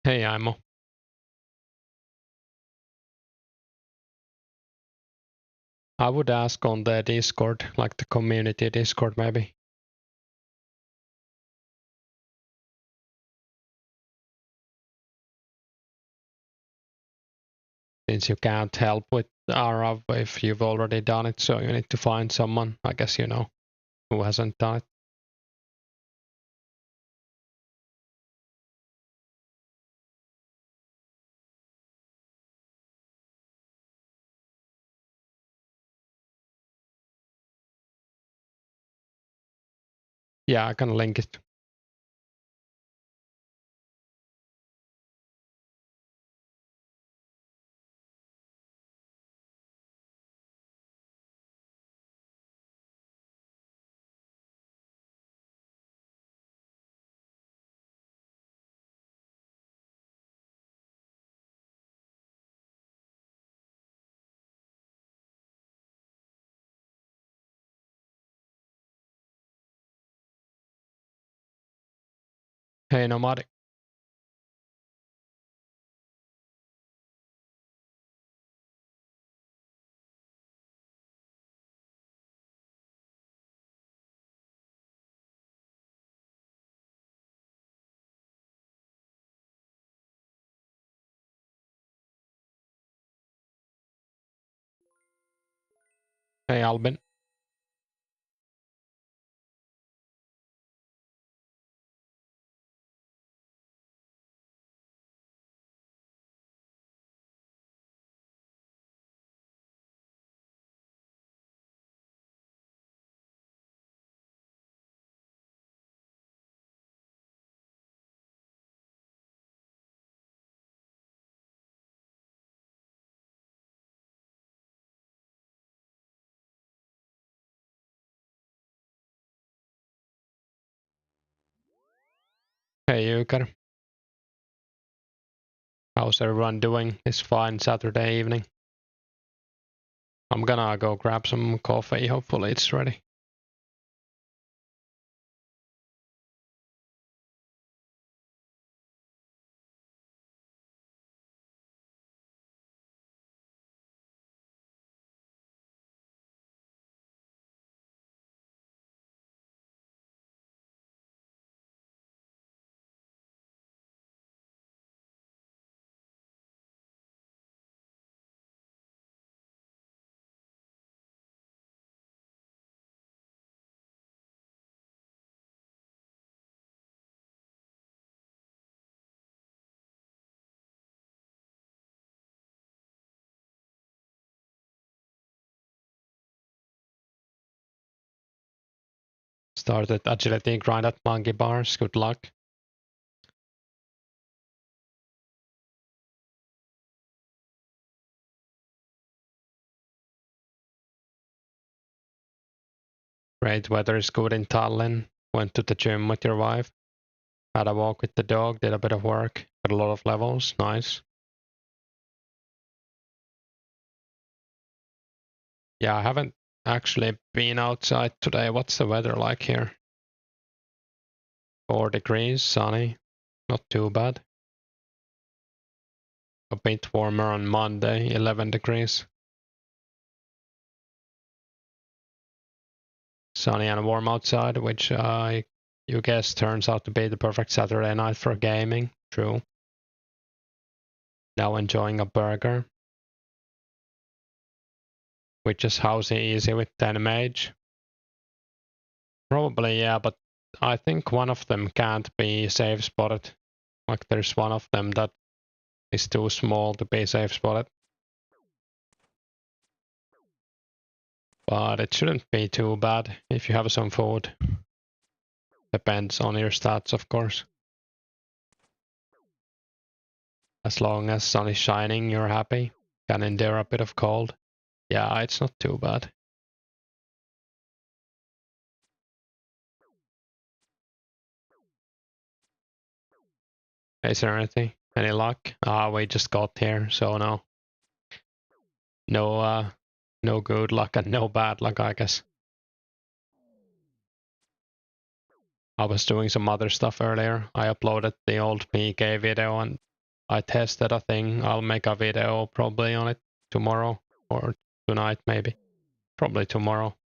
Hey, Imo. I would ask on the Discord, like the community Discord maybe. Since you can't help with Arav if you've already done it, so you need to find someone, I guess you know, who hasn't done it. Yeah, I can link it. Hey, Nomadic. Hey, Albin. Hey, Yuker. How's everyone doing this fine Saturday evening? I'm gonna go grab some coffee, hopefully it's ready. Started agility grind at monkey bars, good luck. Great weather is good in Tallinn. Went to the gym with your wife. Had a walk with the dog, did a bit of work. Got a lot of levels, nice. Yeah, I haven't actually been outside today. What's the weather like here? 4 degrees, sunny. Not too bad. A bit warmer on Monday, 11 degrees. Sunny and warm outside, which you guess turns out to be the perfect Saturday night for gaming. True. Now enjoying a burger, which is housey easy with 10 mage. Probably, yeah, but I think one of them can't be safe spotted. Like there's one of them that is too small to be safe spotted. But it shouldn't be too bad if you have some food. Depends on your stats, of course. As long as sun is shining, you're happy. Can endure a bit of cold. Yeah, it's not too bad. Is there anything? Any luck? Ah, we just got here, so no. No good luck and no bad luck, I guess. I was doing some other stuff earlier. I uploaded the old PK video and I tested a thing. I'll make a video probably on it tomorrow or tonight maybe. Probably tomorrow.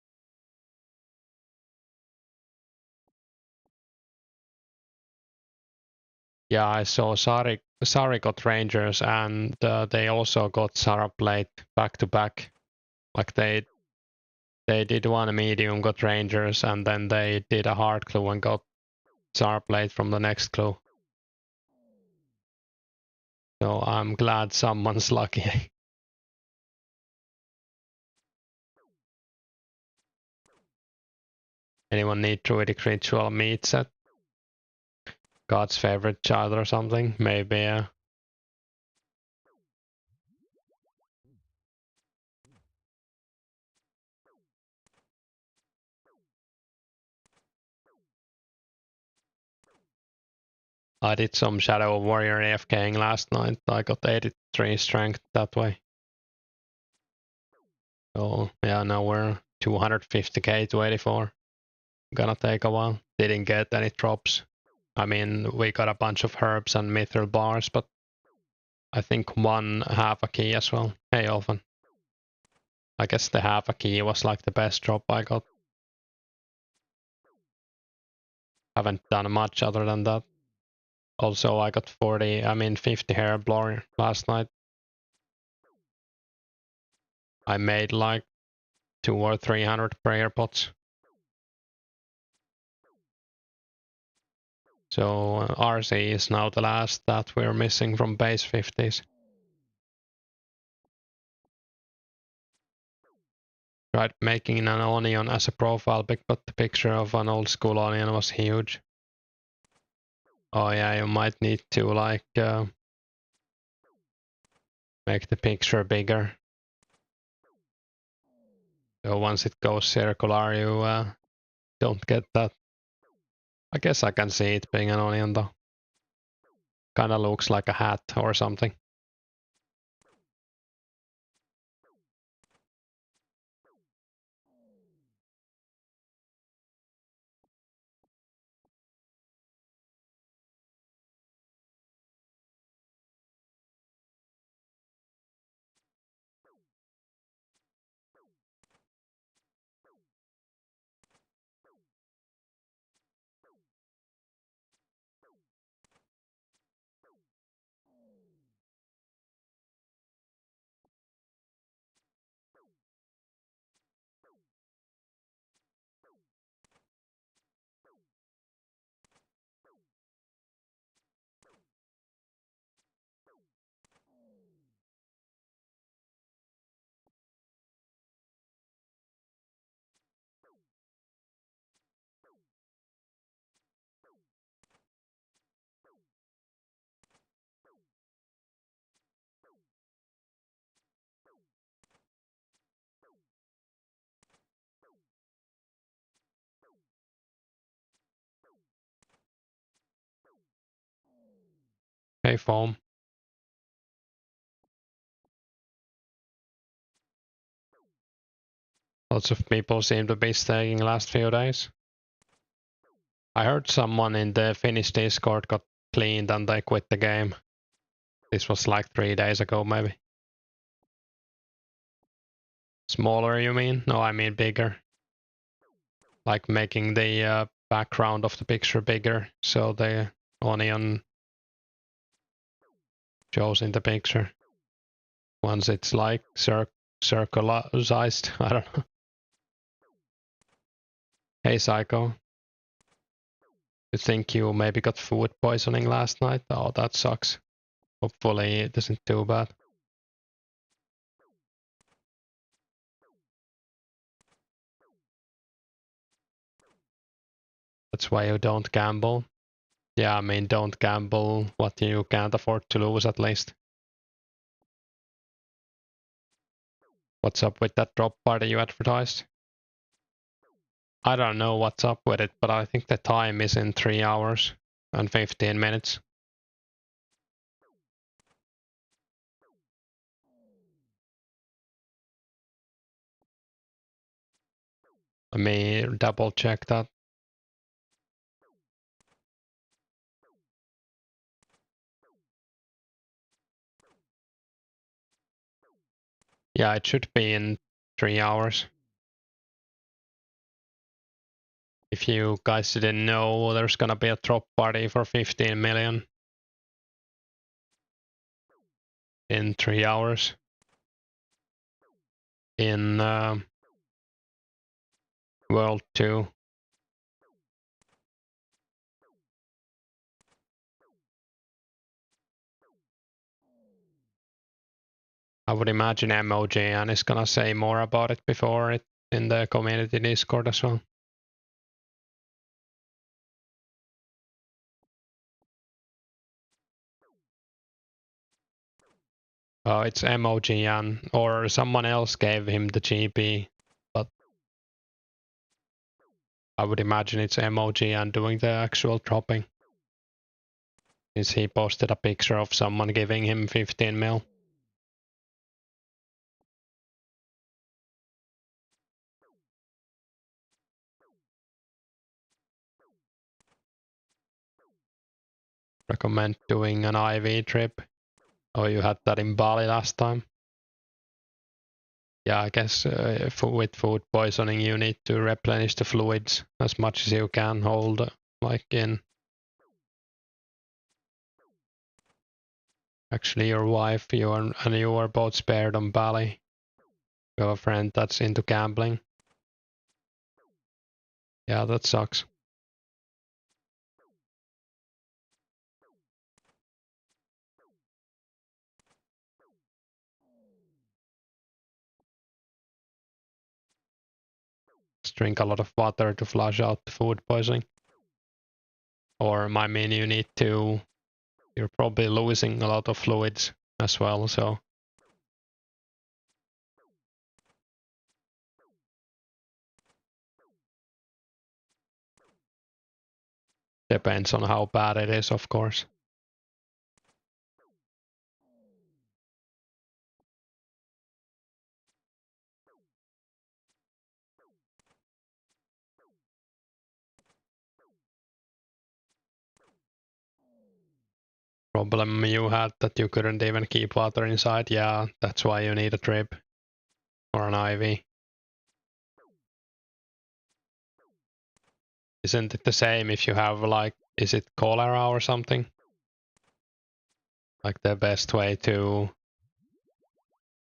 Yeah, I saw Sari got Rangers and they also got Sarah Plate back to back. Like they did one medium, got Rangers, and then they did a hard clue and got Sarah Plate from the next clue. So I'm glad someone's lucky. Anyone need Druidic Ritual meat set? God's favorite child or something? Maybe. I did some Shadow Warrior AFKing last night. I got 83 strength that way. So yeah, now we're 250k to 84. Gonna take a while. Didn't get any drops. I mean, we got a bunch of herbs and mithril bars, but I think one half a key as well. Hey, Olfan. I guess the half a key was like the best drop I got. Haven't done much other than that. Also, I got 50 herb lore last night. I made like 200 or 300 prayer pots. So RC is now the last that we're missing from base 50s. Tried making an onion as a profile pic, but the picture of an old school onion was huge. Oh yeah, you might need to like make the picture bigger. So once it goes circular, you don't get that. I guess I can see it being an onion though. Kinda looks like a hat or something. Hey foam. Lots of people seem to be staying last few days. I heard someone in the Finnish Discord got cleaned and they quit the game. This was like 3 days ago maybe. Smaller you mean? No, I mean bigger. Like making the background of the picture bigger so the onion shows in the picture. Once it's like circularized, I don't know. Hey Psycho. You think you maybe got food poisoning last night? Oh, that sucks. Hopefully it isn't too bad. That's why you don't gamble. Yeah, I mean, don't gamble what you can't afford to lose at least. What's up with that drop party you advertised? I don't know what's up with it, but I think the time is in 3 hours and 15 minutes. Let me double check that. Yeah, it should be in 3 hours. If you guys didn't know, there's gonna be a drop party for 15 million in 3 hours in World 2. I would imagine MOGN is gonna say more about it before it in the community Discord as well. It's MOGN, or someone else gave him the GP, but I would imagine it's MOGN doing the actual dropping. Since he posted a picture of someone giving him 15 mil. Recommend doing an IV trip. Oh, you had that in Bali last time? Yeah, I guess with food poisoning you need to replenish the fluids as much as you can hold like in. Actually your wife and you are both spared on Bali. You have a friend that's into gambling. Yeah, that sucks. Drink a lot of water to flush out the food poisoning. Or I mean you need to, you're probably losing a lot of fluids as well, so. Depends on how bad it is, of course. Problem you had that you couldn't even keep water inside, yeah, that's why you need a drip or an IV. Isn't it the same if you have like, is it cholera or something? Like the best way to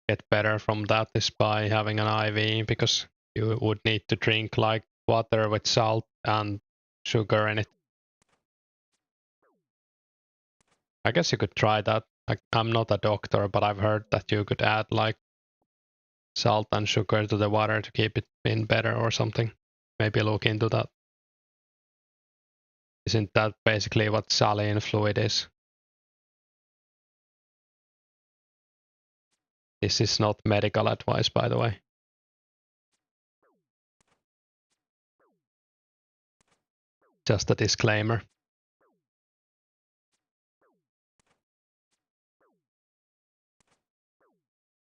get better from that is by having an IV, because you would need to drink like water with salt and sugar in it. I guess you could try that. Like, I'm not a doctor, but I've heard that you could add like salt and sugar to the water to keep it in better or something. Maybe look into that. Isn't that basically what saline fluid is? This is not medical advice, by the way. Just a disclaimer.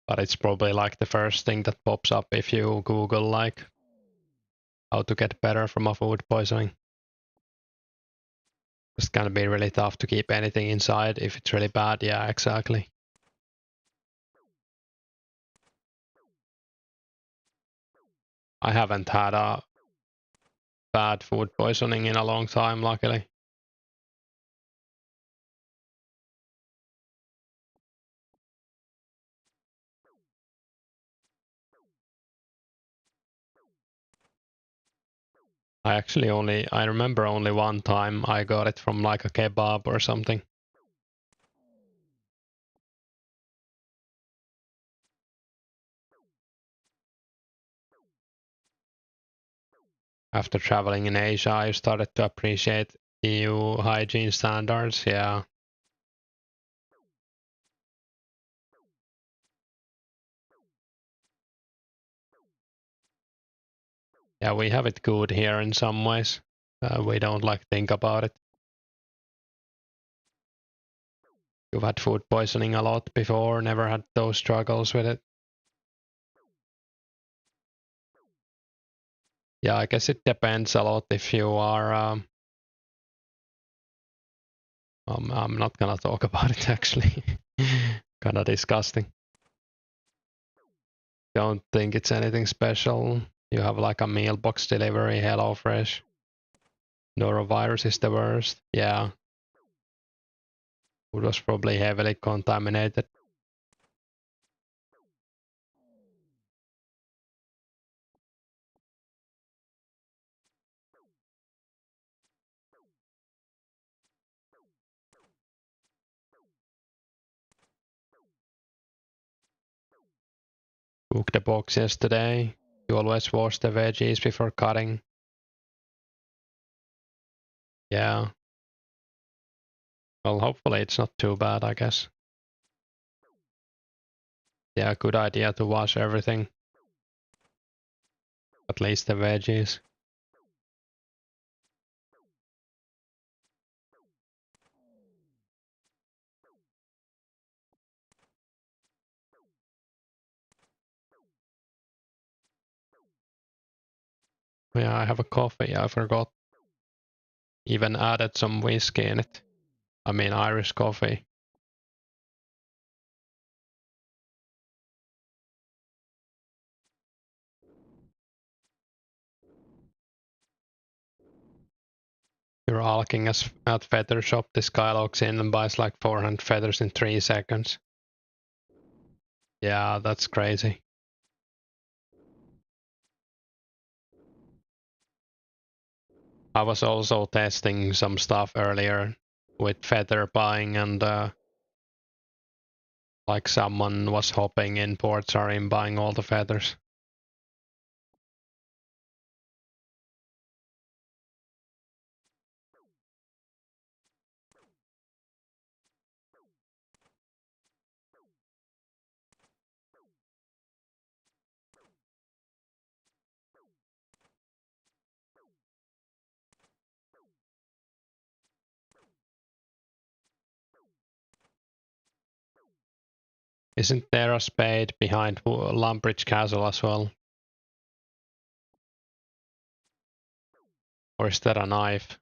But it's probably like the first thing that pops up if you Google like how to get better from a food poisoning. It's gonna be really tough to keep anything inside if it's really bad. Yeah, exactly. I haven't had a bad food poisoning in a long time, luckily. I remember only one time I got it from like a kebab or something. After traveling in Asia, I started to appreciate EU hygiene standards. Yeah. Yeah, we have it good here in some ways. We don't like think about it. You've had food poisoning a lot before, never had those struggles with it. Yeah, I guess it depends a lot if you are. I'm not gonna talk about it actually. Kinda disgusting. Don't think it's anything special. You have like a mailbox delivery, HelloFresh. Norovirus is the worst. Yeah. It was probably heavily contaminated. Cooked the box yesterday. You always wash the veggies before cutting. Yeah. Well, hopefully it's not too bad, I guess. Yeah, good idea to wash everything. At least the veggies. Yeah, I have a coffee, I forgot. Even added some whiskey in it. I mean Irish coffee. You're looking at feather shop. This guy logs in and buys like 400 feathers in 3 seconds. Yeah, that's crazy. I was also testing some stuff earlier with feather buying, and like someone was hopping in ports are in buying all the feathers. Isn't there a spade behind Lumbridge Castle as well? Or is that a knife?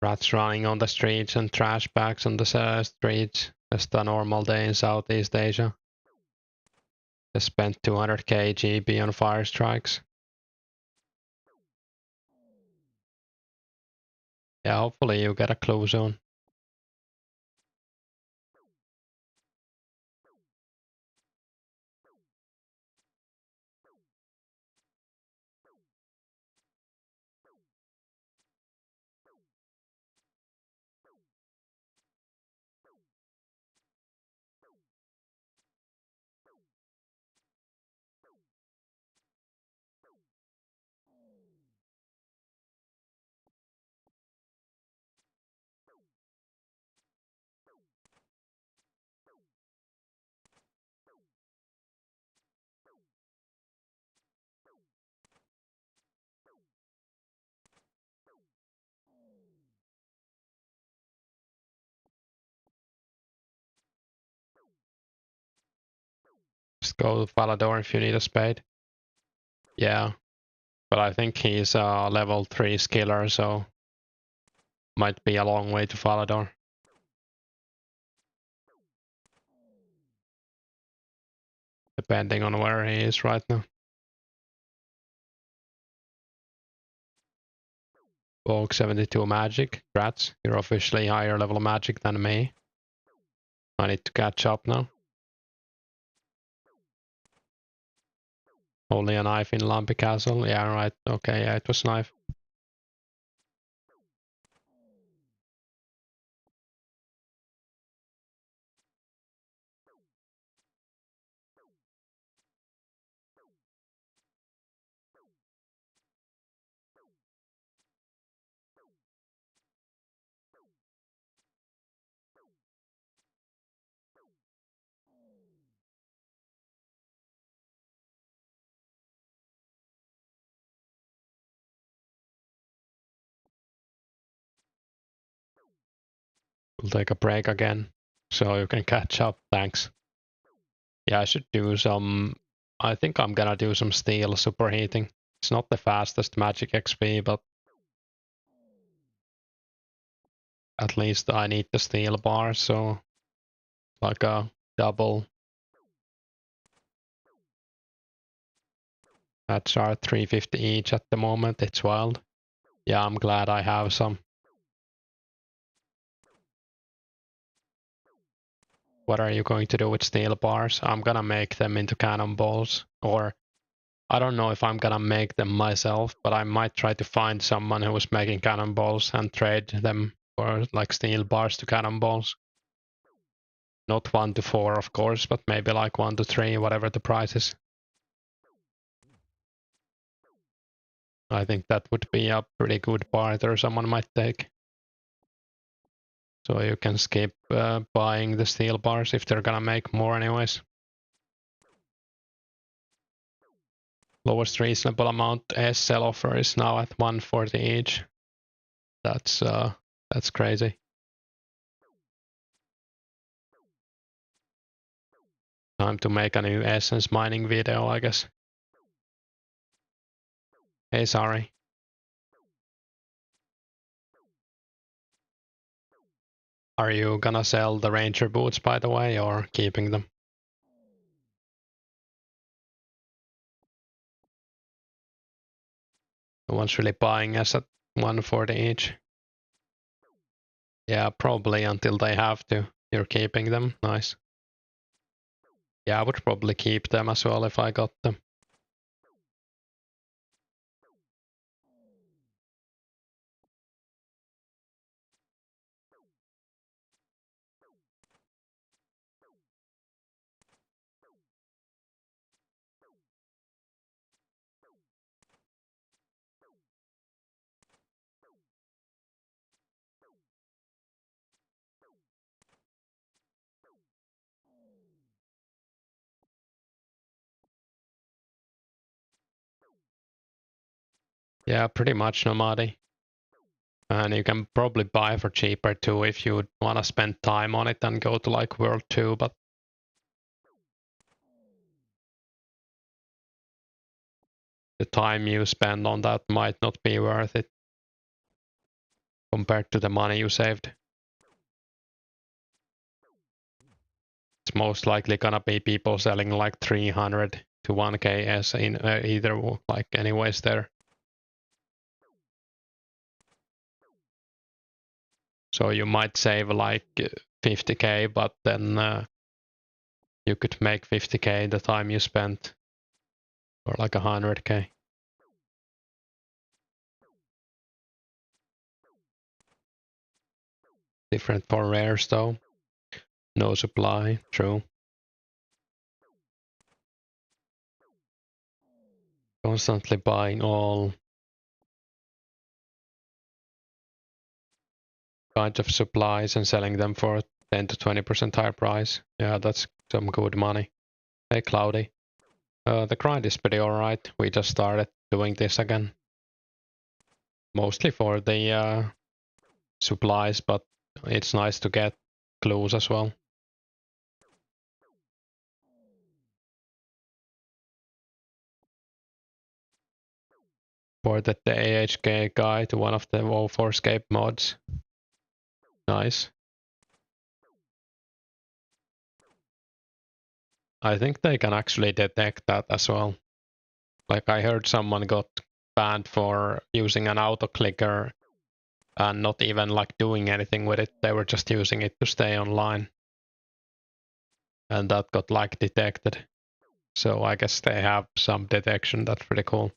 Rats running on the streets and trash bags on the streets. Just a normal day in Southeast Asia. They spent 200k GB on fire strikes. Yeah, hopefully you get a clue soon. Just go to Falador if you need a spade. Yeah, but I think he's a level 3 skiller, so might be a long way to Falador. Depending on where he is right now. Bulk 72 magic. Congrats, you're officially higher level magic than me. I need to catch up now. Only a knife in Lumpy Castle. Yeah, right. Okay, yeah, it was knife. We'll take a break again. So you can catch up, thanks. Yeah, I should do some... I think I'm gonna do some steel superheating. It's not the fastest magic XP, but at least I need the steel bar, so like a double. That's our 350 each at the moment. It's wild. Yeah, I'm glad I have some. What are you going to do with steel bars? I'm gonna make them into cannonballs. Or I don't know if I'm gonna make them myself, but I might try to find someone who is making cannonballs and trade them for like steel bars to cannonballs. Not 1 to 4, of course, but maybe like 1 to 3, whatever the price is. I think that would be a pretty good barter someone might take. So you can skip buying the steel bars if they're gonna make more anyways. Lowest reasonable amount SL offer is now at 140 each. That's crazy. Time to make a new essence mining video, I guess. Hey, sorry. Are you gonna sell the ranger boots, by the way, or keeping them? No one's really buying us at 140 each. Yeah, probably until they have to. You're keeping them, nice. Yeah, I would probably keep them as well if I got them. Yeah, pretty much nomadi. And you can probably buy for cheaper too if you want to spend time on it and go to like World 2, but the time you spend on that might not be worth it compared to the money you saved. It's most likely gonna be people selling like 300 to 1k S in either like anyways there. So you might save like 50k, but then you could make 50k the time you spent, or like 100k. Different for rares though. No supply, true. Constantly buying all kinds of supplies and selling them for 10 to 20% higher price. Yeah, that's some good money. Hey, Cloudy. The grind is pretty alright. We just started doing this again. Mostly for the supplies, but it's nice to get clues as well. Ported the AHK guy to one of the 2004scape mods. Nice. I think they can actually detect that as well. Like I heard someone got banned for using an auto clicker and not even like doing anything with it. They were just using it to stay online. And that got like detected. So I guess they have some detection. That's pretty cool.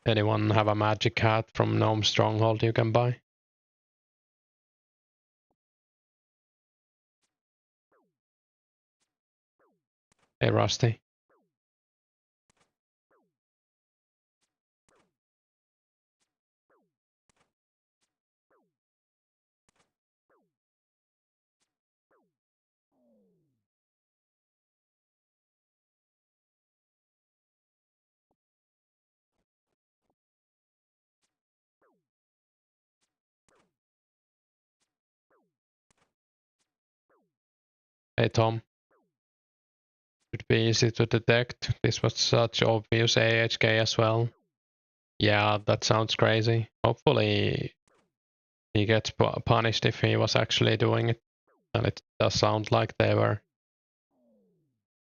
Anyone have a magic hat from Gnome Stronghold you can buy? Hey, Rusty. Hey Tom. Should be easy to detect. This was such obvious AHK as well. Yeah, that sounds crazy. Hopefully he gets punished if he was actually doing it. And it does sound like they were.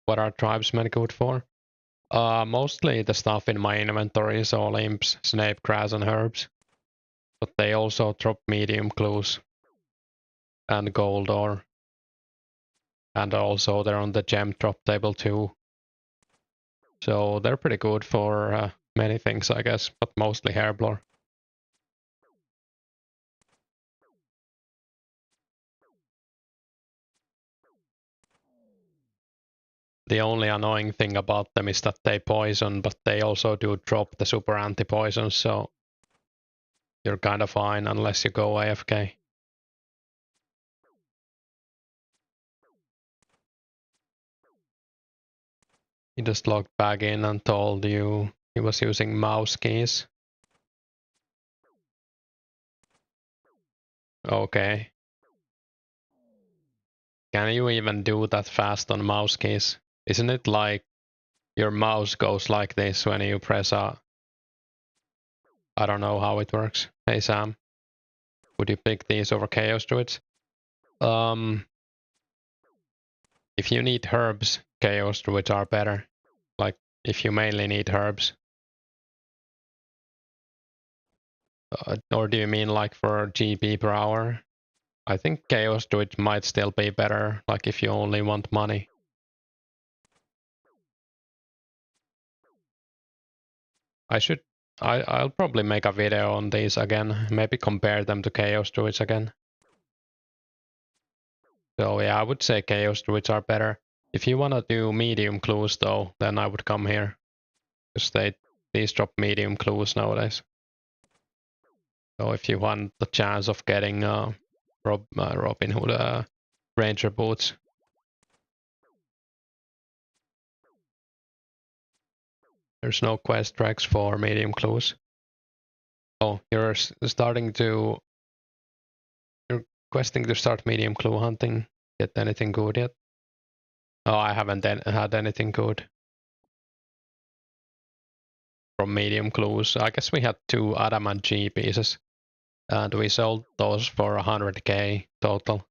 What are tribesmen good for? Mostly the stuff in my inventory is all imps, snape grass and herbs. But they also drop medium clues and gold ore. And also they're on the gem drop table too. So they're pretty good for many things, I guess, but mostly herblore. The only annoying thing about them is that they poison, but they also do drop the super anti-poison, so you're kind of fine unless you go AFK. He just logged back in and told you he was using mouse keys. Okay. Can you even do that fast on mouse keys? Isn't it like your mouse goes like this when you press a... I don't know how it works. Hey Sam, would you pick these over Chaos Druids? If you need herbs, Chaos Druids are better. Like, if you mainly need herbs. Or do you mean like for GP per hour? I think Chaos Druid might still be better, like if you only want money. I'll probably make a video on these again, maybe compare them to Chaos Druids again. So yeah, I would say Chaos Druids are better. If you wanna do medium clues though, then I would come here. Because these drop medium clues nowadays. So if you want the chance of getting Robin Hood Ranger boots. There's no quest tracks for medium clues. Oh, you're questing to start medium clue hunting. Get anything good yet? Oh, I haven't had anything good from medium clues. I guess we had 2 adamant G pieces, and we sold those for 100k total.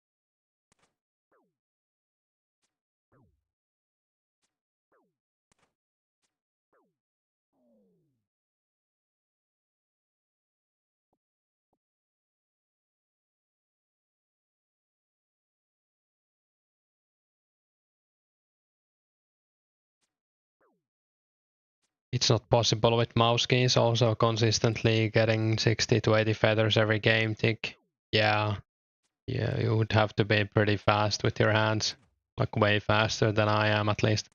It's not possible with mouse keys also consistently getting 60 to 80 feathers every game tick. Yeah, you would have to be pretty fast with your hands, like way faster than I am at least.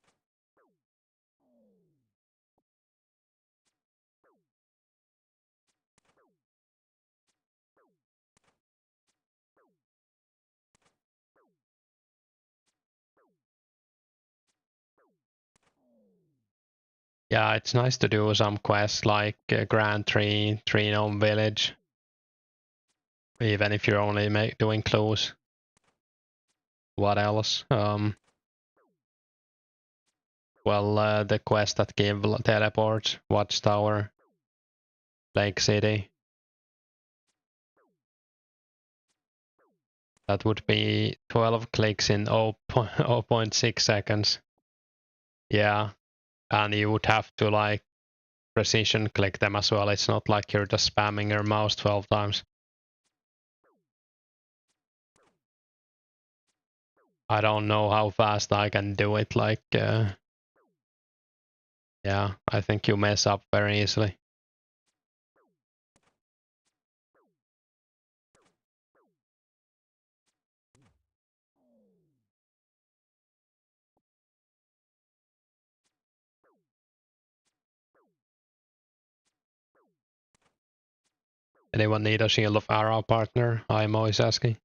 Yeah, it's nice to do some quests like Grand Tree, Tree Gnome Village, even if you're only doing clues. What else? Well, the quest that give teleports, Watchtower, Lake City. That would be 12 clicks in 0.6 seconds. Yeah, and you would have to like precision click them as well. It's not like you're just spamming your mouse 12 times. I don't know how fast I can do it. Like, yeah, I think you mess up very easily. Anyone need a Shield of Arrow partner? I'm always asking.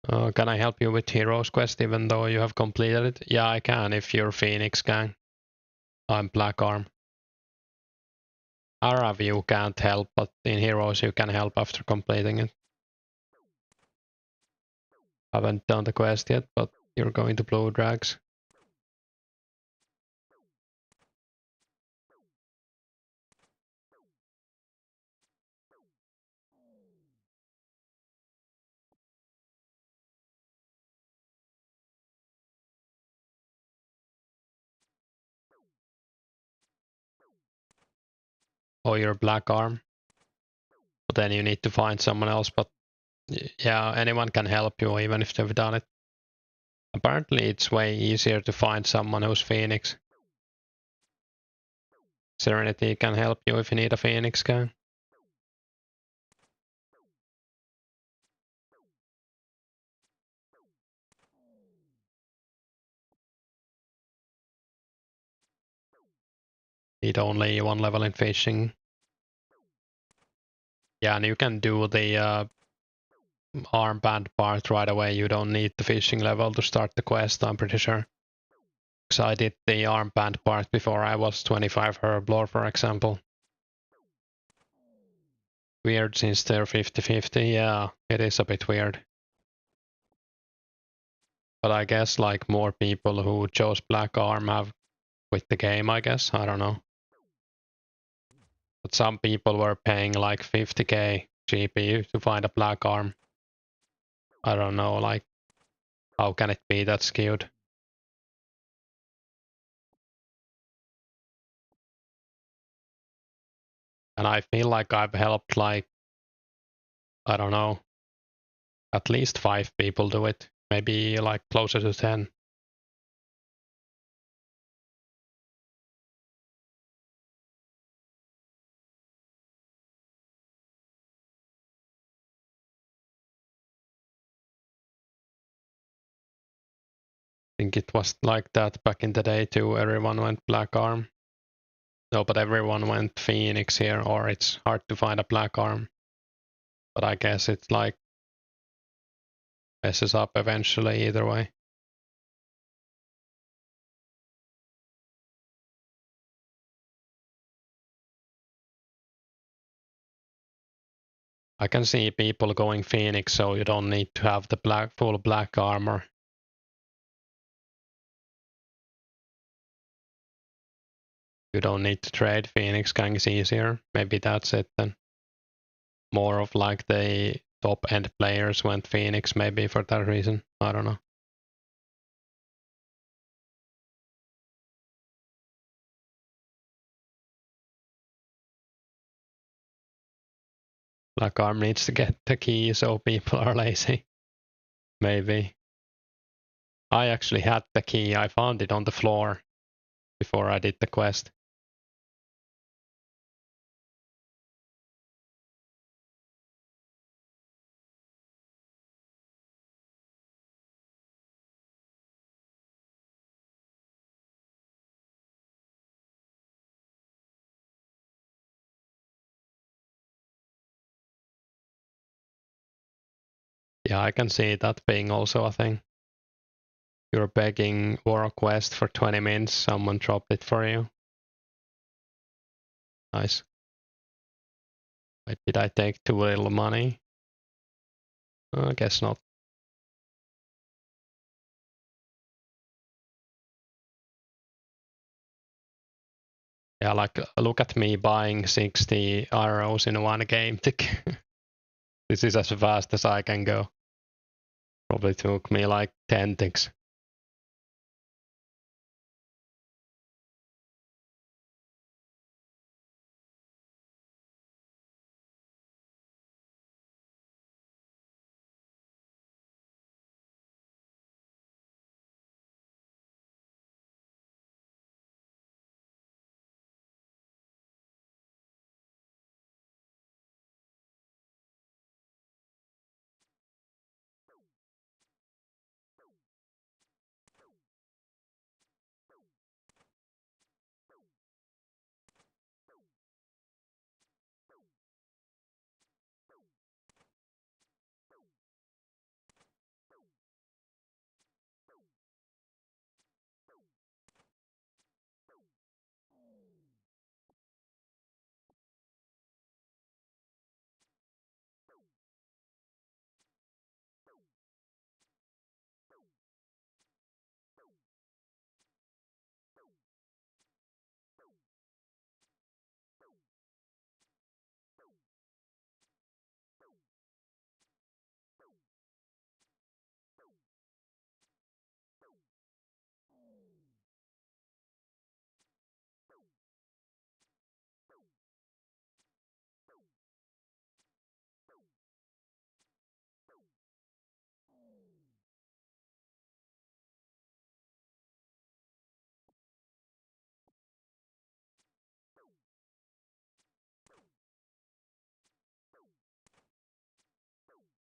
Can I help you with Heroes quest even though you have completed it? Yeah, I can if you're Phoenix gang. I'm Black Arm. Arav you can't help, but in Heroes you can help after completing it. Haven't done the quest yet, but you're going to Blue Drags. Oh, you're Black Arm. But then you need to find someone else, but yeah, anyone can help you even if they've done it. Apparently it's way easier to find someone who's Phoenix. Serenity can help you if you need a Phoenix gang. Need only 1 level in fishing. Yeah, and you can do the armband part right away. You don't need the fishing level to start the quest, I'm pretty sure. Because I did the armband part before I was 25 Herblore, for example. Weird since they're 50-50. Yeah, it is a bit weird. But I guess like more people who chose Black Arm have quit the game, I guess. I don't know. But some people were paying like 50k GP to find a Black Arm. I don't know, like, how can it be that skewed? And I feel like I've helped like, I don't know, at least 5 people do it. Maybe like closer to 10. I think it was like that back in the day too. Everyone went Black Arm. No, but everyone went Phoenix here, or it's hard to find a Black Arm. But I guess it's like messes up eventually either way. I can see people going Phoenix, so you don't need to have the full black armor. You don't need to trade. Phoenix gang is easier. Maybe that's it then. More of like the top end players went Phoenix maybe for that reason. I don't know. Black arm needs to get the key so people are lazy. Maybe. I actually had the key. I found it on the floor before I did the quest. Yeah, I can see that being also a thing. You're begging for a quest for 20 minutes, someone dropped it for you. Nice. Wait, did I take too little money? I guess not. Yeah, like look at me buying 60 arrows in one game tick. This is as fast as I can go. Probably took me like 10 ticks.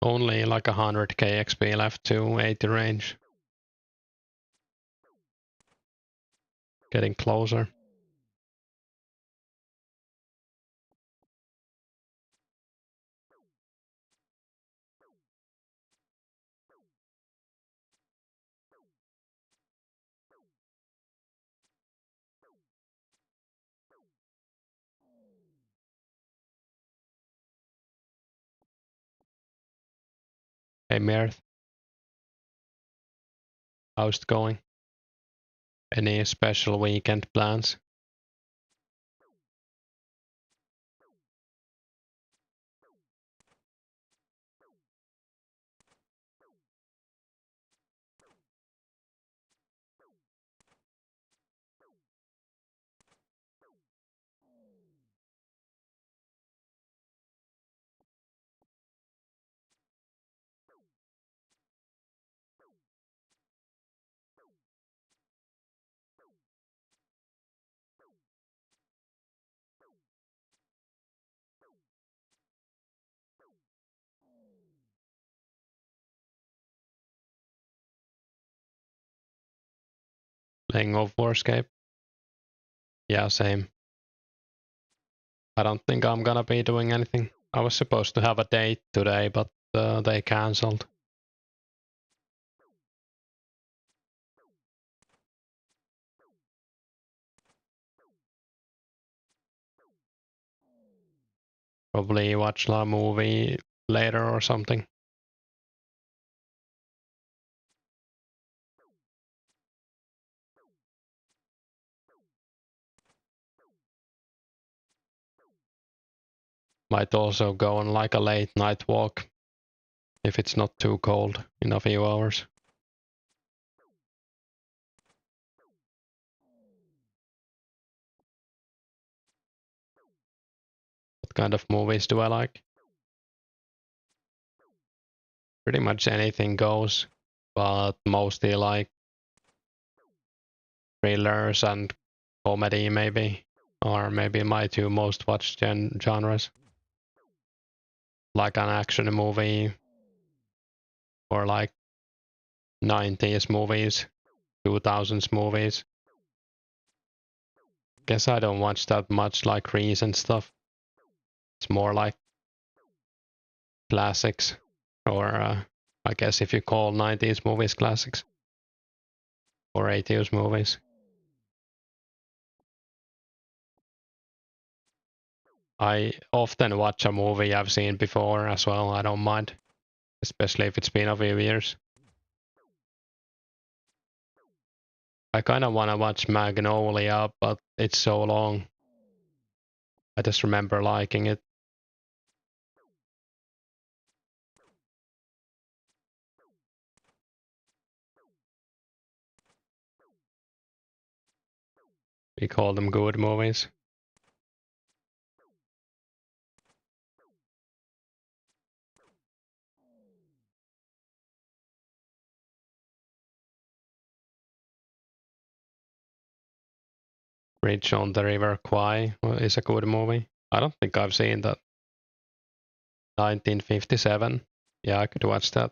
Only like 100k XP left to 80 range. Getting closer. Hey Mirth, how's it going? Any special weekend plans? Playing of Runescape? Yeah, same. I don't think I'm gonna be doing anything. I was supposed to have a date today, but they cancelled. Probably watch a movie later or something. Might also go on like a late night walk if it's not too cold in a few hours. What kind of movies do I like? Pretty much anything goes, but mostly like thrillers and comedy maybe, or maybe my two most watched genres. Like an action movie, or like 90s movies, 2000s movies. Guess I don't watch that much like recent stuff. It's more like classics, or I guess if you call 90s movies classics, or 80s movies. I often watch a movie I've seen before as well, I don't mind, especially if it's been a few years. I kind of want to watch Magnolia, but it's so long. I just remember liking it. We call them good movies. Bridge on the River Kwai is a good movie. I don't think I've seen that. 1957. Yeah, I could watch that.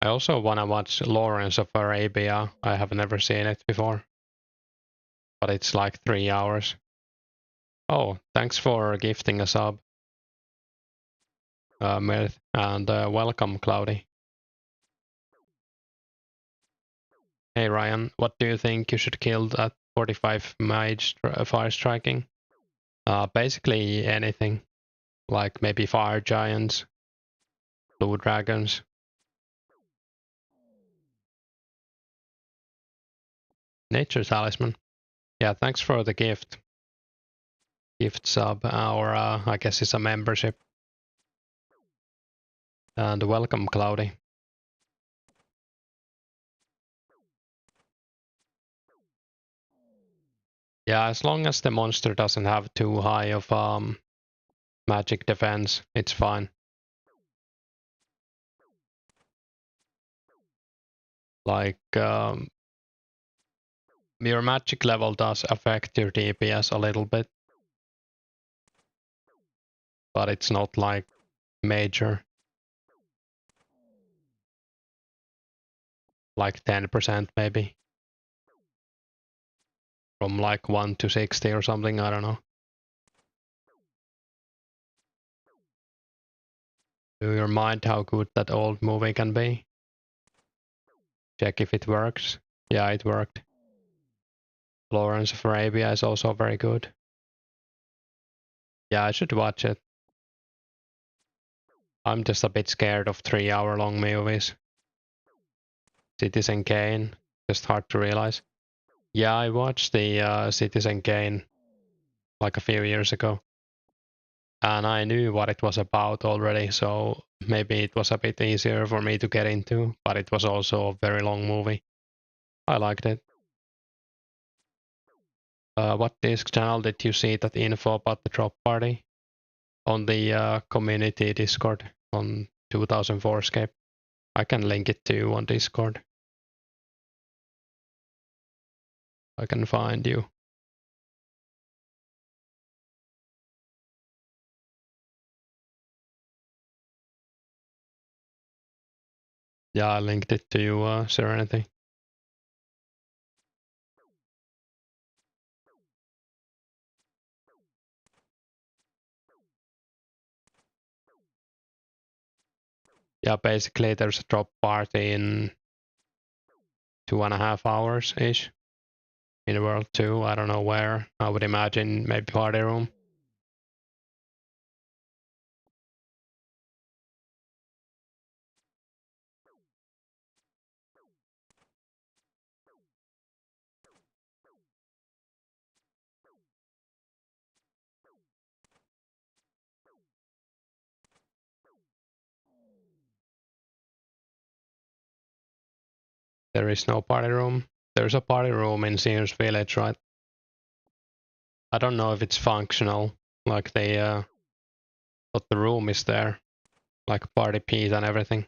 I also want to watch Lawrence of Arabia. I have never seen it before, but it's like 3 hours. Oh, thanks for gifting a sub, Mirth, and welcome, Cloudy. Hey Ryan, what do you think you should kill at 45 mage fire striking? Basically anything, like maybe fire giants, blue dragons. Nature talisman. Yeah, thanks for the gift. Gift sub, or I guess it's a membership. And welcome, Cloudy. Yeah, as long as the monster doesn't have too high of magic defense, it's fine. Like, your magic level does affect your DPS a little bit, but it's not like major. Like 10% maybe. From like 1 to 60 or something, I don't know. Do you mind how good that old movie can be? Check if it works. Yeah, it worked. Lawrence of Arabia is also very good. Yeah, I should watch it. I'm just a bit scared of 3-hour-long movies. Citizen Kane, just hard to realize. Yeah, I watched the Citizen Kane like a few years ago. And I knew what it was about already, so maybe it was a bit easier for me to get into, but it was also a very long movie. I liked it. What disc channel did you see that info about the drop party? On the community Discord on 2004scape. I can link it to you on Discord. I can find you. Yeah, I linked it to you, Serenity. Yeah, basically there's a drop party in 2.5 hours-ish. In World 2, I don't know where. I would imagine maybe party room. There is no party room. There's a party room in Sears Village, right? I don't know if it's functional, like but the room is there, like party piece and everything.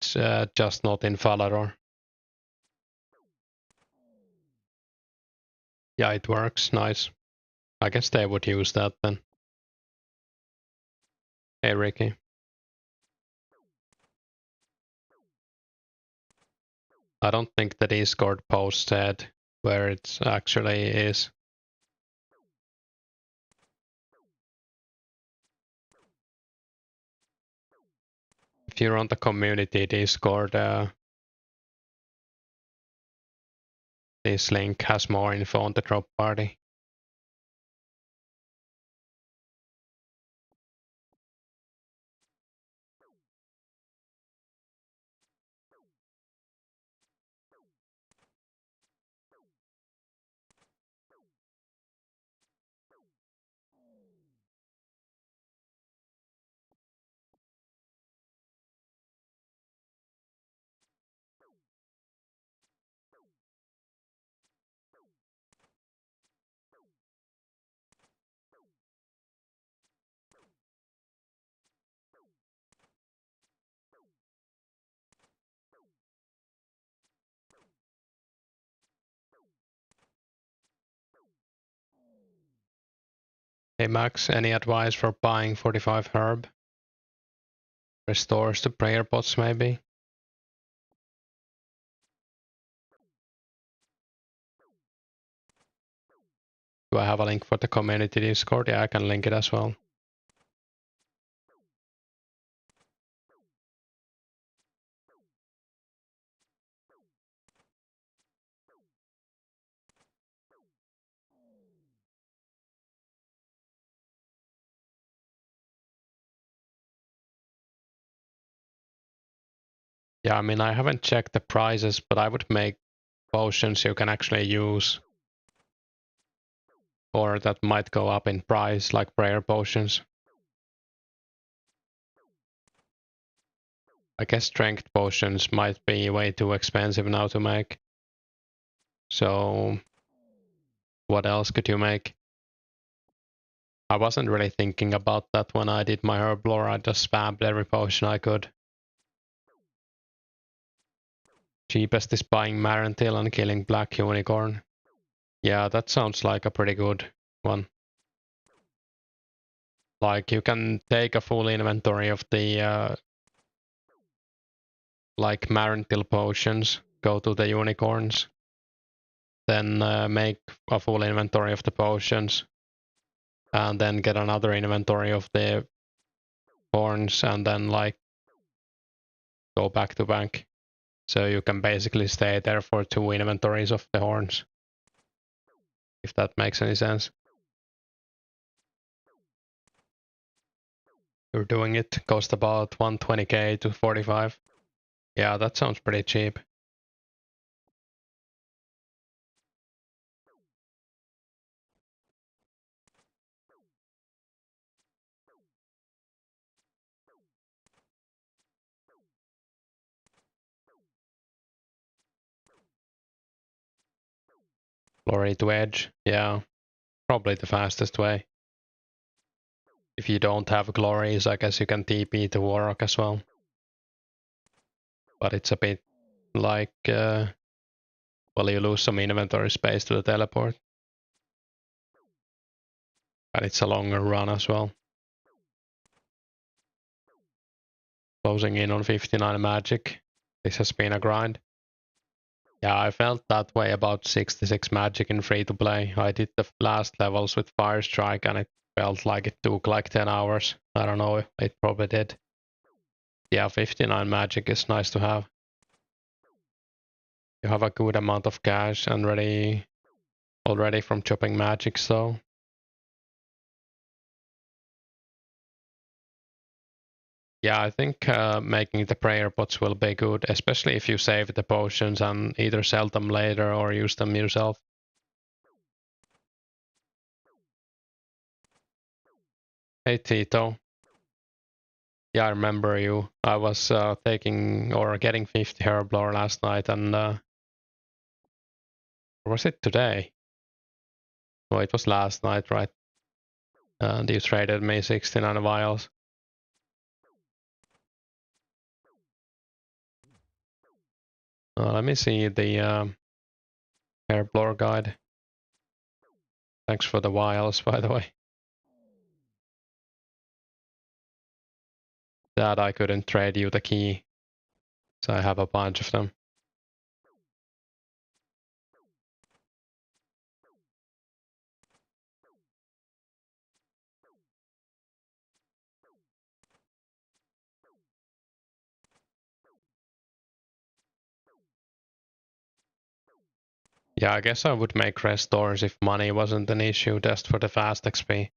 It's just not in Falador. Yeah, it works, nice. I guess they would use that then. Hey, Ricky. I don't think the Discord post said where it actually is. If you're on the community Discord, this link has more info on the drop party. Hey Max, any advice for buying 45 herb? Restores the prayer pots maybe? Do I have a link for the community Discord? Yeah, I can link it as well. Yeah, I mean, I haven't checked the prices, but I would make potions you can actually use. Or that might go up in price, like prayer potions. I guess strength potions might be way too expensive now to make. So, what else could you make? I wasn't really thinking about that when I did my herb lore. I just spammed every potion I could. Cheapest is buying Marentil and killing Black Unicorn. Yeah, that sounds like a pretty good one. Like you can take a full inventory of the like Marentil potions, go to the unicorns, then make a full inventory of the potions, and then get another inventory of the horns, and then like go back to back. So you can basically stay there for 2 inventories of the horns, if that makes any sense. You're doing it, cost about 120k to 45. Yeah, that sounds pretty cheap. Glory to Edge, yeah, probably the fastest way. If you don't have glories, I guess you can TP to Warrock as well. But it's a bit like, well, you lose some inventory space to the teleport. And it's a longer run as well. Closing in on 59 magic. This has been a grind. Yeah, I felt that way about 66 magic in free to play. I did the last levels with Fire Strike and it felt like it took like 10 hours. I don't know, it probably did. Yeah, 59 magic is nice to have. You have a good amount of cash and already from chopping magic, so. Yeah, I think making the prayer pots will be good, especially if you save the potions and either sell them later or use them yourself. Hey Tito. Yeah, I remember you. I was taking or getting 50 Herblore last night, and or was it today? Oh, it was last night, right? And you traded me 69 vials. Let me see the Herblore guide. Thanks for the vials, by the way. That I couldn't trade you the key, so I have a bunch of them. Yeah, I guess I would make restores if money wasn't an issue, just for the fast XP.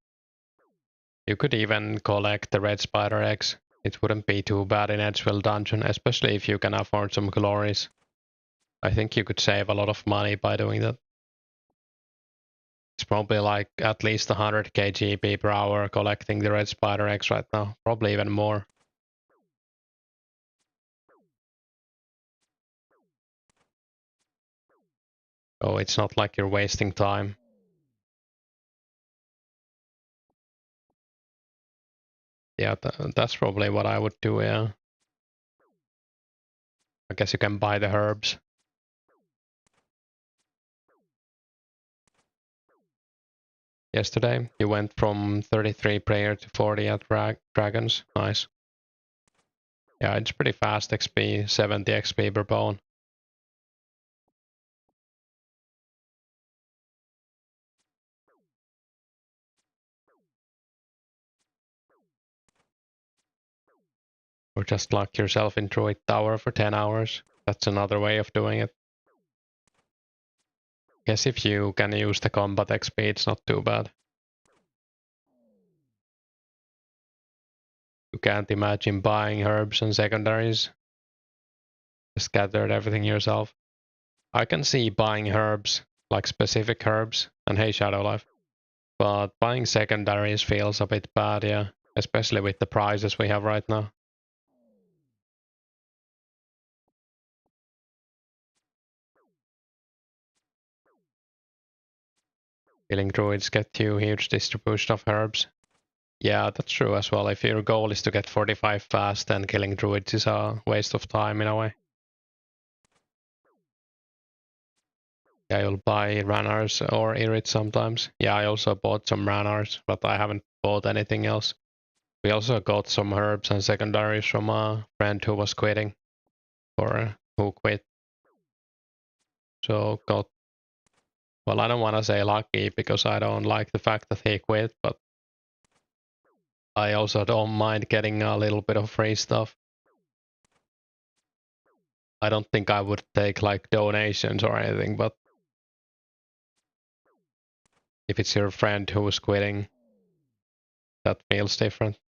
You could even collect the red spider eggs. It wouldn't be too bad in Edgeville Dungeon, especially if you can afford some glories. I think you could save a lot of money by doing that. It's probably like at least 100k GP per hour collecting the red spider eggs right now. Probably even more. Oh, it's not like you're wasting time. Yeah, that's probably what I would do, yeah. I guess you can buy the herbs. Yesterday, you went from 33 prayer to 40 at dragons. Nice. Yeah, it's pretty fast XP, 70 XP per bone. Or just lock yourself in Druid Tower for 10 hours. That's another way of doing it. Guess if you can use the combat XP, it's not too bad. You can't imagine buying herbs and secondaries. Just gathered everything yourself. I can see buying herbs, like specific herbs, and hey Shadow Life. But buying secondaries feels a bit bad, yeah. Especially with the prices we have right now. Killing druids get you huge distribution of herbs. Yeah, that's true as well. If your goal is to get 45 fast, then killing druids is a waste of time in a way. Yeah, you'll buy runners or irit sometimes. Yeah, I also bought some runners, but I haven't bought anything else. We also got some herbs and secondaries from a friend who was quitting, or who quit. So got, well, I don't want to say lucky because I don't like the fact that he quit, but I also don't mind getting a little bit of free stuff. I don't think I would take like donations or anything, but if it's your friend who's quitting, that feels different.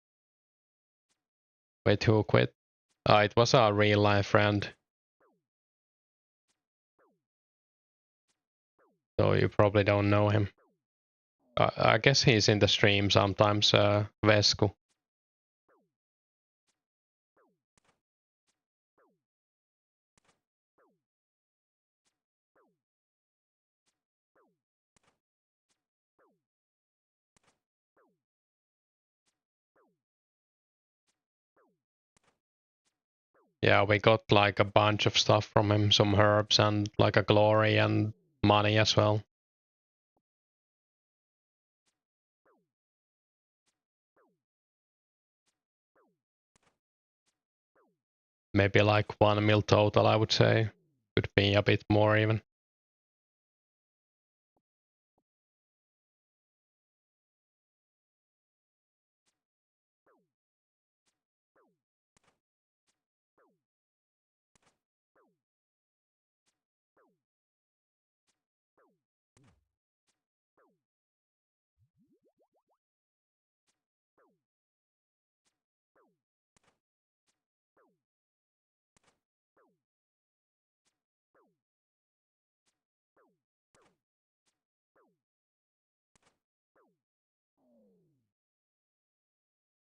Wait, who quit? It was a real life friend. So you probably don't know him. I guess he's in the stream sometimes, Vesku. Yeah, we got like a bunch of stuff from him, some herbs and like a glory and money as well. Maybe like 1 mil total, I would say. Could be a bit more even.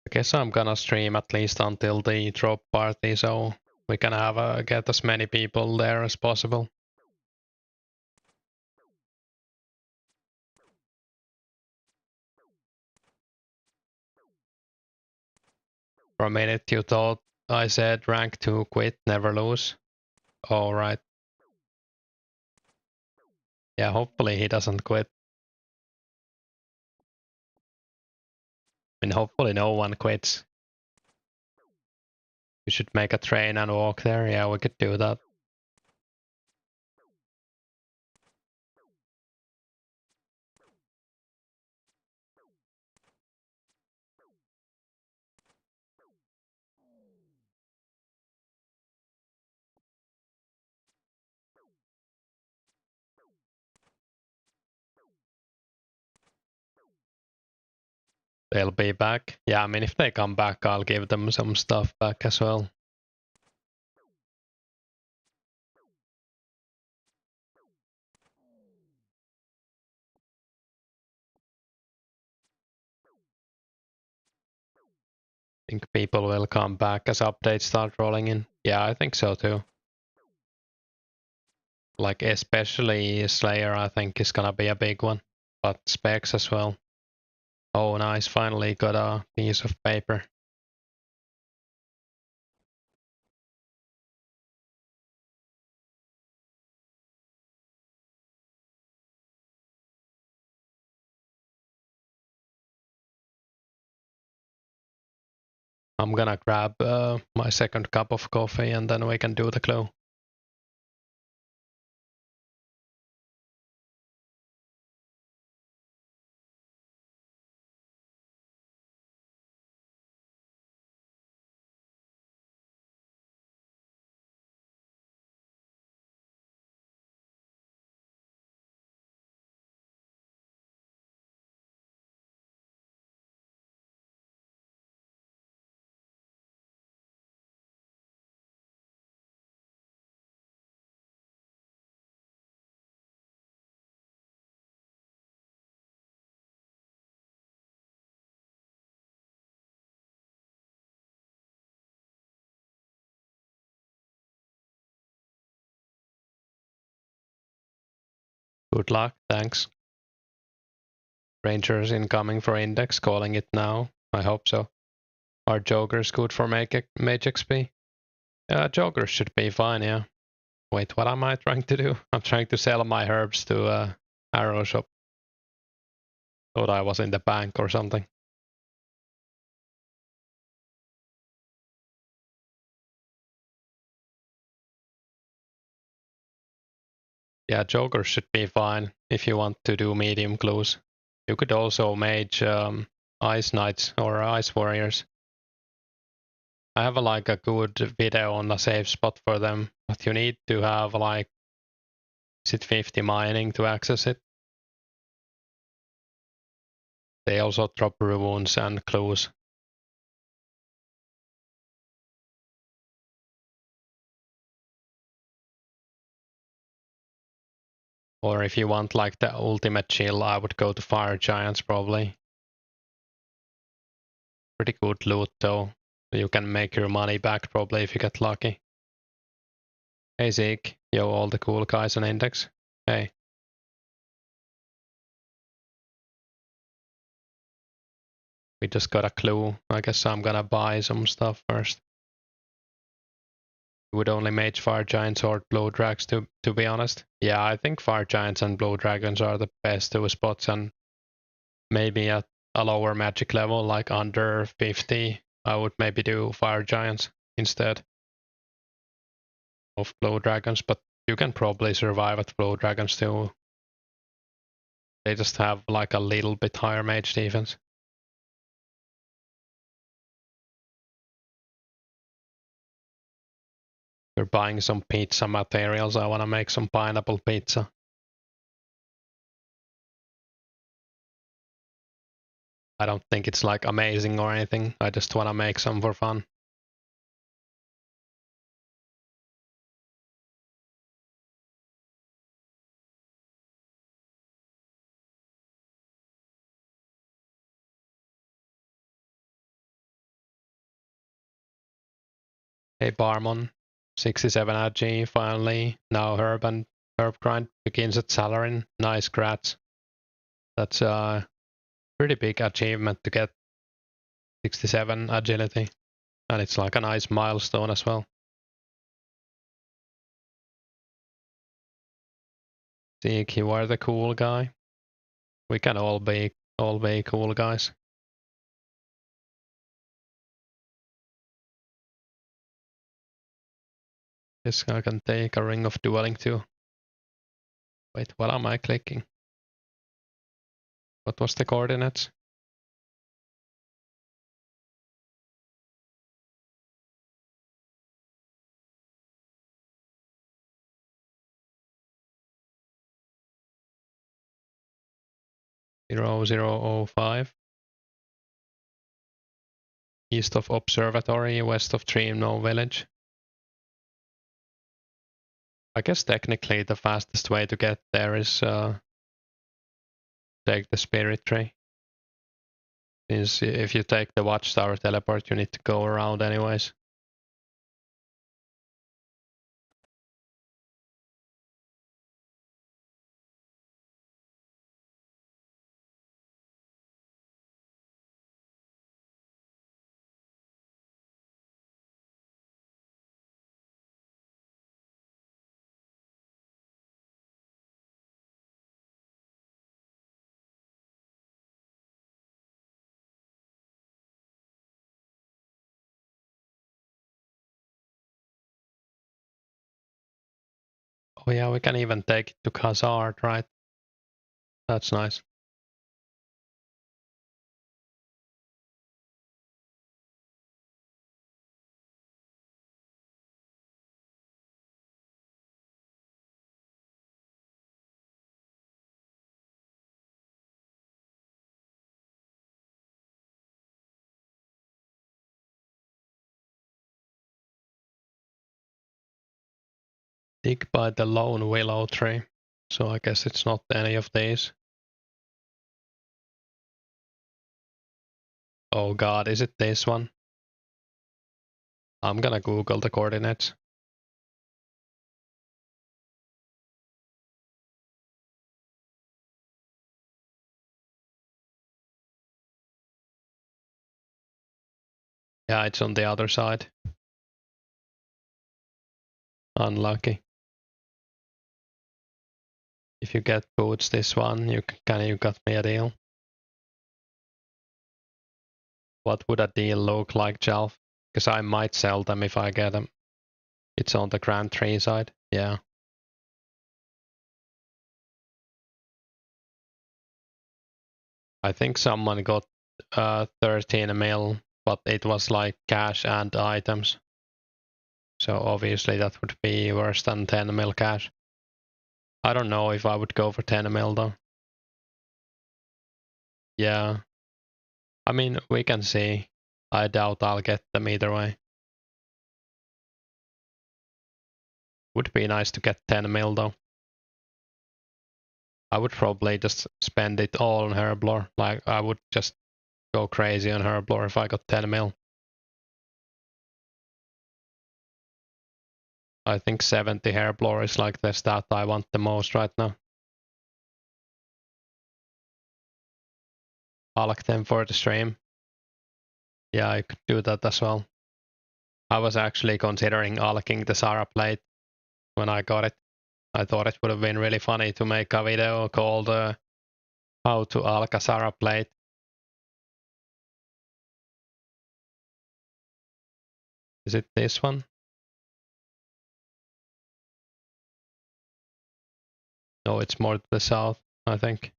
I guess I'm gonna stream at least until the drop party, so we can have get as many people there as possible. For a minute you thought I said rank 2 quit, never lose. All right. Yeah, hopefully he doesn't quit. I mean, hopefully no one quits. We should make a train and walk there. Yeah, we could do that. They'll be back. Yeah, I mean, if they come back, I'll give them some stuff back as well. I think people will come back as updates start rolling in. Yeah, I think so too. Like, especially Slayer, I think is gonna be a big one. But specs as well. Oh, nice. Finally got a piece of paper. I'm gonna grab my second cup of coffee and then we can do the clue. Good luck, thanks. Rangers incoming for index, calling it now. I hope so. Are jokers good for mage XP? Jokers should be fine, yeah. Wait, what am I trying to do? I'm trying to sell my herbs to Arrow Shop. Thought I was in the bank or something. Yeah, Joker should be fine if you want to do medium clues. You could also mage Ice Knights or Ice Warriors. I have like a good video on a safe spot for them, but you need to have like, is it 50 mining to access it? They also drop runes and clues. Or if you want like the ultimate chill, I would go to Fire Giants probably. Pretty good loot though. You can make your money back probably if you get lucky. Hey Zeke, yo, all the cool guys on Index. Hey. We just got a clue. I guess I'm gonna buy some stuff first. Would only mage Fire Giants or Blow Drags to be honest. Yeah, I think Fire Giants and Blow Dragons are the best two spots, and maybe at a lower magic level, like under 50, I would maybe do Fire Giants instead of Blow Dragons, but you can probably survive at Blow Dragons too. They just have like a little bit higher mage defense. We're buying some pizza materials. I want to make some pineapple pizza. I don't think it's like amazing or anything. I just want to make some for fun. Hey Barmon, 67 AG finally. Now Herb Grind begins at Salarin. Nice, grats. That's a pretty big achievement to get 67 agility. And it's like a nice milestone as well. Zeke, you are the cool guy. We can all be cool guys. This guy can take a Ring of Dueling too. Wait, what am I clicking? What was the coordinates? Zero zero oh 5. East of Observatory, west of Dreamno Village. I guess technically the fastest way to get there is take the spirit tree. Since if you take the Watchtower teleport, you need to go around anyways. Oh yeah, we can even take it to Khazard, right? That's nice. Dig by the lone willow tree. So I guess it's not any of these. Oh god, is it this one? I'm gonna Google the coordinates. Yeah, it's on the other side. Unlucky. If you get boots this one, you got me a deal. What would a deal look like, Jalf? Because I might sell them if I get them. It's on the Grand Tree side. Yeah. I think someone got 13 mil, but it was like cash and items. So obviously that would be worse than 10 mil cash. I don't know if I would go for 10 mil though. Yeah. I mean, we can see. I doubt I'll get them either way. Would be nice to get 10 mil though. I would probably just spend it all on Herblore. Like, I would just go crazy on Herblore if I got 10 mil. I think 70 Herblore is like the stat I want the most right now. I like them for the stream. Yeah, I could do that as well. I was actually considering alking the Sarah plate when I got it. I thought it would have been really funny to make a video called How to Alk a Sarah plate. Is it this one? No, it's more to the south, I think.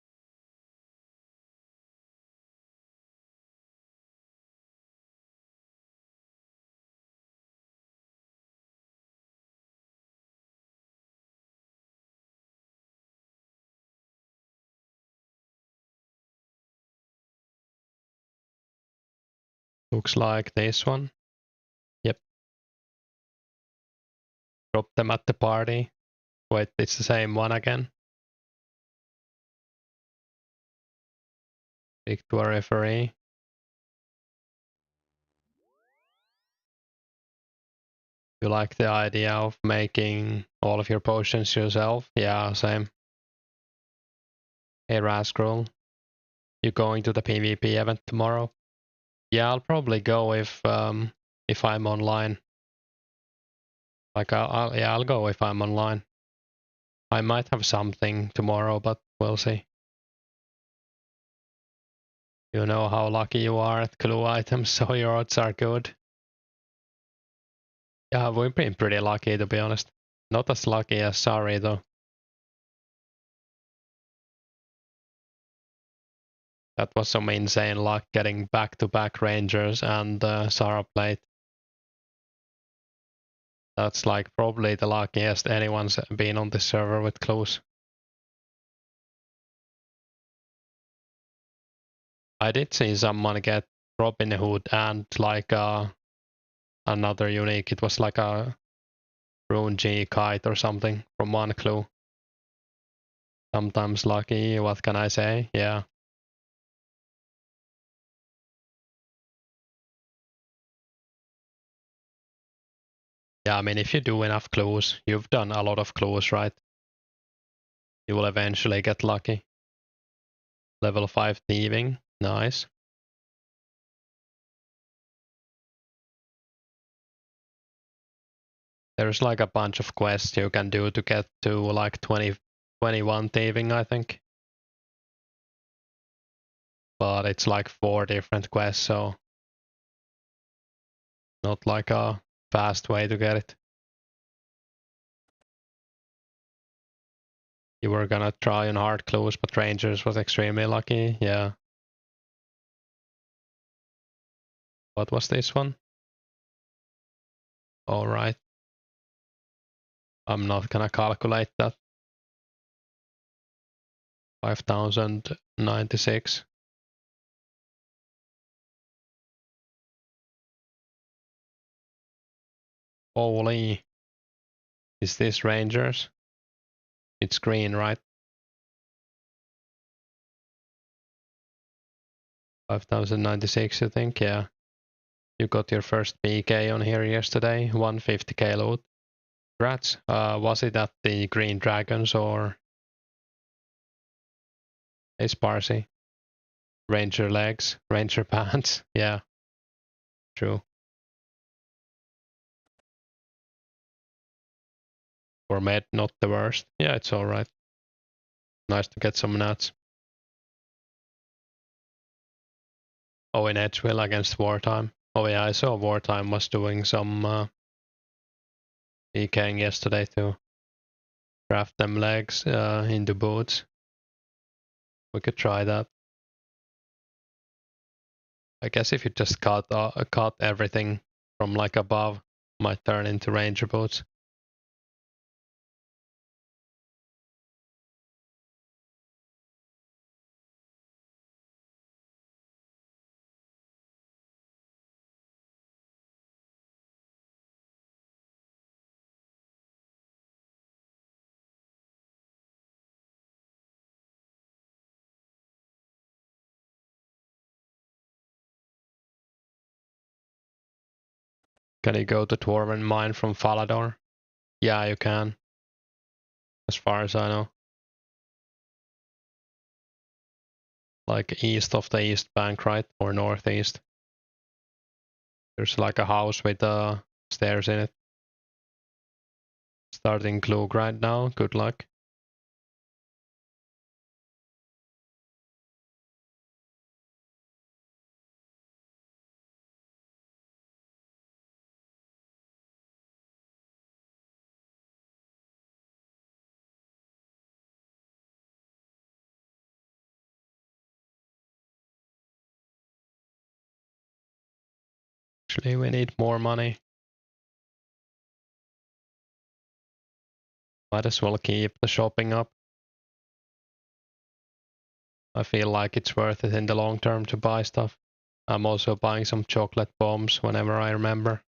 Looks like this one. Yep. Drop them at the party. Wait, it's the same one again. Speak to a referee. You like the idea of making all of your potions yourself? Yeah, same. Hey Rascal, you going to the PvP event tomorrow? Yeah, I'll probably go if I'm online. Like I'll go if I'm online. I might have something tomorrow, but we'll see. You know how lucky you are at clue items, so your odds are good. Yeah, we've been pretty lucky to be honest. Not as lucky as Sari though. That was some insane luck getting back-to-back Rangers and Sarah plate. That's like probably the luckiest anyone's been on this server with clues. I did see someone get Robin Hood and like another unique. It was like a Rune G kite or something from one clue. Sometimes lucky, what can I say? Yeah. Yeah, I mean, if you do enough clues, you've done a lot of clues, right? You will eventually get lucky. Level 5 thieving, nice. There's like a bunch of quests you can do to get to like 21 thieving, I think. But it's like 4 different quests, so not like a fast way to get it. You were gonna try on hard clues, but Rangers was extremely lucky, yeah. What was this one? Alright. I'm not gonna calculate that. 5096. Holy. Is this Rangers? It's green, right? 5096, I think, yeah. You got your first PK on here yesterday, 150k loot. Congrats. Was it at the Green Dragons or a Sparcy? Ranger legs, Ranger pants, yeah, true. For med, not the worst. Yeah, it's alright. Nice to get some nuts. Oh, in Edgeville against Wartime. Oh yeah, I saw Wartime was doing some PKing yesterday to craft them legs into boots. We could try that. I guess if you just cut everything from like above, might turn into ranger boots. Can you go to Dwarven Mine from Falador? Yeah, you can. As far as I know. Like east of the East Bank, right? Or northeast. There's like a house with stairs in it. Starting Klug right now. Good luck. Actually, we need more money. Might as well keep the shopping up. I feel like it's worth it in the long term to buy stuff. I'm also buying some chocolate bombs whenever I remember.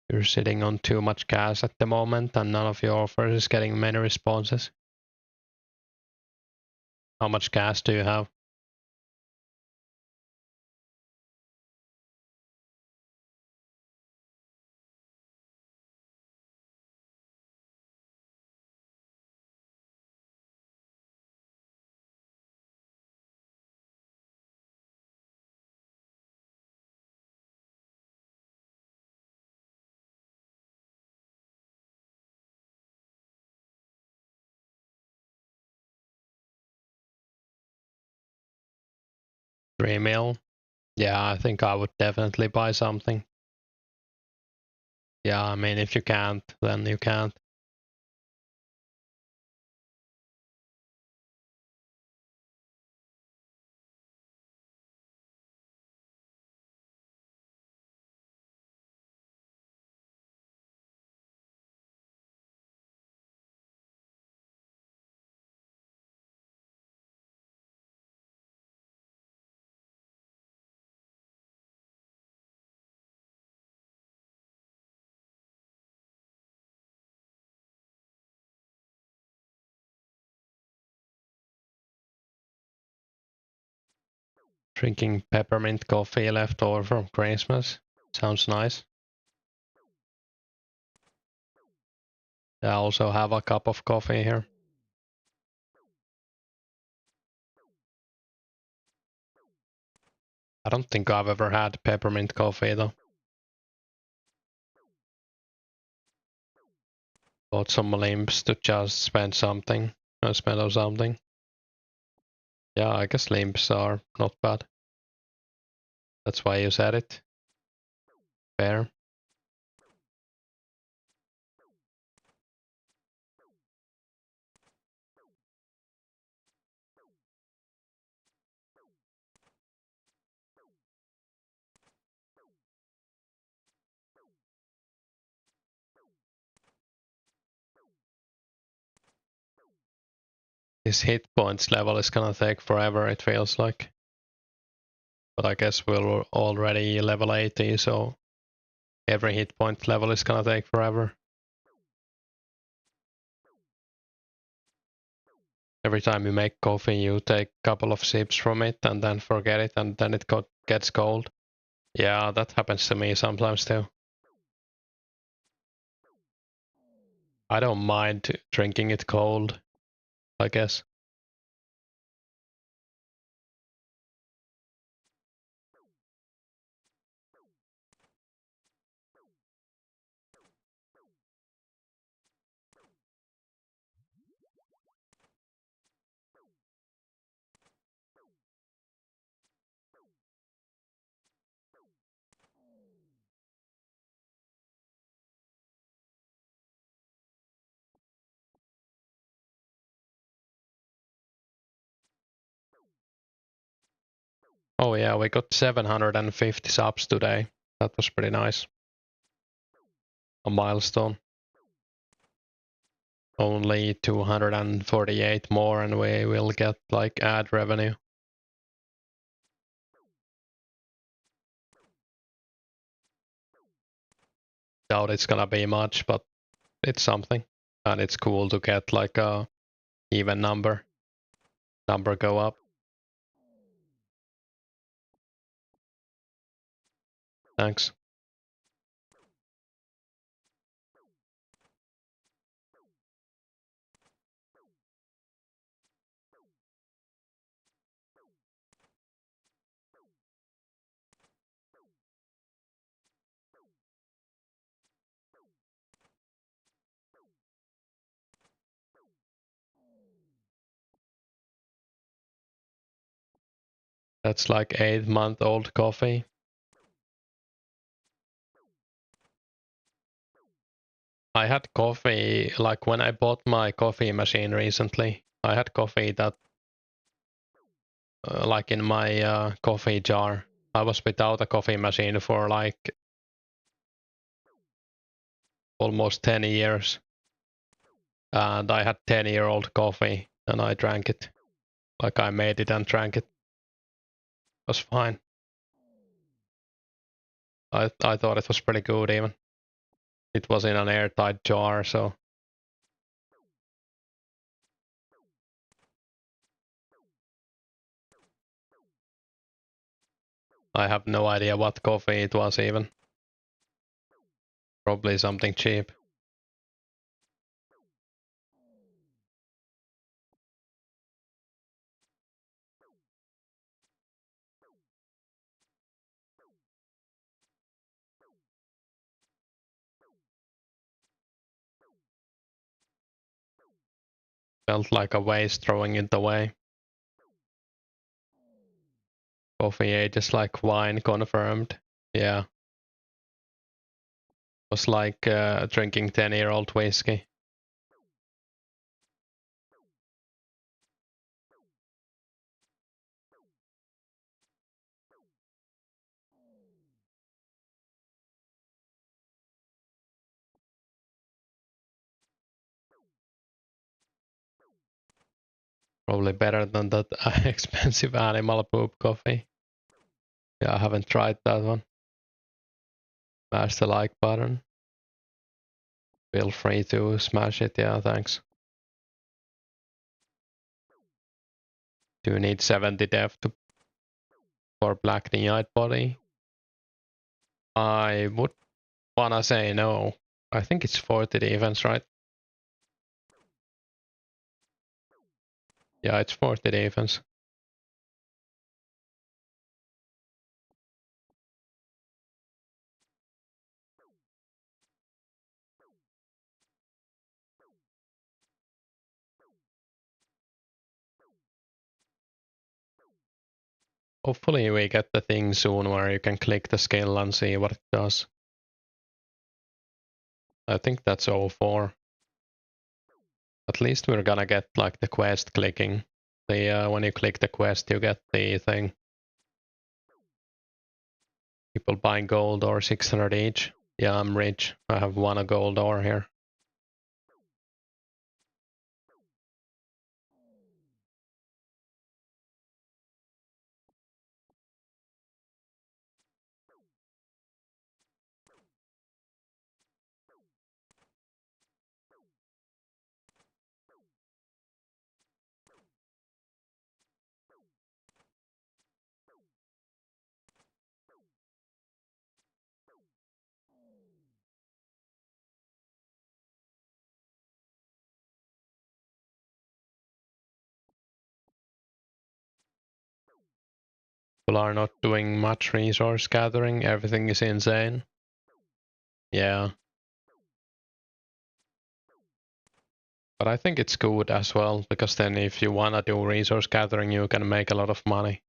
You're sitting on too much gas at the moment and none of your offers is getting many responses. How much gas do you have? $3 mil? Yeah, I think I would definitely buy something. Yeah, I mean, if you can't, then you can't. Drinking peppermint coffee left over from Christmas. Sounds nice. I also have a cup of coffee here. I don't think I've ever had peppermint coffee though. Bought some limps to just spend something. Spend on something. Yeah, I guess limps are not bad. That's why you said it. Fair. This hit points level is gonna take forever, it feels like. But I guess we're already level 80, so every hit point level is gonna take forever. Every time you make coffee, you take a couple of sips from it and then forget it, and then it gets cold. Yeah, that happens to me sometimes too. I don't mind drinking it cold, I guess. Oh yeah, we got 750 subs today. That was pretty nice. A milestone. Only 248 more and we will get like ad revenue. Doubt it's gonna be much, but it's something. And it's cool to get like a even number go up. Thanks. That's like 8-month-old coffee. I had coffee, like when I bought my coffee machine recently, I had coffee that, like in my coffee jar. I was without a coffee machine for like almost 10 years. And I had 10-year-old coffee and I drank it. Like I made it and drank it. It was fine. I thought it was pretty good even. It was in an airtight jar, so I have no idea what coffee it was even. Probably something cheap. Felt like a waste throwing it away. Coffee ages like wine confirmed. Yeah. Was like drinking 10-year-old whiskey. Probably better than that expensive animal poop coffee. Yeah, I haven't tried that one. Smash the like button. Feel free to smash it, yeah, thanks. Do you need 70 def for black knee-eyed body? I would wanna say no. I think it's 40 defense, right? Yeah, it's 40 defense. Hopefully we get the thing soon where you can click the skill and see what it does. I think that's 04. At least we're gonna get like the quest clicking. The when you click the quest you get the thing. People buying gold ore 600 each. Yeah, I'm rich. I have one a gold ore here. People are not doing much resource gathering. Everything is insane. Yeah. But I think it's good as well, because then if you wanna do resource gathering, you can make a lot of money.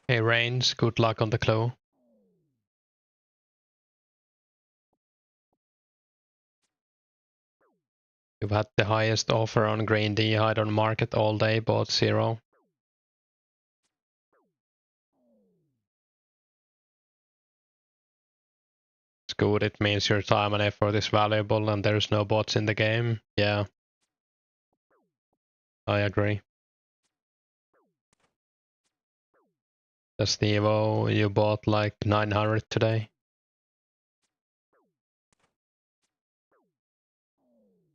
Hey Rains, good luck on the clue. You've had the highest offer on green d'hide on market all day, bought 0. It's good, it means your time and effort is valuable and there's no bots in the game. Yeah, I agree. The Stevo, you bought like 900 today.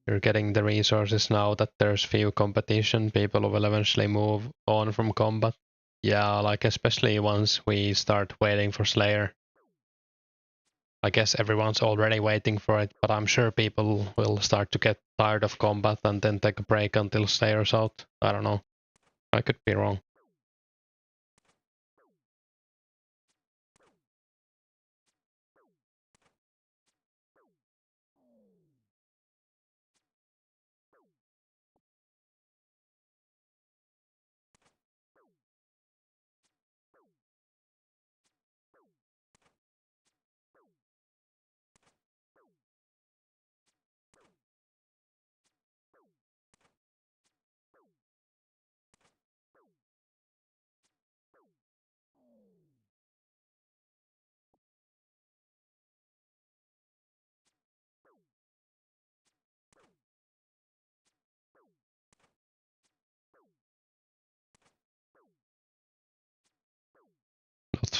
You're getting the resources now that there's few competition, people will eventually move on from combat. Yeah, like especially once we start waiting for Slayer. I guess everyone's already waiting for it, but I'm sure people will start to get tired of combat and then take a break until Slayer's out. I don't know. I could be wrong.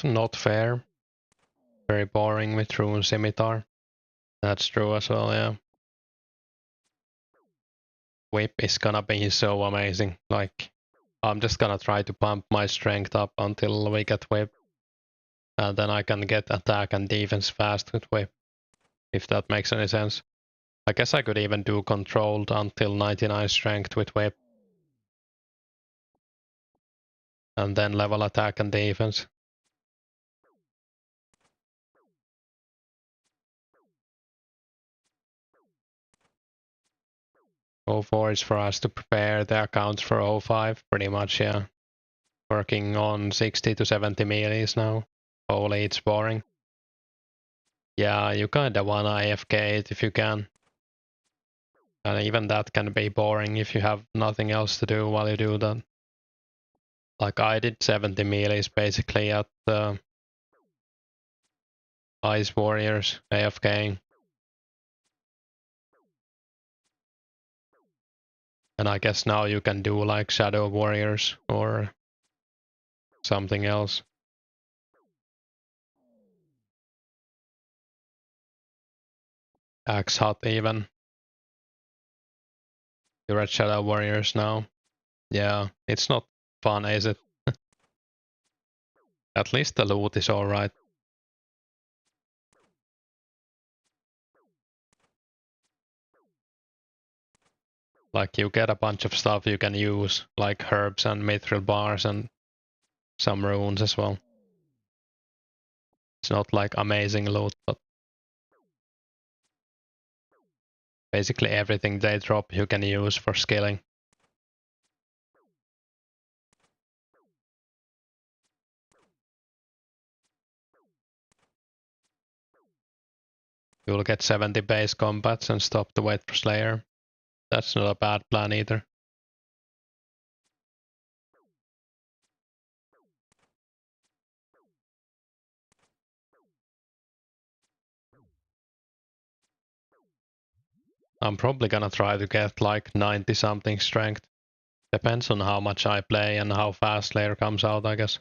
Not fair. Very boring with Rune Scimitar. That's true as well, yeah. Whip is gonna be so amazing. Like, I'm just gonna try to pump my strength up until we get Whip. And then I can get attack and defense fast with Whip. If that makes any sense. I guess I could even do controlled until 99 strength with Whip. And then level attack and defense. O4 is for us to prepare the accounts for O5, pretty much, yeah. Working on 60 to 70 melees now. Holy, it's boring. Yeah, you kinda wanna AFK it if you can. And even that can be boring if you have nothing else to do while you do that. Like I did 70 melees basically at Ice Warriors AFKing. And I guess now you can do like Shadow Warriors or something else. Axe Hut even. You're at Shadow Warriors now. Yeah, it's not fun, is it? At least the loot is alright. Like you get a bunch of stuff you can use, like herbs and mithril bars and some runes as well. It's not like amazing loot, but basically everything they drop you can use for scaling. You'll get 70 base combats and stop the wait for Slayer. That's not a bad plan either. I'm probably gonna try to get like 90 something strength. Depends on how much I play and how fast Slayer comes out, I guess.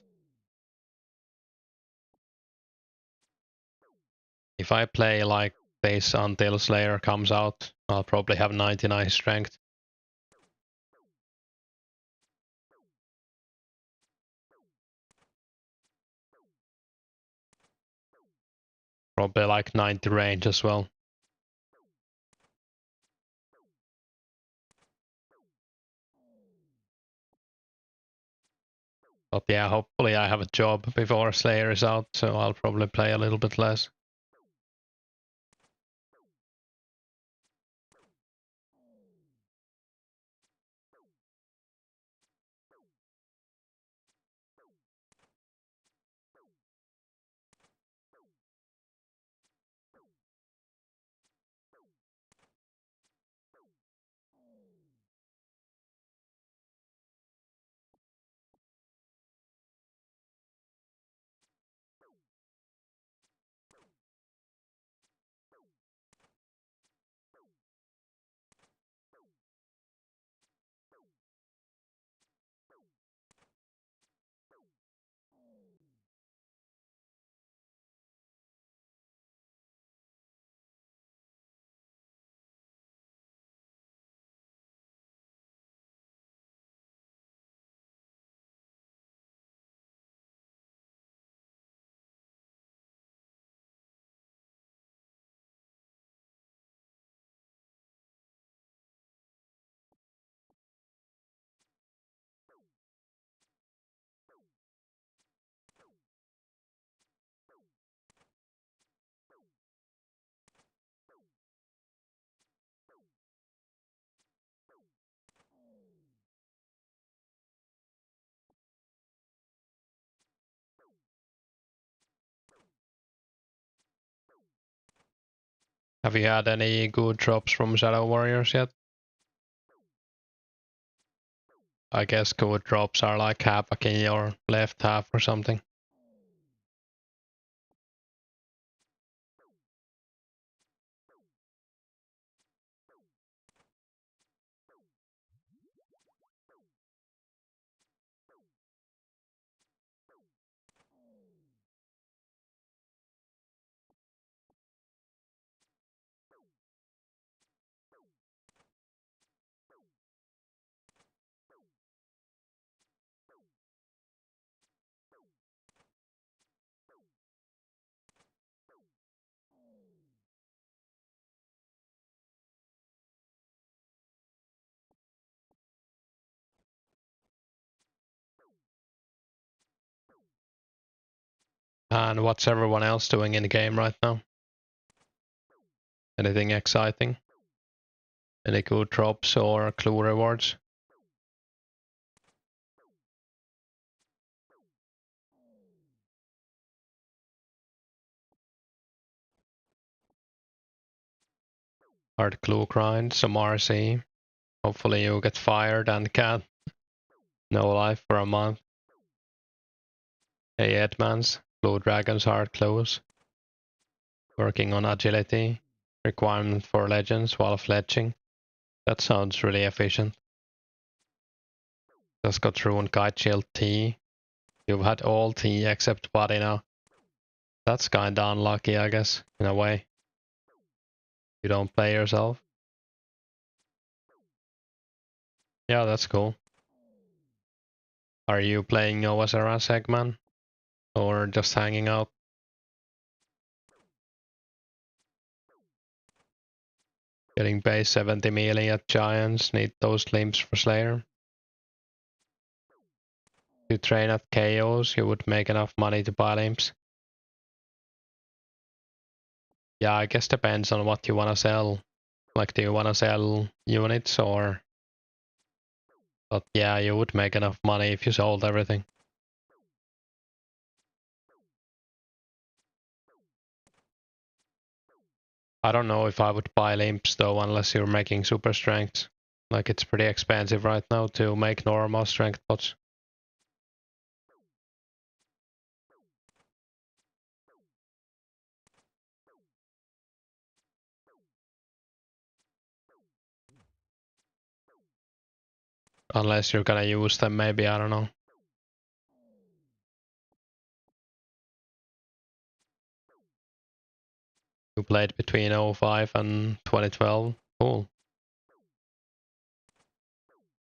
If I play like this until Slayer comes out, I'll probably have 99 strength. Probably like 90 range as well. But yeah, hopefully I have a job before Slayer is out, so I'll probably play a little bit less. Have you had any good drops from Shadow Warriors yet? I guess good drops are like half in your left half or something. And what's everyone else doing in the game right now? Anything exciting? Any good drops or clue rewards? Hard clue grind, some RC. Hopefully you get fired and can no life for a month. Hey Edmonds, Blue Dragon's hard clues. Working on agility. Requirement for legends while fletching. That sounds really efficient. Just got Rune Kite Shield T. You've had all T except body now. That's kinda unlucky, I guess, in a way. You don't play yourself. Yeah, that's cool. Are you playing Ovasera Segman? Or just hanging out? Getting base 70 melee at Giants, need those limbs for Slayer. If you train at KOs, you would make enough money to buy limbs. Yeah, I guess depends on what you wanna sell. Like, do you wanna sell units or... But yeah, you would make enough money if you sold everything. I don't know if I would buy limps though, unless you're making super strengths. Like, it's pretty expensive right now to make normal strength pots. Unless you're gonna use them, maybe, I don't know. You played between 05 and 2012. Cool.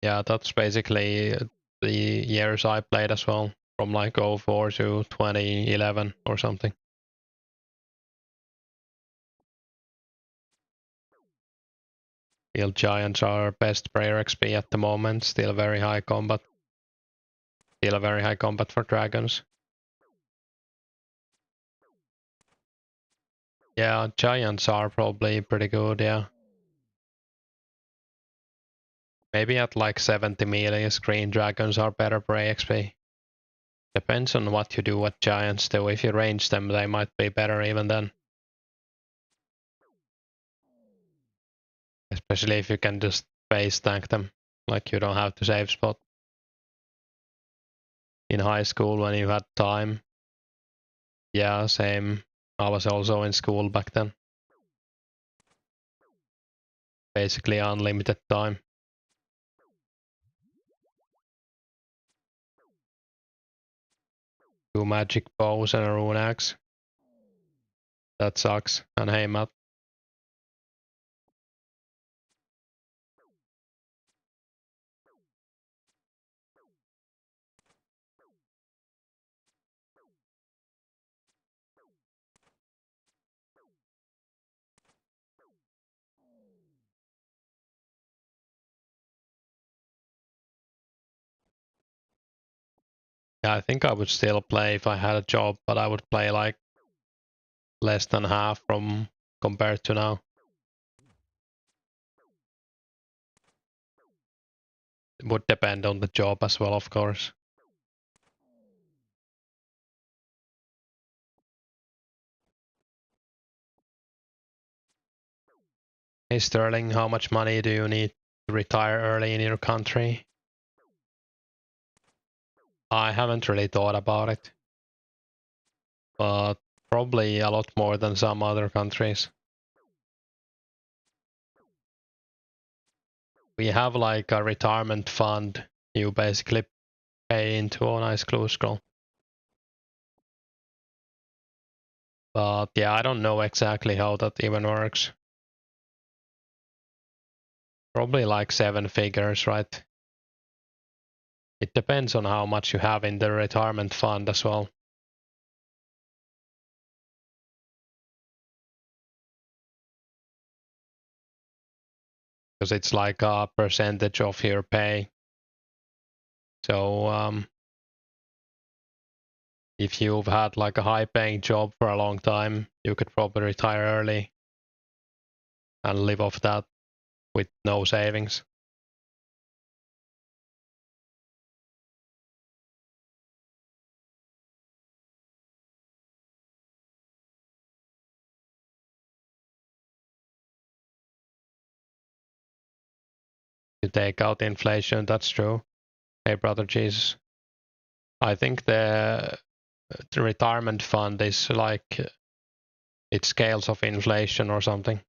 Yeah, that's basically the years I played as well. From like 04 to 2011 or something. Field Giants are best prayer XP at the moment. Still very high combat. Still a very high combat for dragons. Yeah, Giants are probably pretty good, yeah. Maybe at like 70 melee, Green Dragons are better per XP. Depends on what you do with Giants though. If you range them, they might be better even then. Especially if you can just base tank them. Like, you don't have to save spot. In high school when you had time. Yeah, same. I was also in school back then. Basically unlimited time. 2 magic bows and a rune axe. That sucks. And hey, Matt. Yeah, I think I would still play if I had a job, but I would play like less than half from compared to now. It would depend on the job as well, of course. Hey Sterling, how much money do you need to retire early in your country? I haven't really thought about it, but probably a lot more than some other countries. We have like a retirement fund you basically pay into a nice close scroll. But yeah, I don't know exactly how that even works. Probably like 7 figures, right? It depends on how much you have in the retirement fund as well. Because it's like a percentage of your pay. So if you've had like a high paying job for a long time, you could probably retire early and live off that with no savings. You take out inflation, that's true. Hey, brother Jesus. I think the retirement fund is like it scales of inflation or something.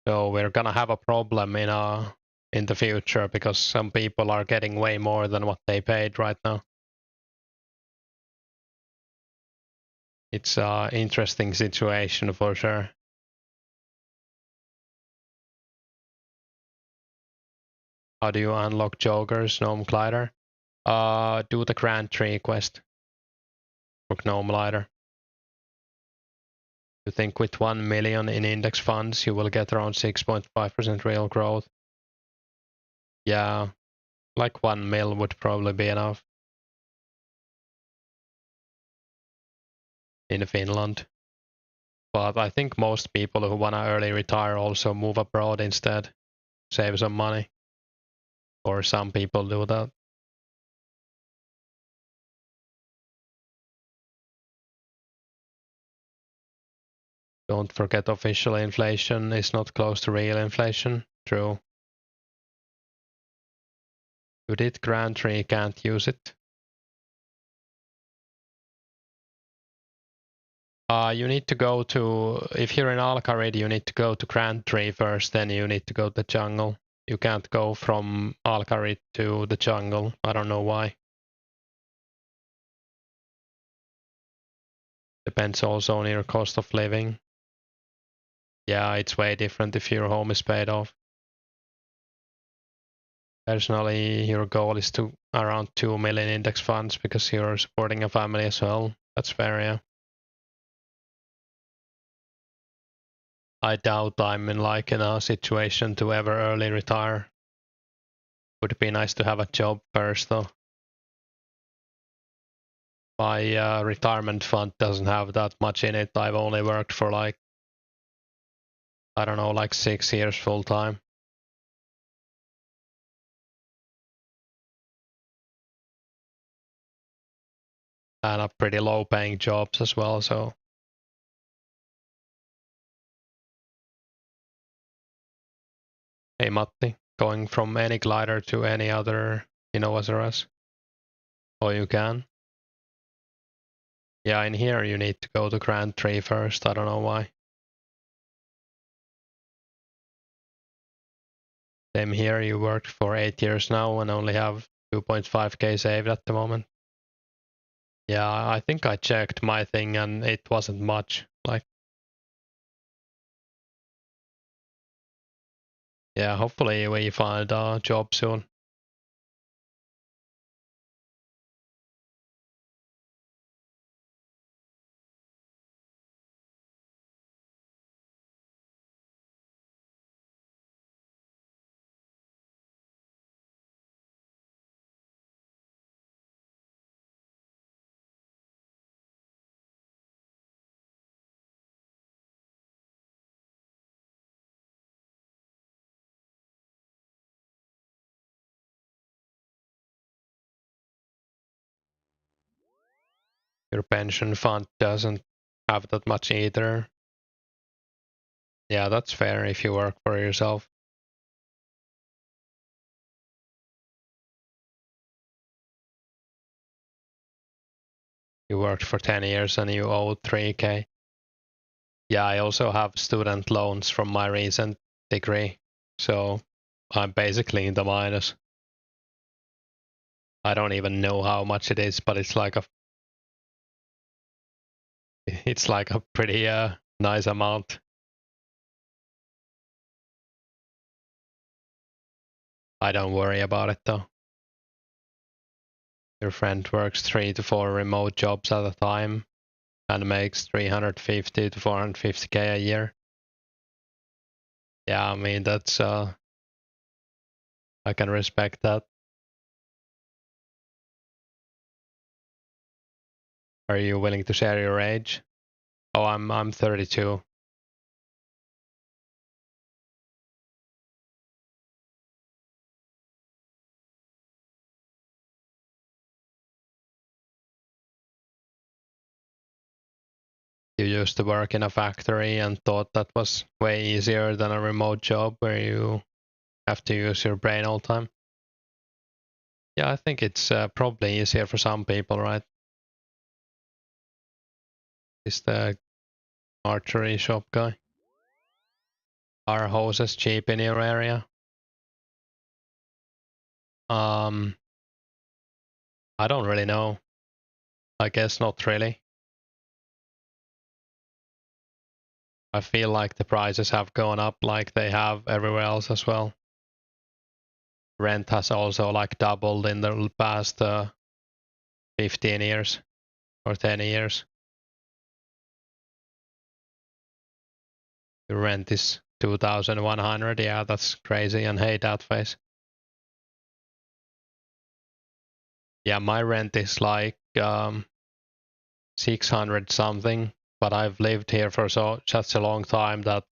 So we're gonna have a problem in the future because some people are getting way more than what they paid right now. It's an interesting situation for sure. How do you unlock Joker's Gnome Glider? Do the Grand Tree quest for Gnome Glider. You think with 1 million in index funds you will get around 6.5% real growth? Yeah, like 1 mil would probably be enough in Finland. But I think most people who wanna early retire also move abroad instead, save some money. Or some people do that. Don't forget official inflation is not close to real inflation. True. You did Grand Tree, can't use it. You need to go to, if you're in Alcarid, you need to go to Grand Tree first, then you need to go to the jungle. You can't go from Alcarid to the jungle. I don't know why. Depends also on your cost of living. Yeah, it's way different if your home is paid off. Personally, your goal is to around 2 million index funds because you're supporting a family as well. That's fair, yeah. I doubt I'm in like in a situation to ever early retire. Would be nice to have a job first though. My retirement fund doesn't have that much in it. I've only worked for like, I don't know, like 6 years full time. And a pretty low paying jobs as well, so. Hey Matti, going from any glider to any other Innovasaurus? Oh, you can? Yeah, in here you need to go to Grand Tree first, I don't know why. Same here, you worked for 8 years now and only have 2.5k saved at the moment. Yeah, I think I checked my thing and it wasn't much. Like, yeah, hopefully we find a job soon. Your pension fund doesn't have that much either. Yeah, that's fair if you work for yourself. You worked for 10 years and you owe 3K. Yeah, I also have student loans from my recent degree, so I'm basically in the minus. I don't even know how much it is, but it's like a pretty nice amount. I don't worry about it though. Your friend works 3 to 4 remote jobs at a time and makes 350 to 450K a year. Yeah, I mean that's I can respect that. Are you willing to share your age? Oh, I'm 32. You used to work in a factory and thought that was way easier than a remote job where you have to use your brain all the time. Yeah, I think it's probably easier for some people, right? Is the archery shop guy. Are hoses cheap in your area? Um, I don't really know. I guess not really. I feel like the prices have gone up like they have everywhere else as well. Rent has also like doubled in the past 15 years or 10 years. The rent is 2,100. Yeah, that's crazy and hate that face. Yeah, my rent is like 600 something, but I've lived here for such a long time that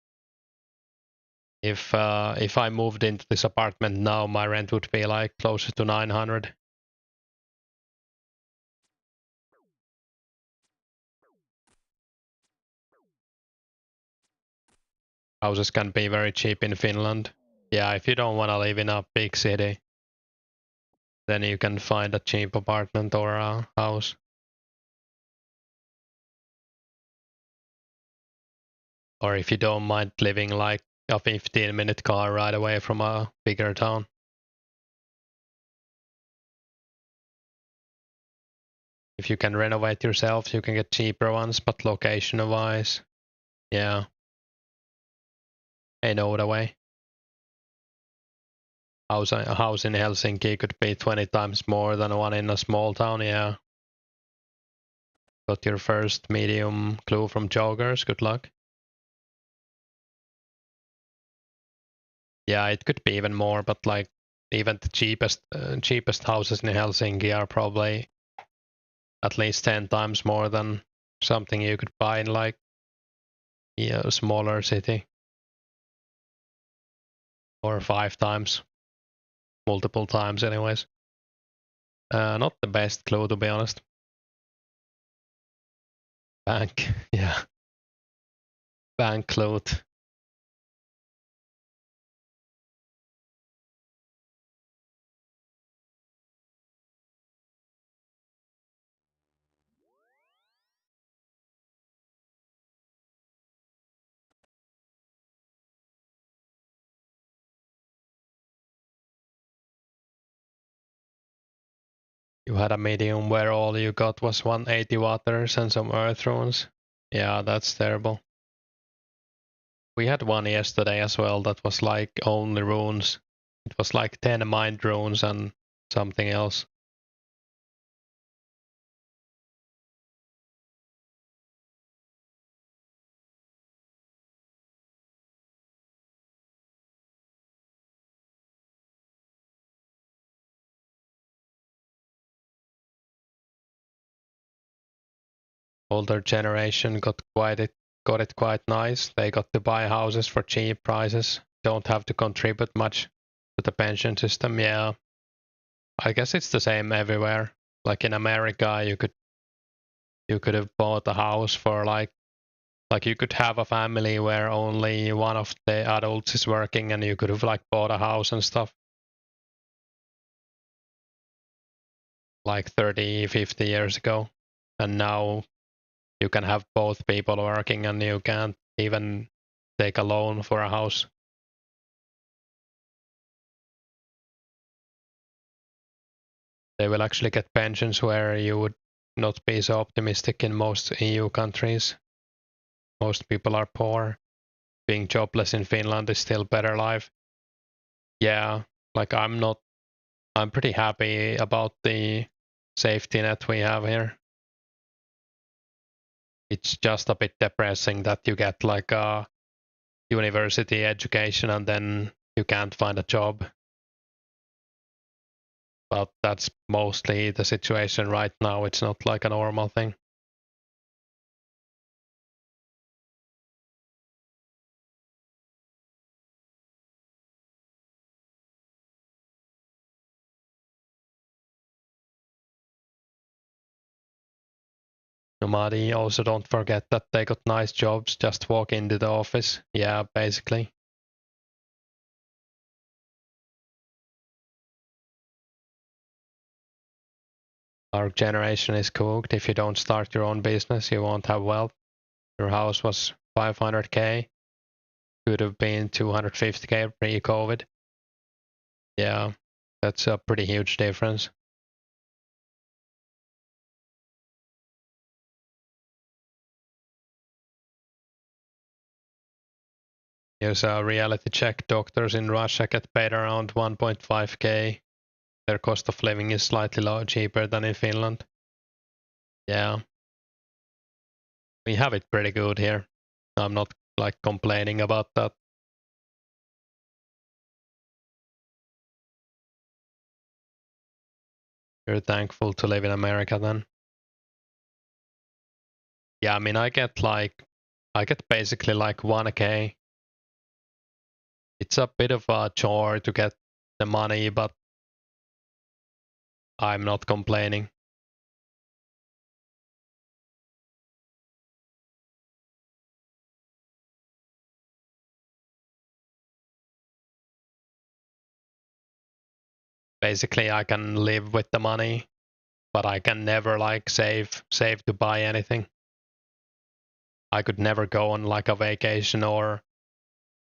if I moved into this apartment now, my rent would be like closer to 900. Houses can be very cheap in Finland. Yeah, if you don't want to live in a big city, then you can find a cheap apartment or a house. Or if you don't mind living like a 15-minute car ride away from a bigger town. If you can renovate yourself, you can get cheaper ones, but location-wise, yeah, ain't no other way. A house in Helsinki could be 20 times more than one in a small town, yeah. Got your first medium clue from joggers, good luck. Yeah, it could be even more, but like even the cheapest houses in Helsinki are probably at least 10 times more than something you could buy in like a smaller city. Or 5 times, multiple times anyways. Not the best clue to be honest. Bank, yeah. Bank loot. You had a medium where all you got was 180 waters and some earth runes. Yeah, that's terrible. We had one yesterday as well that was like only runes. It was like 10 mind runes and something else. Older generation got it quite nice. They got to buy houses for cheap prices. Don't have to contribute much to the pension system. Yeah, I guess it's the same everywhere. Like in America, you could have bought a house for like Like you could have a family where only one of the adults is working and you could have like bought a house and stuff. Like 30, 50 years ago. And now you can have both people working and you can't even take a loan for a house. They will actually get pensions where you would not be so optimistic in most EU countries. Most people are poor. Being jobless in Finland is still better life. Yeah, like I'm pretty happy about the safety net we have here. It's just a bit depressing that you get like a university education and then you can't find a job. But that's mostly the situation right now. It's not like a normal thing. Nomadi, also don't forget that they got nice jobs, just walk into the office. Yeah, basically. Our generation is cooked. If you don't start your own business, you won't have wealth. Your house was 500k, could have been 250k pre-COVID. Yeah, that's a pretty huge difference. Here's a reality check. Doctors in Russia get paid around 1.5k. Their cost of living is slightly cheaper than in Finland. Yeah, we have it pretty good here. I'm not like complaining about that. You're thankful to live in America then. Yeah, I mean I get basically like 1k. It's a bit of a chore to get the money, but I'm not complaining. Basically I can live with the money, but I can never like save to buy anything. I could never go on like a vacation, or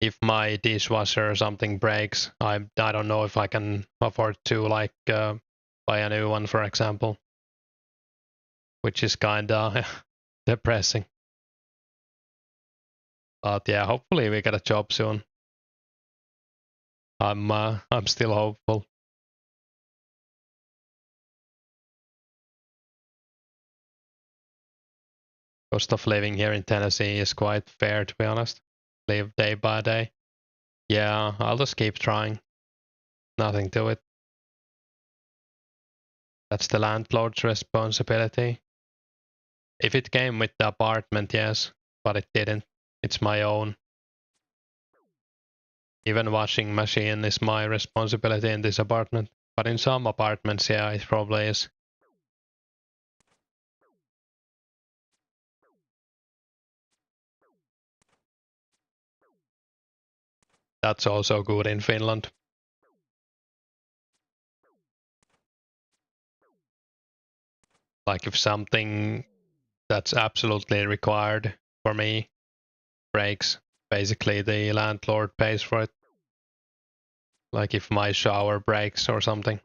if my dishwasher or something breaks, I don't know if I can afford to like buy a new one, for example, which is kinda depressing. But yeah, hopefully we get a job soon. I'm still hopeful. Cost of living here in Tennessee is quite fair, to be honest. Live day by day. Yeah, I'll just keep trying. Nothing to it. That's the landlord's responsibility. If it came with the apartment, yes, but it didn't. It's my own. Even washing machine is my responsibility in this apartment. But in some apartments, yeah, it probably is. That's also good in Finland. Like if something that's absolutely required for me breaks, basically the landlord pays for it. Like if my shower breaks or something.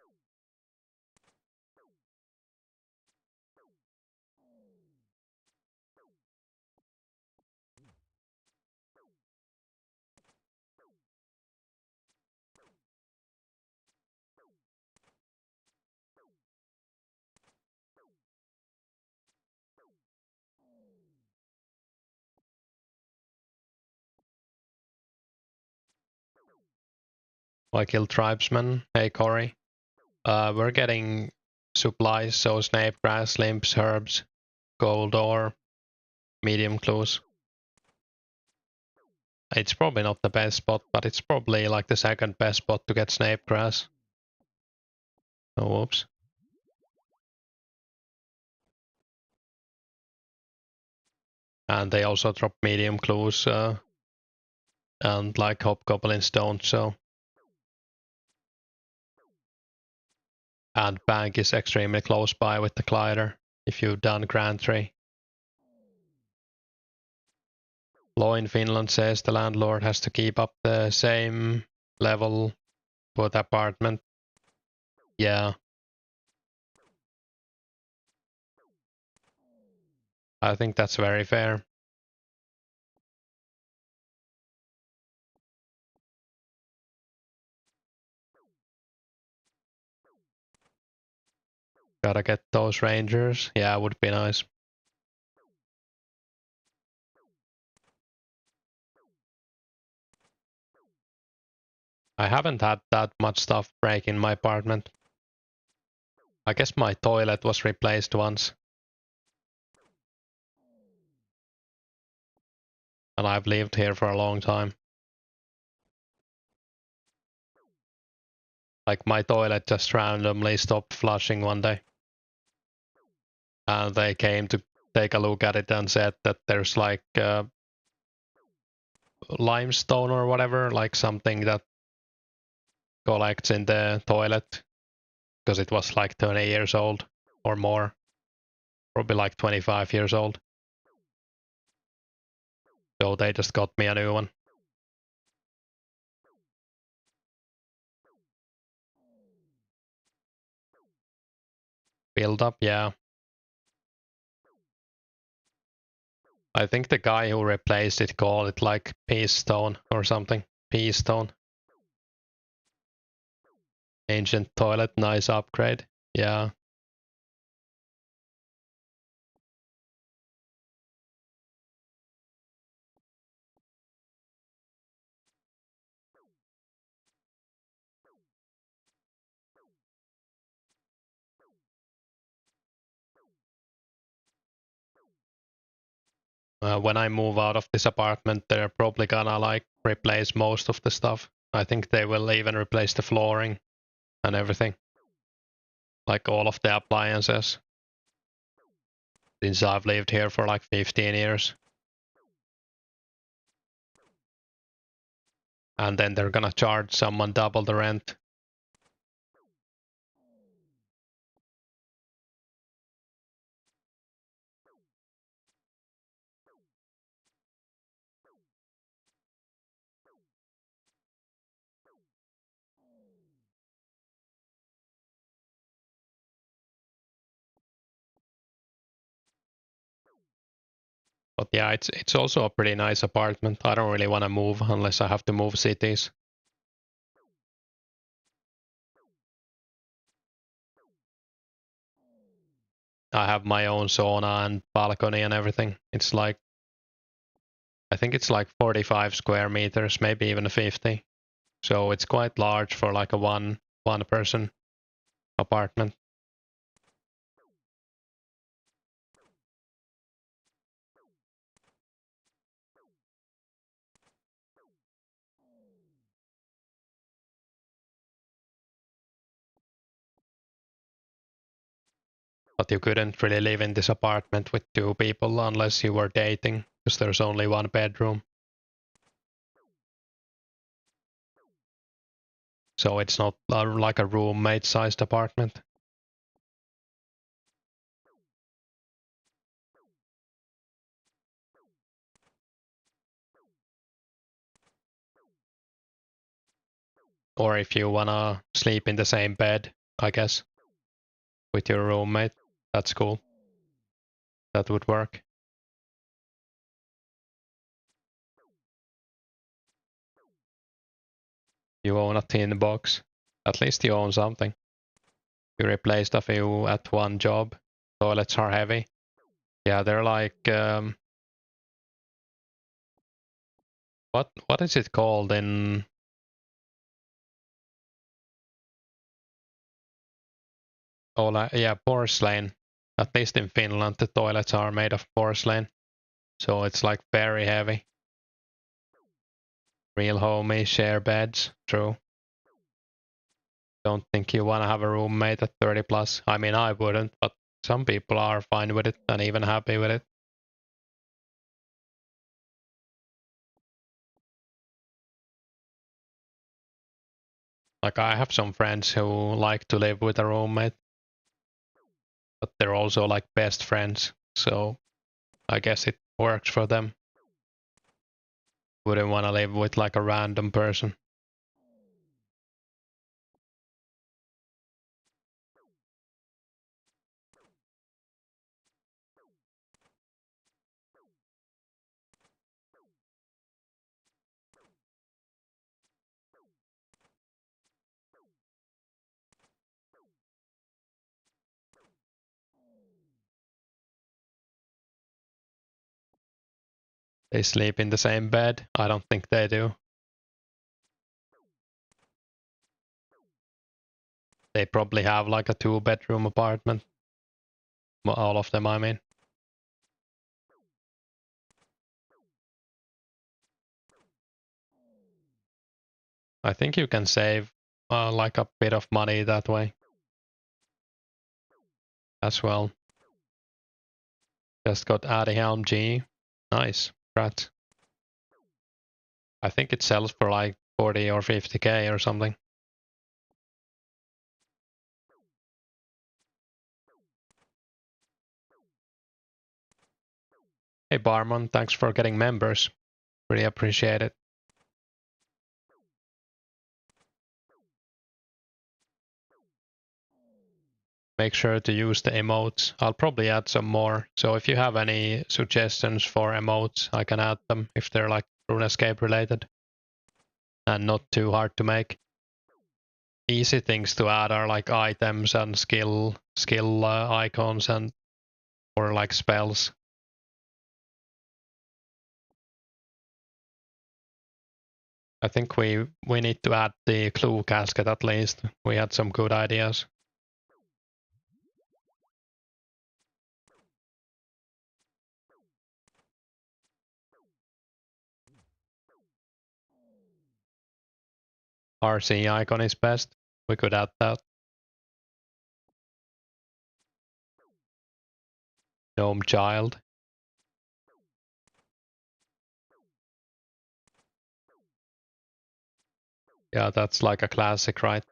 Like Hill Tribesman, hey Cory. We're getting supplies, so snape grass, limps, herbs, gold ore, medium clues. It's probably not the best spot, but it's probably like the second best spot to get snape grass. Oh, whoops. And they also drop medium clues and like hobgoblins don't, so. And bank is extremely close by with the glider if you've done Grand Tree. Law in Finland says the landlord has to keep up the same level for the apartment. Yeah. I think that's very fair. Gotta get those rangers. Yeah, would be nice. I haven't had that much stuff break in my apartment. I guess my toilet was replaced once. And I've lived here for a long time. Like my toilet just randomly stopped flushing one day. And they came to take a look at it and said that there's like limestone or whatever, like something that collects in the toilet. Because it was like 20 years old or more. Probably like 25 years old. So they just got me a new one. Build up, yeah. I think the guy who replaced it called it like Peace Stone or something. Peace Stone. Ancient toilet, nice upgrade. Yeah. When I move out of this apartment, they're probably gonna like replace most of the stuff. I think they will even replace the flooring and everything. Like all of the appliances. Since I've lived here for like 15 years. And then they're gonna charge someone double the rent. But yeah, it's also a pretty nice apartment. I don't really want to move unless I have to move cities. I have my own sauna and balcony and everything. It's like, I think it's like 45 square meters, maybe even 50. So it's quite large for like a one person apartment. But you couldn't really live in this apartment with two people unless you were dating, because there's only one bedroom. So it's not like a roommate-sized apartment. Or if you wanna sleep in the same bed, I guess, with your roommate, that's cool. That would work. You own a tin box. At least you own something. You replaced a few at one job. Toilets are heavy. Yeah, they're like what is it called in yeah, porcelain. At least in Finland the toilets are made of porcelain. So it's like very heavy. Real homey, share beds, true. Don't think you wanna have a roommate at 30 plus. I mean I wouldn't, but some people are fine with it and even happy with it. Like I have some friends who like to live with a roommate, but they're also like best friends, so I guess it works for them. Wouldn't want to live with like a random person. They sleep in the same bed? I don't think they do. They probably have like a 2-bedroom apartment. Well, all of them, I mean. I think you can save like a bit of money that way as well. Just got Addy Helm G. Nice. Congrats. I think it sells for like 40 or 50k or something. Hey Barman, thanks for getting members. Really appreciate it. Make sure to use the emotes. I'll probably add some more. So if you have any suggestions for emotes, I can add them if they're like Runescape related and not too hard to make. Easy things to add are like items and skill icons and or like spells. I think we need to add the clue casket at least. We had some good ideas. RC icon is best. We could add that. Gnome child. Yeah, that's like a classic, right?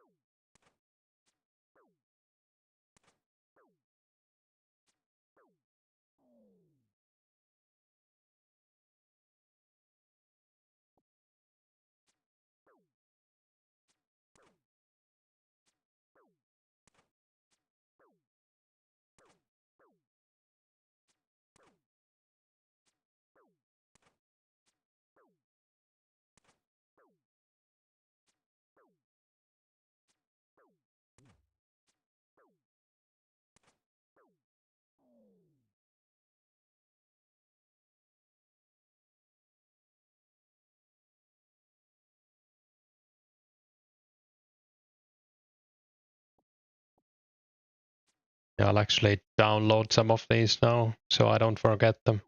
Yeah, I'll actually download some of these now so I don't forget them.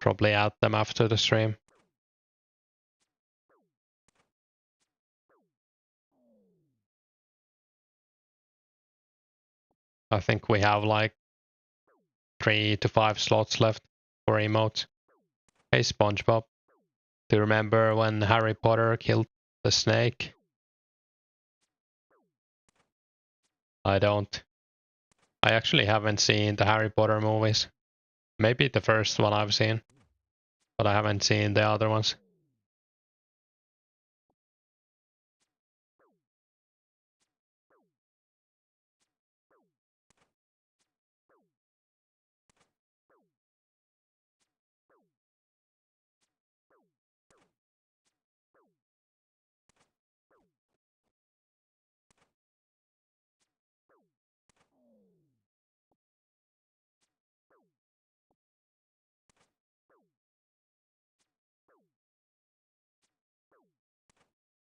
Probably add them after the stream. I think we have like 3 to 5 slots left for emotes. Hey SpongeBob, do you remember when Harry Potter killed the snake? I don't. I actually haven't seen the Harry Potter movies. Maybe the first one I've seen, but I haven't seen the other ones.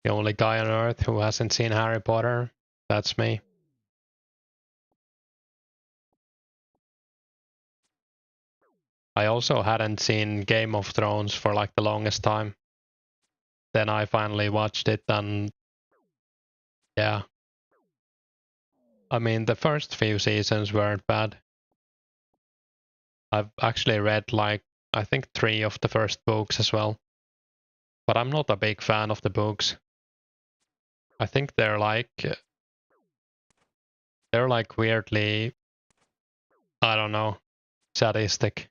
The only guy on Earth who hasn't seen Harry Potter, that's me. I also hadn't seen Game of Thrones for like the longest time. Then I finally watched it and yeah. I mean, the first few seasons weren't bad. I've actually read like I think 3 of the first books as well. But I'm not a big fan of the books. I think they're like weirdly, I don't know, sadistic.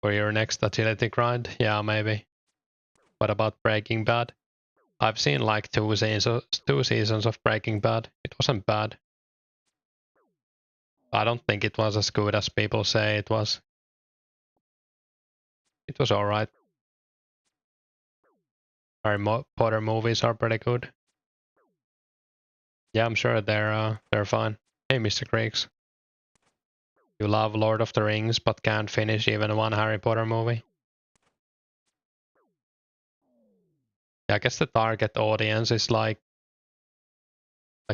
For your next agility grind? Yeah, maybe. What about Breaking Bad? I've seen like two seasons of Breaking Bad. It wasn't bad. I don't think it was as good as people say it was. It was alright. Harry Potter movies are pretty good. Yeah, I'm sure they're fine. Hey, Mr. Griggs. You love Lord of the Rings but can't finish even one Harry Potter movie? Yeah, I guess the target audience is like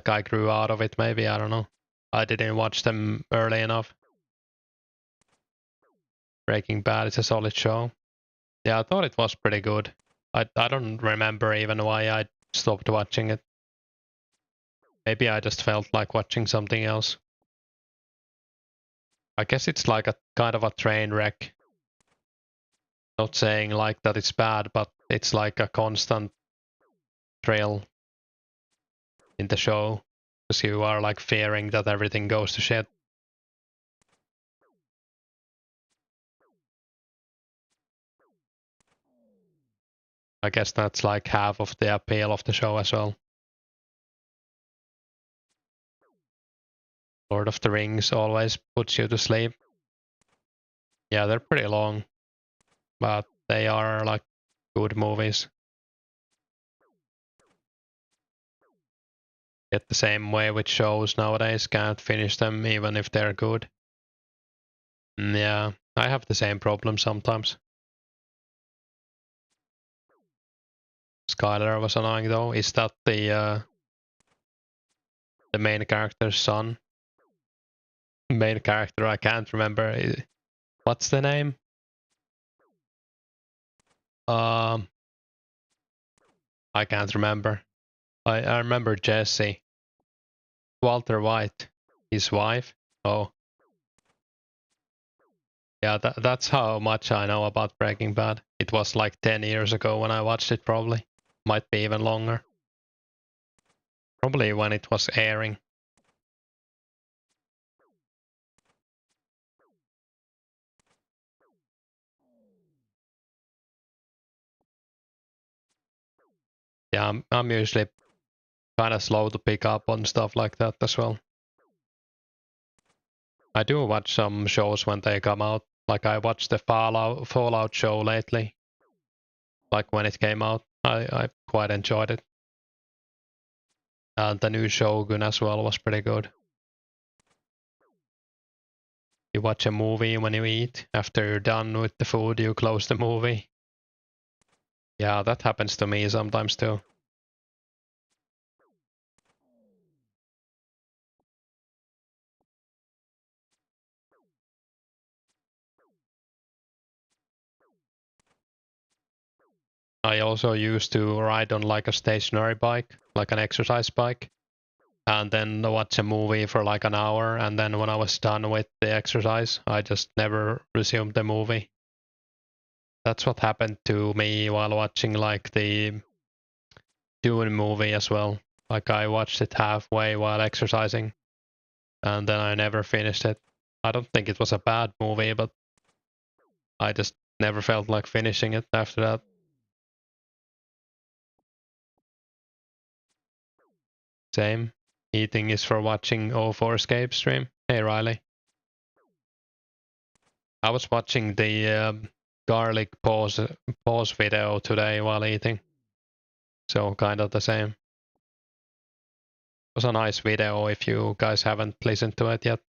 I grew out of it maybe, I don't know. I didn't watch them early enough. Breaking Bad is a solid show. Yeah, I thought it was pretty good. I don't remember even why I stopped watching it. Maybe I just felt like watching something else. I guess it's like a kind of a train wreck. Not saying like that it's bad, but it's like a constant thrill in the show. Because you are like fearing that everything goes to shit. I guess that's like half of the appeal of the show as well. Lord of the Rings always puts you to sleep. Yeah, they're pretty long, but they are like good movies. Yet the same way with shows nowadays, can't finish them even if they're good. Yeah, I have the same problem sometimes. Skylar was annoying though. Is that the main character's son? Main character, I can't remember. What's the name? Um, I can't remember. I remember Jesse. Walter White, his wife. Oh, yeah, that's how much I know about Breaking Bad. It was like 10 years ago when I watched it, probably. Might be even longer. Probably when it was airing. Yeah, I'm usually kind of slow to pick up on stuff like that as well. I do watch some shows when they come out. Like I watched the Fallout show lately. Like when it came out, I quite enjoyed it. And the new Shogun as well was pretty good. You watch a movie when you eat. After you're done with the food, you close the movie. Yeah, that happens to me sometimes too. I also used to ride on like a stationary bike, like an exercise bike, and then watch a movie for like an hour, and then when I was done with the exercise, I just never resumed the movie. That's what happened to me while watching like the Dune movie as well. Like I watched it halfway while exercising, and then I never finished it. I don't think it was a bad movie, but I just never felt like finishing it after that. Same. Eating is for watching 2004scape stream. Hey Riley. I was watching the garlic pause video today while eating. So kind of the same. It was a nice video if you guys haven't listened to it yet.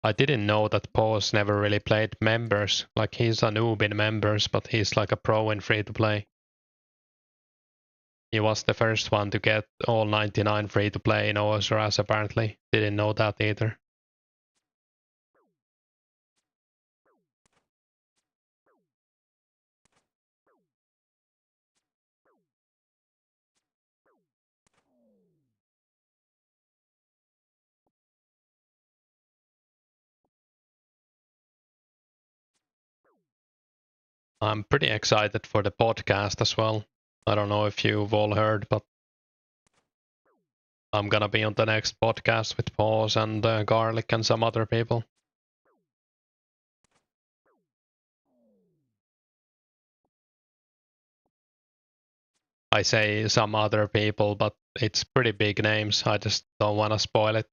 I didn't know that Pause never really played members. Like he's a noob in members, but he's like a pro in free to play. He was the first one to get all 99 free to play in OSRS apparently. Didn't know that either. I'm pretty excited for the podcast as well. I don't know if you've all heard, but I'm gonna be on the next podcast with Paws and Garlic and some other people. I say some other people, but it's pretty big names. I just don't want to spoil it.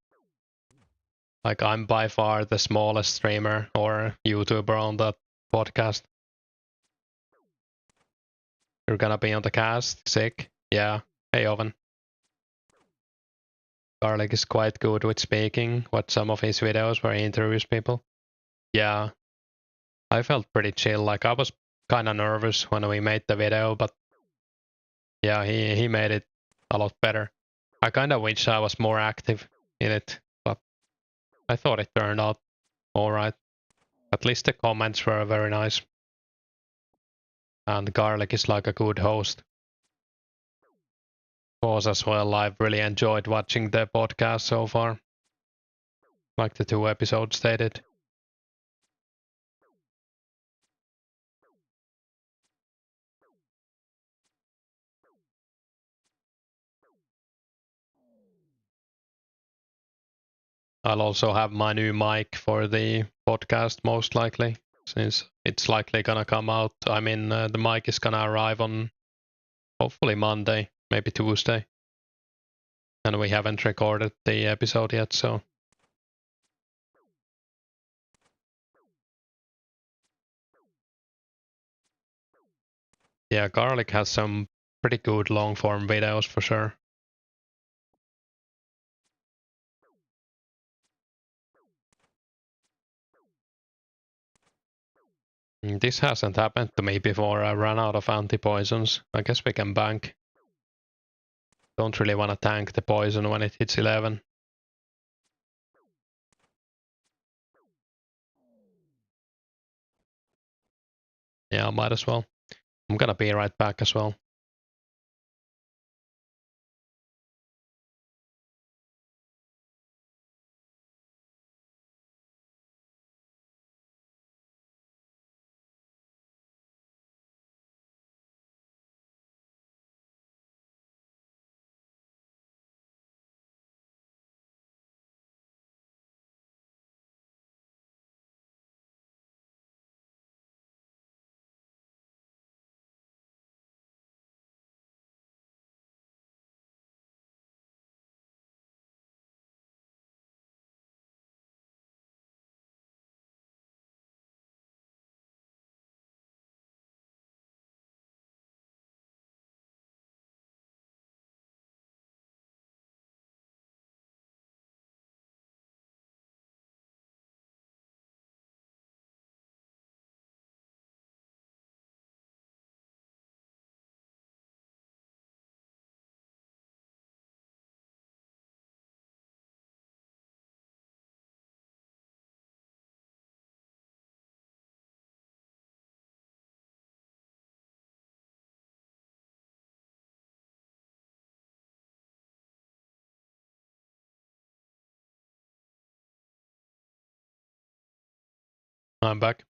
Like, I'm by far the smallest streamer or YouTuber on that podcast. You're gonna be on the cast? Sick. Yeah. Hey, Oven. Garlic is quite good with speaking. Watch some of his videos where he interviews people. Yeah. I felt pretty chill. Like, I was kind of nervous when we made the video, but yeah, he made it a lot better. I kind of wish I was more active in it, but I thought it turned out alright. At least the comments were very nice. And Garlic is like a good host. Pause as well. I've really enjoyed watching the podcast so far. Like the 2 episodes they did. I'll also have my new mic for the podcast most likely, since it's likely gonna come out. I mean, the mic is gonna arrive on hopefully Monday, maybe Tuesday. And we haven't recorded the episode yet, so. Yeah, Garlic has some pretty good long form videos for sure. This hasn't happened to me before. I ran out of anti-poisons. I guess we can bank. Don't really want to tank the poison when it hits 11. Yeah, might as well. I'm gonna be right back as well. I'm back.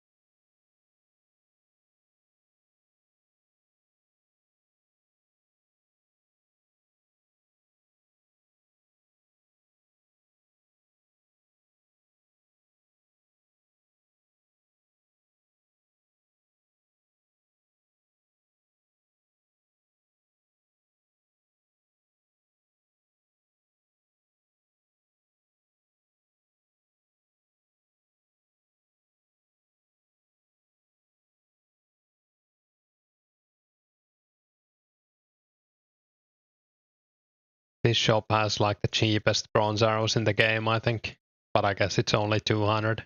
This shop has like the cheapest bronze arrows in the game, I think. But I guess it's only 200.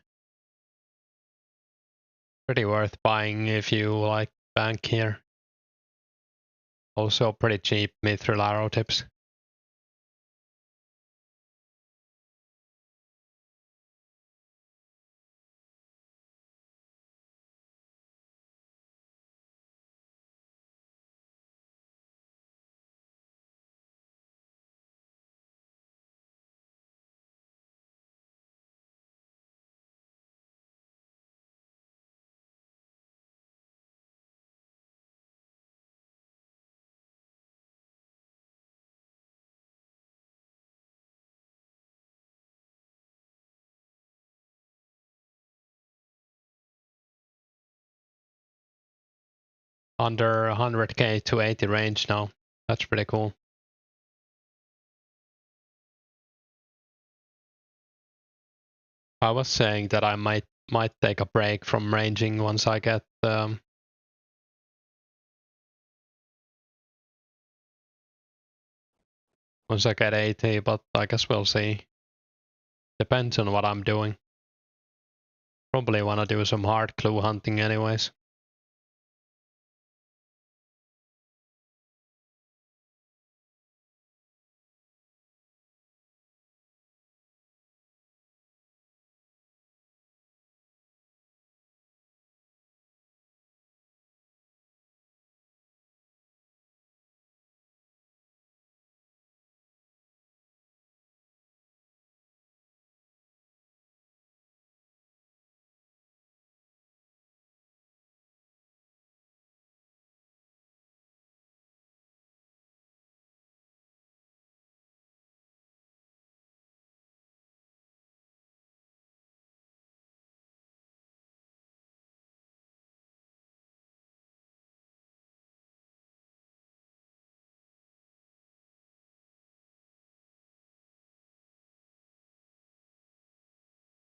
Pretty worth buying if you like bank here. Also pretty cheap mithril arrow tips. under 100k to 80 range now. That's pretty cool. I was saying that I might take a break from ranging once I get once I get 80, but I guess we'll see. Depends on what I'm doing. Probably wanna do some hard clue hunting anyways.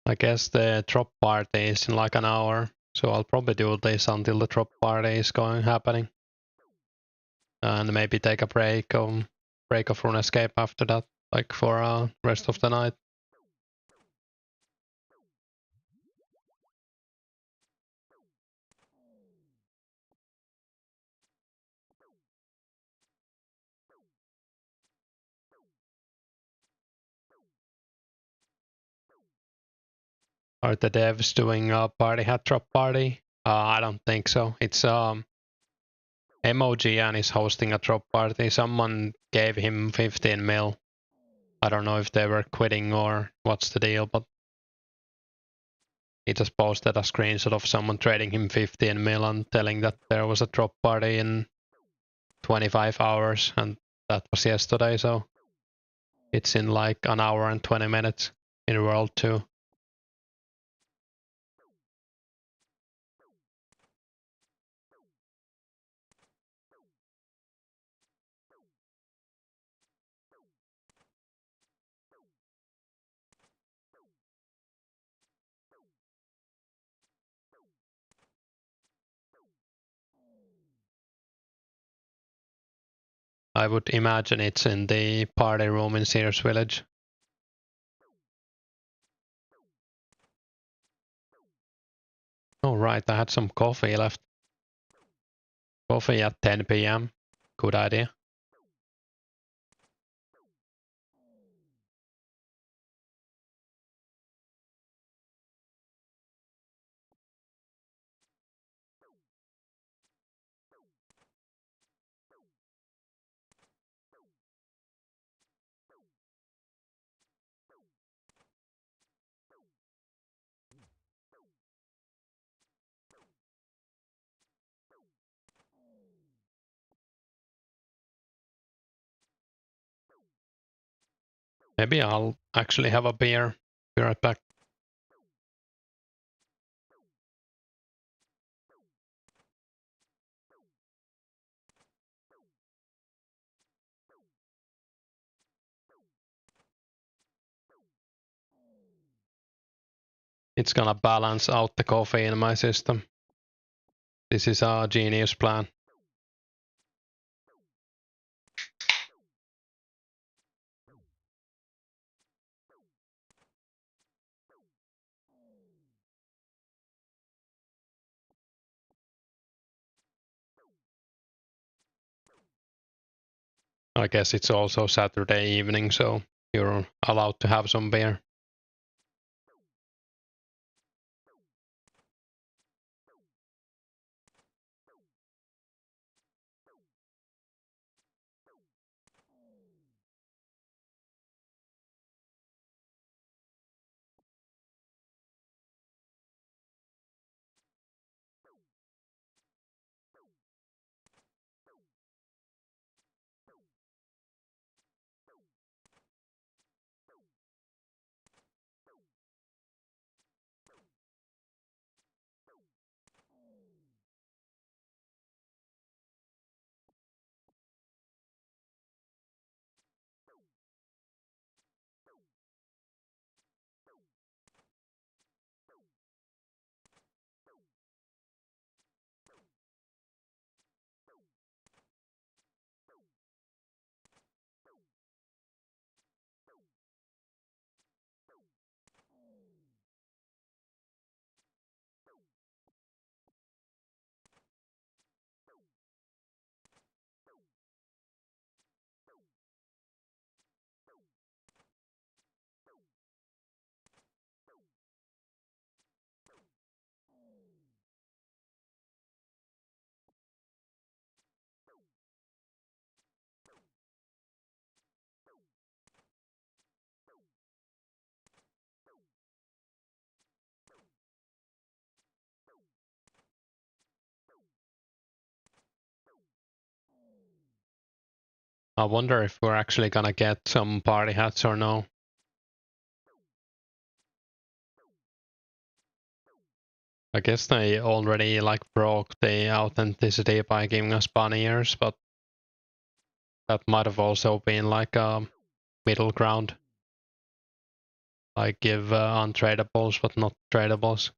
I guess the drop party is in like an hour, so I'll probably do this until the drop party is happening. And maybe take a break of Runescape after that, like for rest of the night. Are the devs doing a party hat drop party? I don't think so. It's MOGN is hosting a drop party. Someone gave him 15 mil. I don't know if they were quitting or what's the deal, but he just posted a screenshot of someone trading him 15 mil and telling that there was a drop party in 25 hours, and that was yesterday, so it's in like an hour and 20 minutes in World 2. I would imagine it's in the party room in Sears Village. Oh right, I had some coffee left. Coffee at 10 p.m. Good idea. Maybe I'll actually have a beer. Be right back. It's gonna balance out the coffee in my system. This is a genius plan. I guess it's also Saturday evening, so you're allowed to have some beer. I wonder if we're actually gonna get some party hats or no. I guess they already like broke the authenticity by giving us bunny ears, but that might have also been like a middle ground. Like give untradables but not tradables.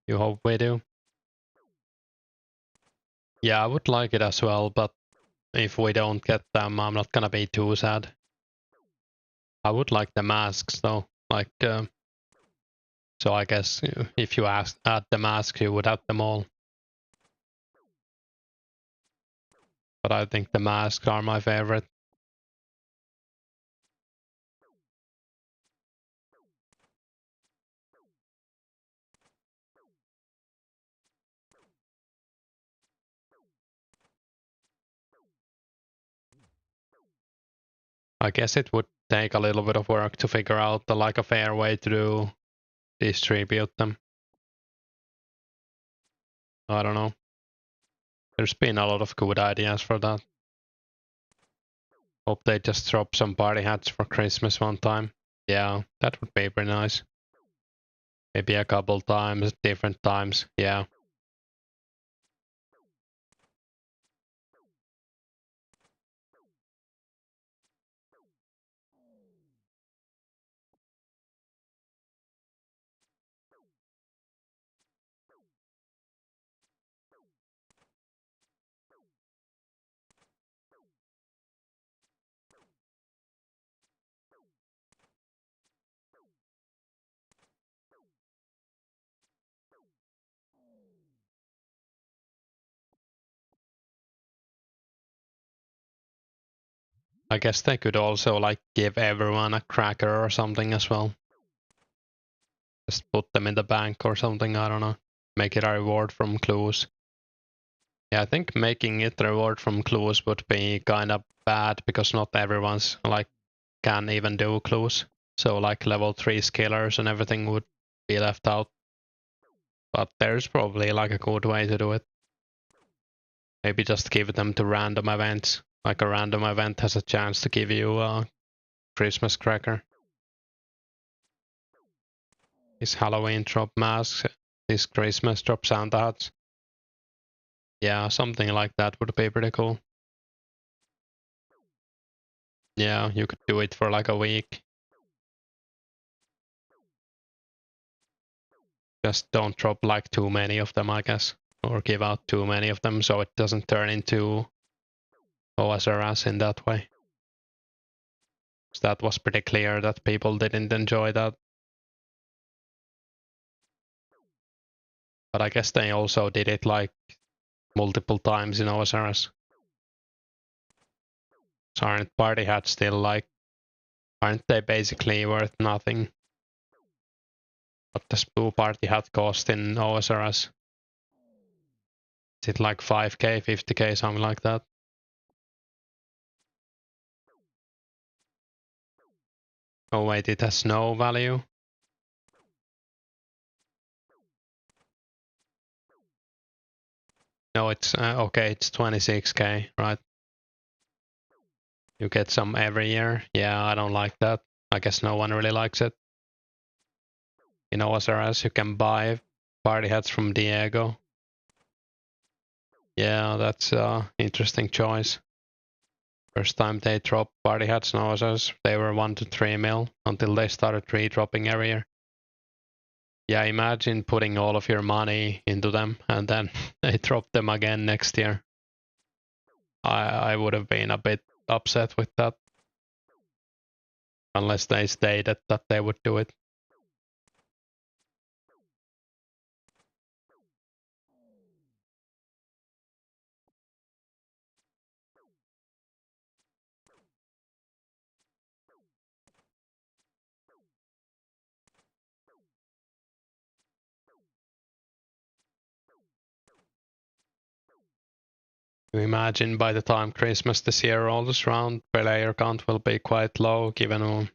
You hope we do. Yeah, I would like it as well, but if we don't get them, I'm not gonna be too sad. I would like the masks though. Like, so I guess if you add the masks, you would add them all. But I think the masks are my favorite. I guess it would take a little bit of work to figure out like a fair way to distribute them. I don't know. There's been a lot of good ideas for that. Hope they just drop some party hats for Christmas one time. Yeah, that would be pretty nice. Maybe a couple times, different times. Yeah. I guess they could also like give everyone a cracker or something as well. Just put them in the bank or something, I don't know. Make it a reward from clues. Yeah, I think making it a reward from clues would be kind of bad because not everyone's like can even do clues. So like level 3 skillers and everything would be left out. But there's probably like a good way to do it. Maybe just give them to random events. Like a random event has a chance to give you a Christmas cracker. This Halloween drop masks, this Christmas drop Santa hats. Yeah, something like that would be pretty cool. Yeah, you could do it for like a week. Just don't drop like too many of them, I guess. Or give out too many of them so it doesn't turn into OSRS in that way. That was pretty clear that people didn't enjoy that. But I guess they also did it like multiple times in OSRS. So aren't party hats still like, aren't they basically worth nothing? What does blue party hat cost in OSRS? Is it like 5k, 50k, something like that? Oh wait, it has no value? No, it's okay, it's 26k, right? You get some every year. Yeah, I don't like that. I guess no one really likes it. In OSRS, you can buy party hats from Diego. Yeah, that's an interesting choice. First time they dropped party hats in OSRS, they were 1 to 3 mil until they started re-dropping every year. Yeah, imagine putting all of your money into them and then they drop them again next year. I would have been a bit upset with that. Unless they stated that they would do it. You imagine by the time Christmas this year rolls around, player count will be quite low given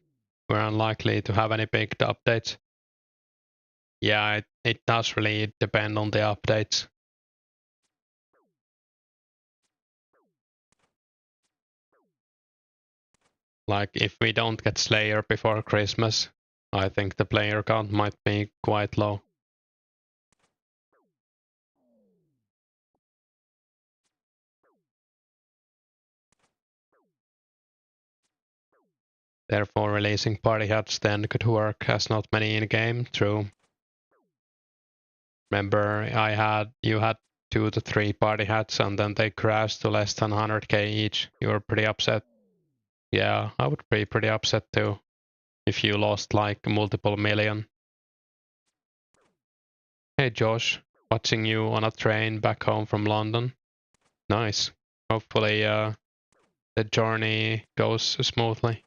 we're unlikely to have any big updates. Yeah, it does really depend on the updates. Like, if we don't get Slayer before Christmas, I think the player count might be quite low. Therefore, releasing party hats then could work as not many in game. True. Remember, you had 2 to 3 party hats and then they crashed to less than 100k each. You were pretty upset. Yeah, I would be pretty upset too if you lost like multiple million. Hey Josh, watching you on a train back home from London. Nice. Hopefully the journey goes smoothly.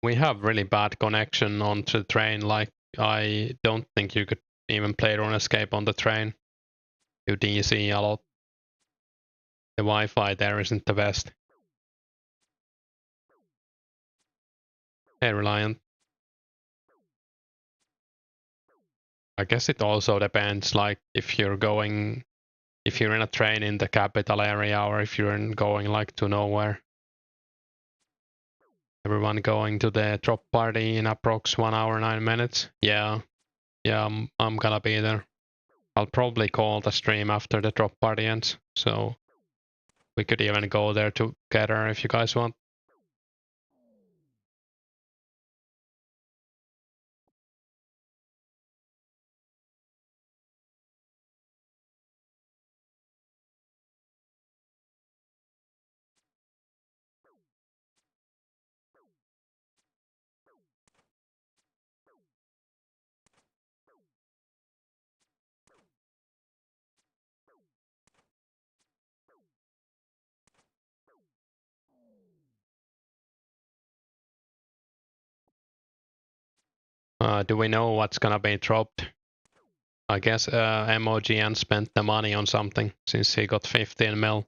We have really bad connection onto the train. Like, I don't think you could even play Runescape on the train. You DC a lot. The Wi-Fi there isn't the best. Hey Reliant. I guess it also depends, like if you're in a train in the capital area or if you're going like to nowhere. Everyone going to the drop party in approx 1 hour 9 minutes. Yeah, I'm gonna be there. I'll probably call the stream after the drop party ends, so we could even go there together if you guys want. Do we know what's gonna be dropped? I guess MOGN spent the money on something since he got 15 mil.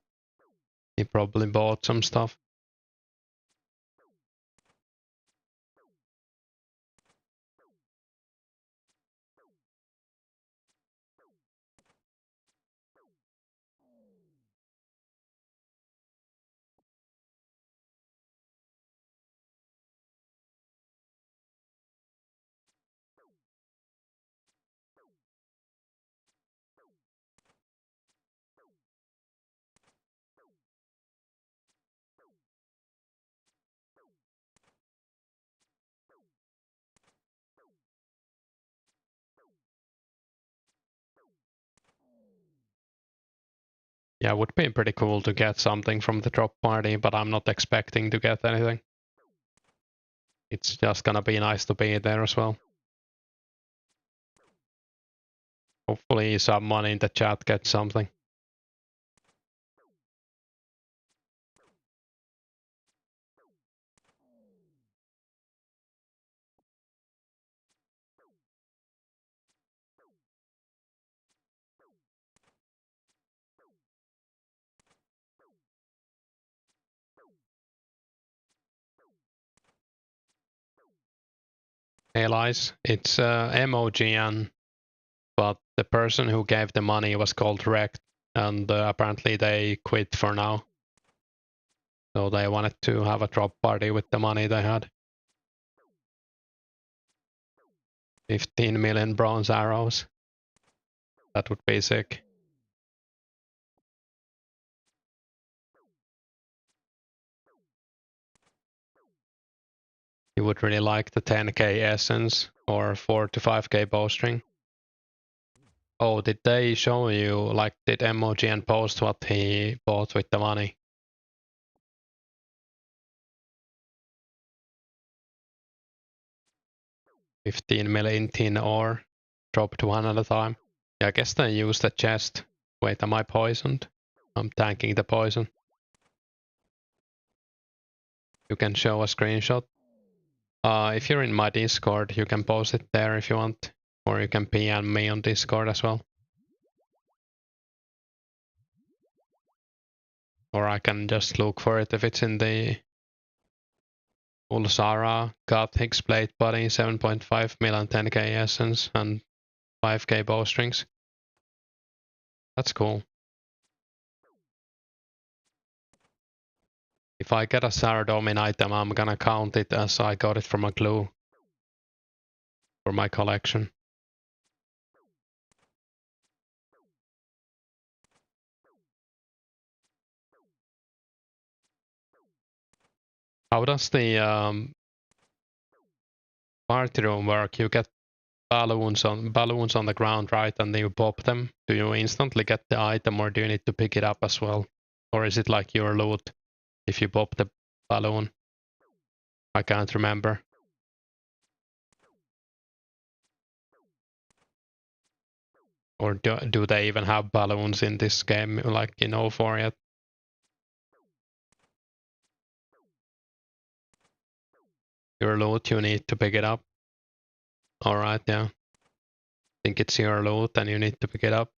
He probably bought some stuff. Yeah, it would be pretty cool to get something from the drop party, but I'm not expecting to get anything. It's just gonna be nice to be there as well. Hopefully someone in the chat gets something. Hey Lies, it's MOGN, but the person who gave the money was called Rect, and apparently they quit for now. So they wanted to have a drop party with the money they had. 15 million bronze arrows. That would be sick. You would really like the 10k essence or 4 to 5k bowstring. Oh, did they show you, like, did MOGN post what he bought with the money? $15 million tin ore, dropped one at a time. Yeah, I guess they used the chest. Wait, am I poisoned? I'm tanking the poison. You can show a screenshot. If you're in my Discord, you can post it there if you want. Or you can PM me on Discord as well. Or I can just look for it if it's in the Ulsara, got Higgs plate body, 7.5 mil and 10k essence and 5k bowstrings. That's cool. If I get a Saradomin item, I'm gonna count it as I got it from a clue for my collection. How does the party room work? You get balloons on the ground, right? And then you pop them. Do you instantly get the item, or do you need to pick it up as well? Or is it like your loot if you pop the balloon? I can't remember. Or do they even have balloons in this game, like in 04 yet? Your loot, you need to pick it up. Alright, yeah. I think it's your loot and you need to pick it up.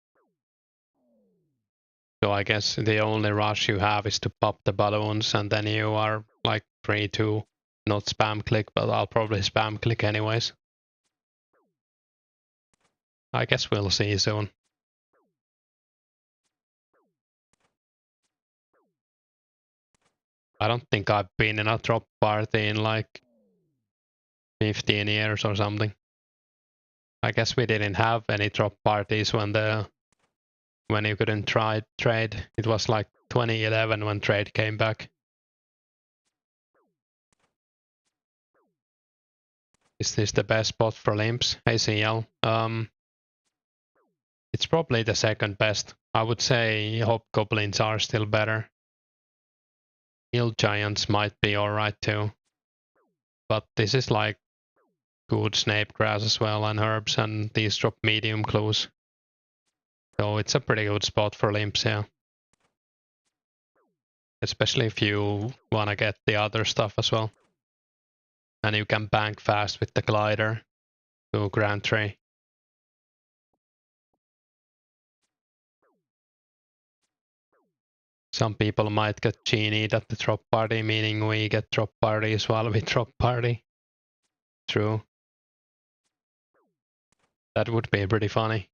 So I guess the only rush you have is to pop the balloons, and then you are like free to not spam click, but I'll probably spam click anyways. I guess we'll see soon. I don't think I've been in a drop party in like 15 years or something. I guess we didn't have any drop parties when you couldn't trade. It was like 2011 when trade came back. Is this the best spot for limps? ACL. It's probably the second best. I would say hobgoblins are still better. Hill giants might be alright too. But this is like good snape grass as well, and herbs, and these drop medium clues. So it's a pretty good spot for limps, yeah. Especially if you wanna get the other stuff as well. And you can bank fast with the glider to Grand Tree. Some people might get genied at the drop party, meaning we get drop parties while we drop party. True. That would be pretty funny.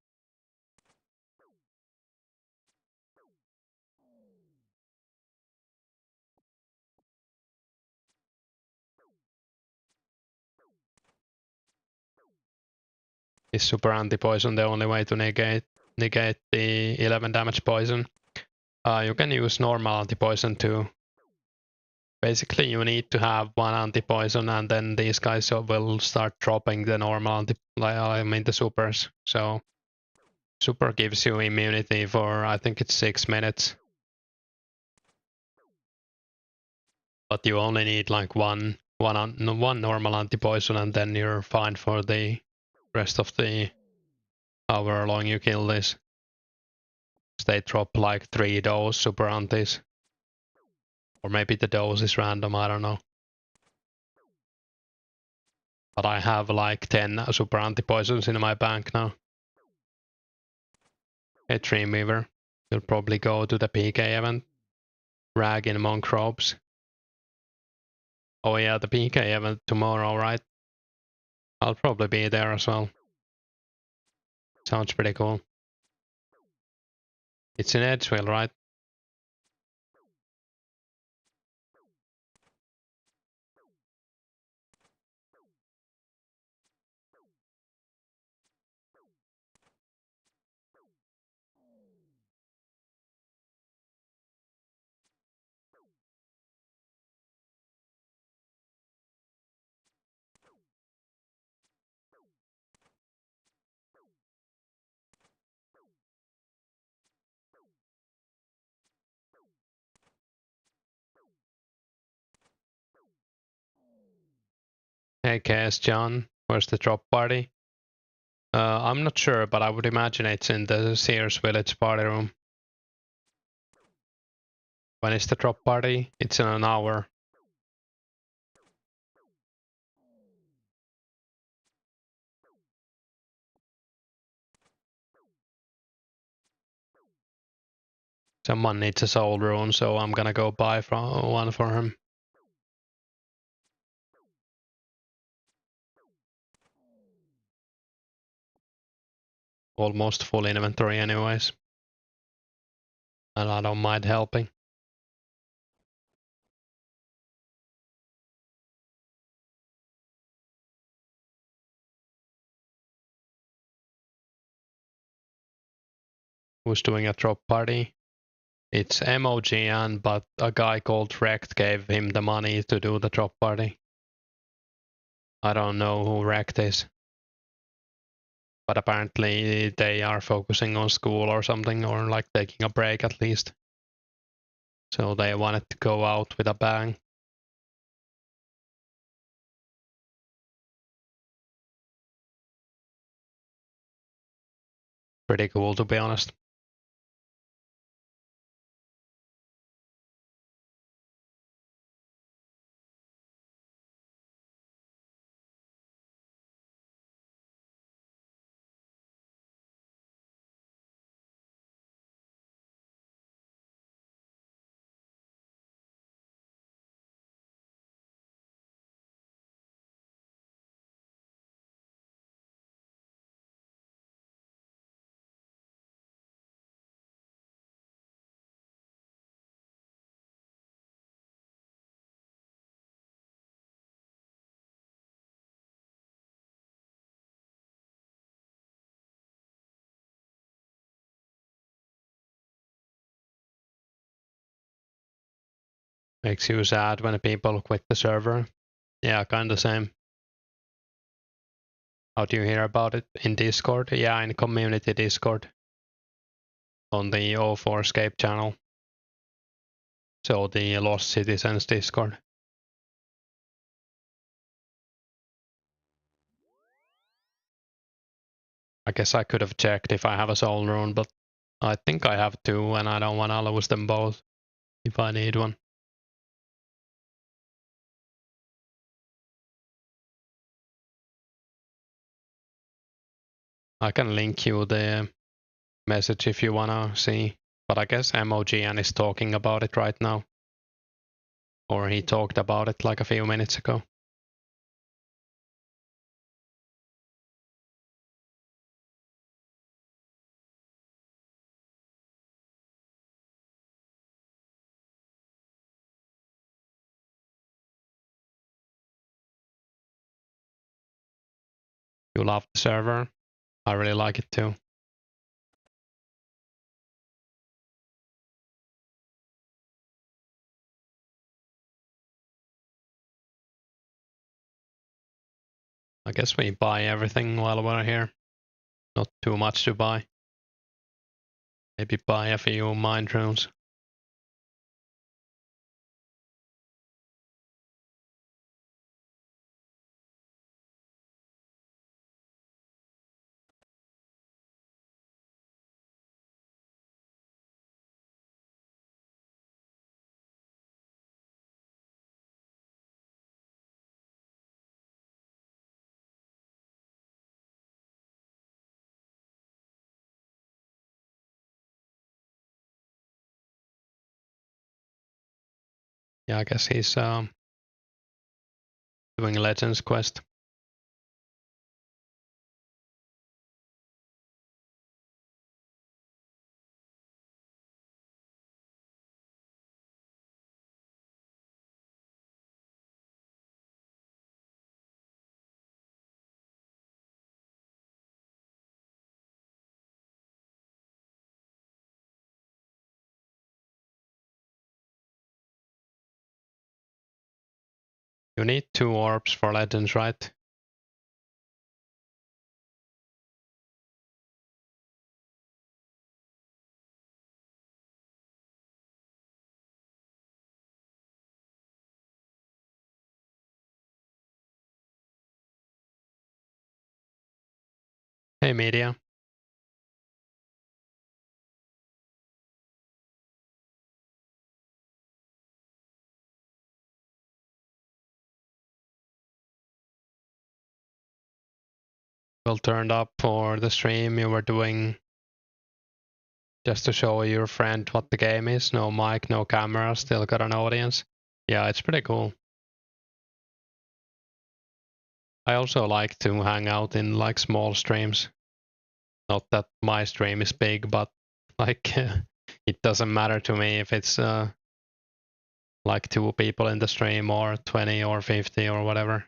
Is super anti-poison the only way to negate the 11 damage poison? You can use normal anti-poison too. Basically, you need to have one anti-poison, and then these guys will start dropping the normal the supers. So super gives you immunity for, I think it's 6 minutes. But you only need like one normal anti-poison, and then you're fine for the rest of the however long you kill this. They drop like 3 dose super antis. Or maybe the dose is random, I don't know. But I have like 10 super anti-poisons in my bank now. A Dreamweaver will probably go to the PK event. Rag in Monk robes. Oh yeah, the PK event tomorrow, right? I'll probably be there as well. Sounds pretty cool. It's in Edgeville, right? Hey KS John, where's the drop party? I'm not sure, but I would imagine it's in the Sears Village party room. When is the drop party? It's in an hour. Someone needs a soul rune, so I'm gonna go buy one for him. Almost full inventory anyways. and I don't mind helping. Who's doing a drop party? It's MOGN, but a guy called Rect gave him the money to do the drop party. I don't know who Rect is, but apparently they are focusing on school or something, or like taking a break at least. So they wanted to go out with a bang. Pretty cool, to be honest. Makes you sad when people quit the server. Yeah, kinda same. How do you hear about it? In Discord? Yeah, in community Discord. On the 2004scape channel. So the Lost Citizens Discord. I guess I could have checked if I have a soul rune, but I think I have two and I don't want to lose them both if I need one. I can link you the message if you wanna see, but I guess MOGN is talking about it right now. Or he talked about it like a few minutes ago. You love the server? I really like it too. I guess we buy everything while we're here. Not too much to buy. Maybe buy a few mind runes. Yeah, I guess he's doing Legends quest. You need 2 orbs for Legends, right? Hey, media. Well turned up for the stream you were doing just to show your friend what the game is. No mic, no camera, still got an audience. Yeah, it's pretty cool. I also like to hang out in like small streams. Not that my stream is big, but like It doesn't matter to me if it's like 2 people in the stream or 20 or 50 or whatever.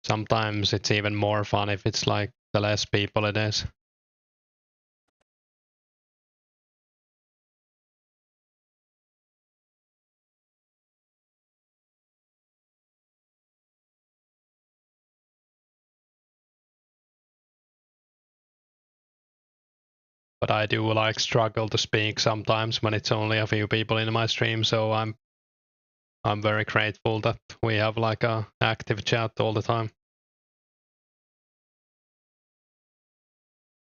Sometimes it's even more fun if it's like the less people it is. But I do like struggle to speak sometimes when it's only a few people in my stream, so I'm very grateful that we have like a active chat all the time.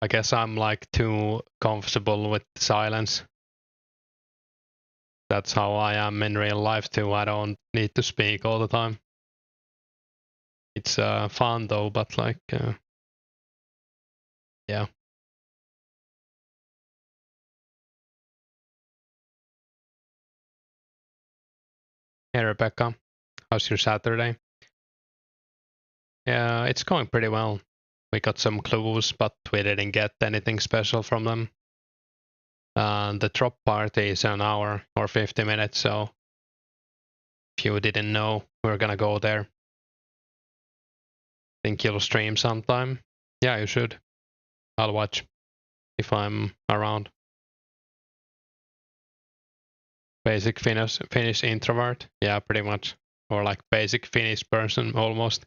I guess I'm like too comfortable with silence. That's how I am in real life too. I don't need to speak all the time. It's fun though, but like, yeah. Hey Rebecca, how's your Saturday? Yeah, it's going pretty well. We got some clues, but we didn't get anything special from them. The drop party is an hour or 50 minutes, so if you didn't know, we're gonna go there. Think you'll stream sometime? Yeah, you should. I'll watch if I'm around. Basic Finnish introvert? Yeah, pretty much. Or like basic Finnish person almost.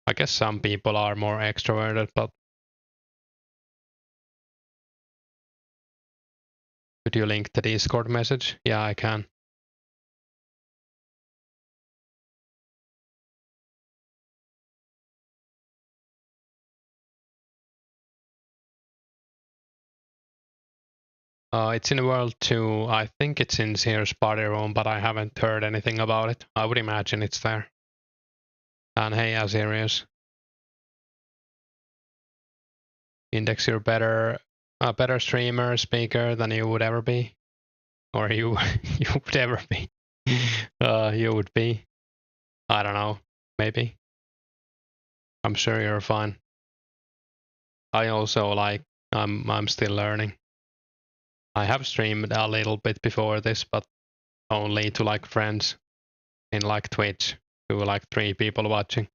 I guess some people are more extroverted, but could you link the Discord message? Yeah, I can. It's in World 2. I think it's in Sears Party Room, but I haven't heard anything about it. I would imagine it's there. And hey, Asirius. Index, you're a better streamer, speaker than you would ever be. Or you would ever be. You would be. I don't know. Maybe. I'm sure you're fine. I also like, I'm still learning. I have streamed a little bit before this, but only to like friends in like Twitch, to like 3 people watching.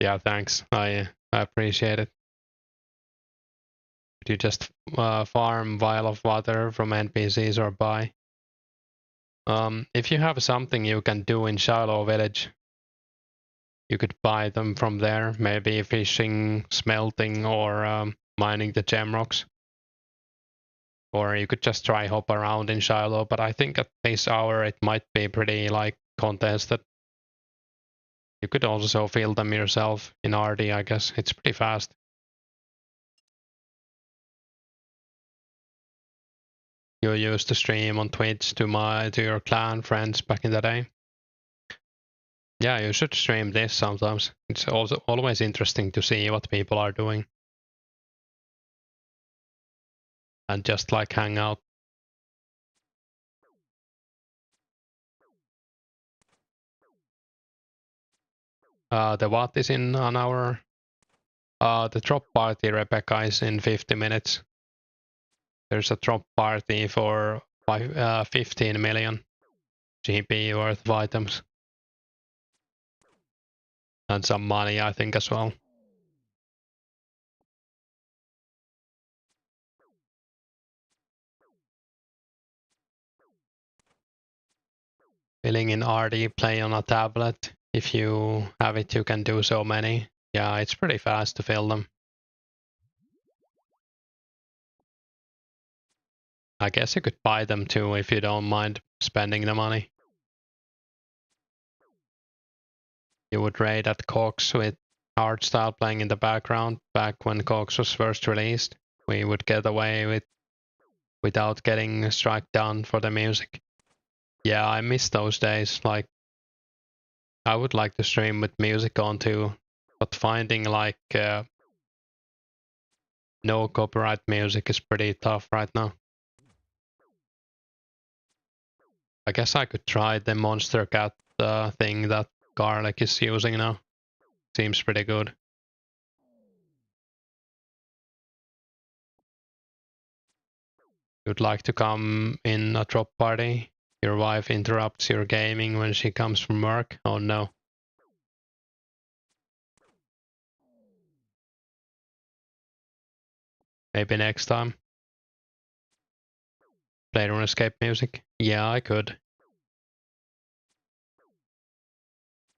Yeah, thanks. I appreciate it. Do you just farm vial of water from NPCs or buy? If you have something you can do in Shiloh Village, you could buy them from there. Maybe fishing, smelting, or mining the gem rocks. Or you could just try hop around in Shiloh. But I think at this hour it might be pretty like contested. You could also fill them yourself in RD, I guess. It's pretty fast. You used to stream on Twitch to your clan friends back in the day. Yeah, you should stream this sometimes. It's also always interesting to see what people are doing. And just like hang out. The what is in an hour? The drop party, Rebecca, is in 50 minutes. There's a drop party for 15 million GP worth of items. And some money, I think, as well. Filling in RD, play on a tablet. If you have it, you can do so many. Yeah, it's pretty fast to fill them. I guess you could buy them too if you don't mind spending the money. You would raid at Cox with hardstyle playing in the background back when Cox was first released. We would get away without getting struck down for the music. Yeah, I miss those days. Like, I would like to stream with music on too, but finding like no copyright music is pretty tough right now. I guess I could try the monster cat thing that Garlic is using now. Seems pretty good. You'd like to come in a drop party? Your wife interrupts your gaming when she comes from work? Oh no. Maybe next time. Play Runescape music? Yeah, I could.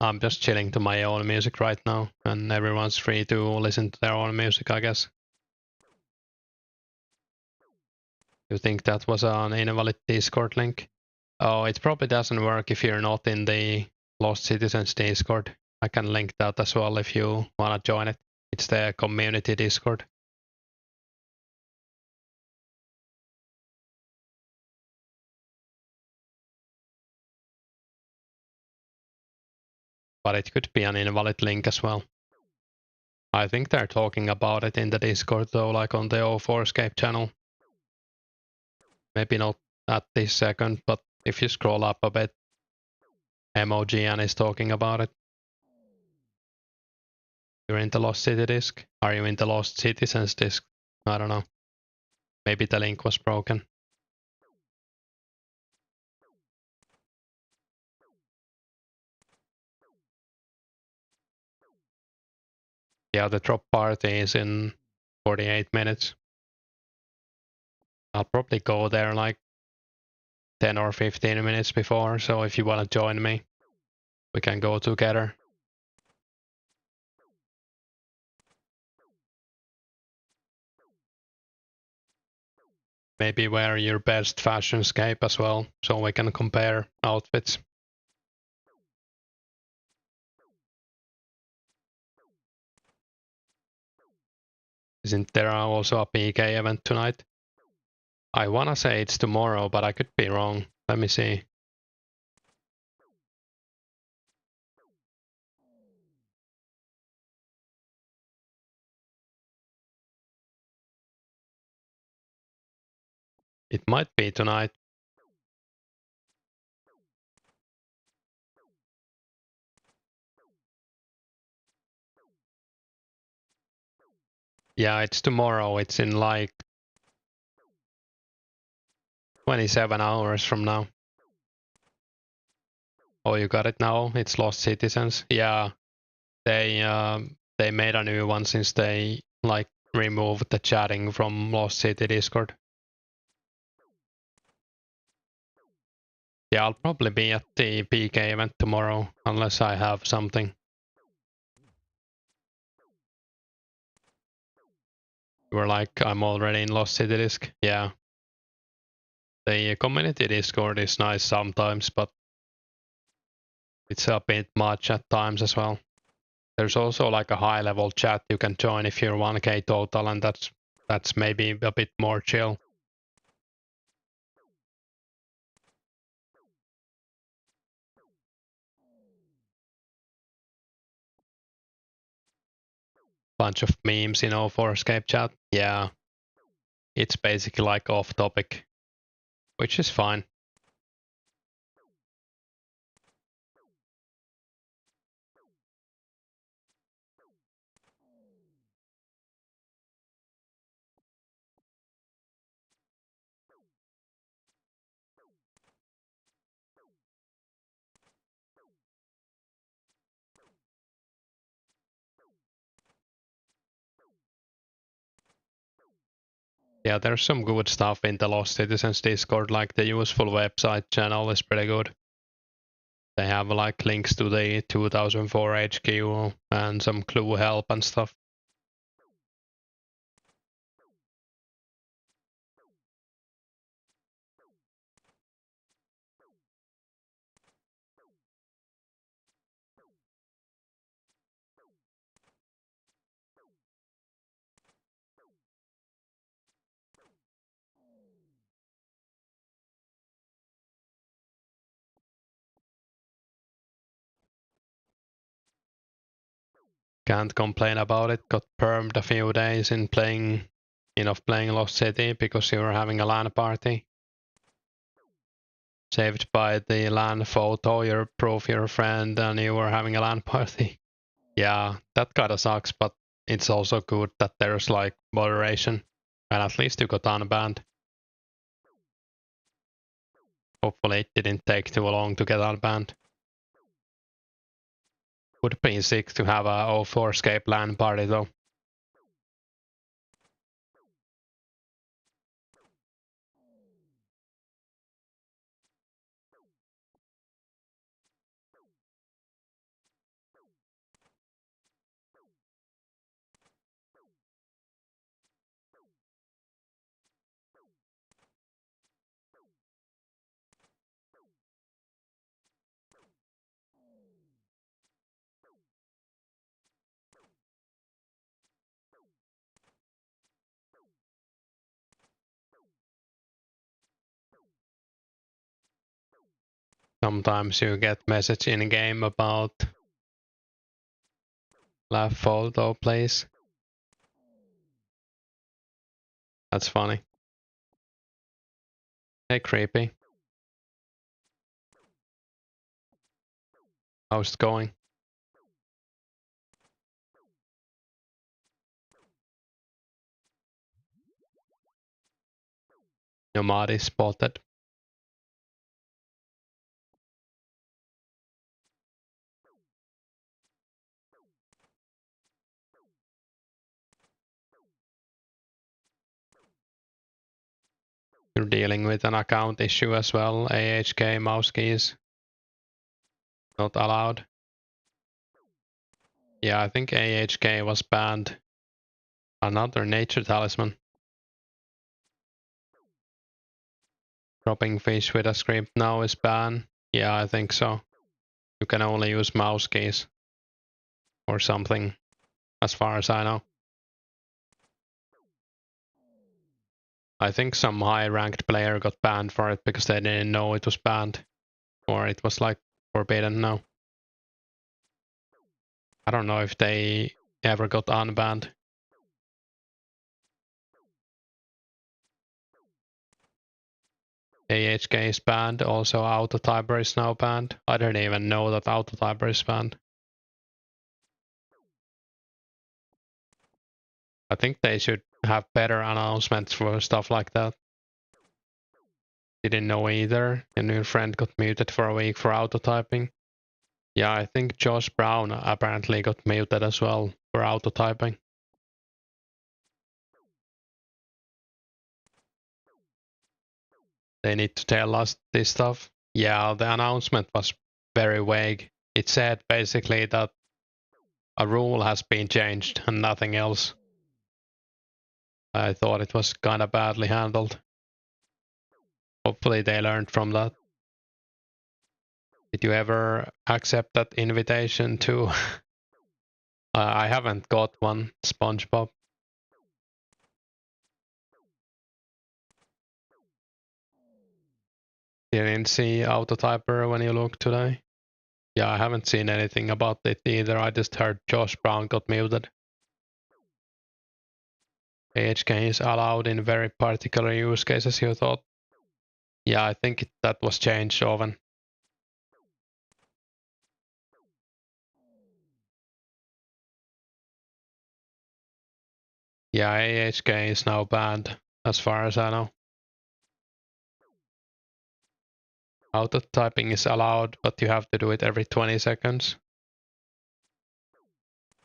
I'm just chilling to my own music right now, and everyone's free to listen to their own music, I guess. You think that was an invalid Discord link? Oh, it probably doesn't work if you're not in the Lost Citizens Discord. I can link that as well if you wanna join it. It's the community Discord. But it could be an invalid link as well. I think they're talking about it in the Discord though, like on the 2004scape channel. Maybe not at this second, but if you scroll up a bit, MOGN is talking about it. You're in the Lost City disc? Are you in the Lost Citizens disc? I don't know. Maybe the link was broken. Yeah, the drop party is in 48 minutes. I'll probably go there like 10 or 15 minutes before, so if you want to join me, we can go together. Maybe wear your best fashion scape as well, so we can compare outfits. Isn't there also a PK event tonight? I wanna say it's tomorrow, but I could be wrong. Let me see. It might be tonight. Yeah, it's tomorrow. It's in like 27 hours from now. Oh, you got it now? It's Lost Citizens. Yeah, they made a new one since they like removed the chatting from Lost City Discord. Yeah, I'll probably be at the PK event tomorrow, unless I have something. You were like, I'm already in Lost City Disc. Yeah. The community Discord is nice sometimes, but it's a bit much at times as well. There's also like a high level chat you can join if you're 1k total, and that's maybe a bit more chill. Bunch of memes in 2004scape chat. Yeah. It's basically like off topic, which is fine. Yeah, there's some good stuff in the Lost Citizens Discord, like the useful website channel is pretty good. They have like links to the 2004 HQ and some clue help and stuff. Can't complain about it. Got permed a few days in playing Lost City because you were having a LAN party. saved by the LAN photo, your proof you're a friend and you were having a LAN party. Yeah, that kinda sucks, but it's also good that there's like moderation. And at least you got unbanned. Hopefully it didn't take too long to get unbanned. Would be sick to have a 2004scape LAN party though. Sometimes you get message in game about left photo place. That's funny. Hey creepy. How's it going? Nomadi spotted. You're dealing with an account issue as well. AHK mouse keys not allowed. Yeah, I think AHK was banned. Another nature talisman. Dropping fish with a script now is banned. Yeah, I think so. You can only use mouse keys or something, as far as I know. I think some high-ranked player got banned for it because they didn't know it was banned, or it was like forbidden now. I don't know if they ever got unbanned. AHK is banned, also Autotyper is now banned. I didn't even know that Autotyper is banned. I think they should have better announcements for stuff like that. Didn't know either. A new friend got muted for a week for autotyping. Yeah, I think Josh Brown apparently got muted as well for autotyping. They need to tell us this stuff. Yeah, the announcement was very vague. It said basically that a rule has been changed and nothing else. I thought it was kind of badly handled. Hopefully they learned from that. Did you ever accept that invitation to... I haven't got one, SpongeBob. Didn't see Autotyper when you looked today. Yeah, I haven't seen anything about it either. I just heard Josh Brown got muted. AHK is allowed in very particular use cases, you thought? Yeah, I think that was changed often. Yeah, AHK is now banned, as far as I know. Auto typing is allowed, but you have to do it every 20 seconds.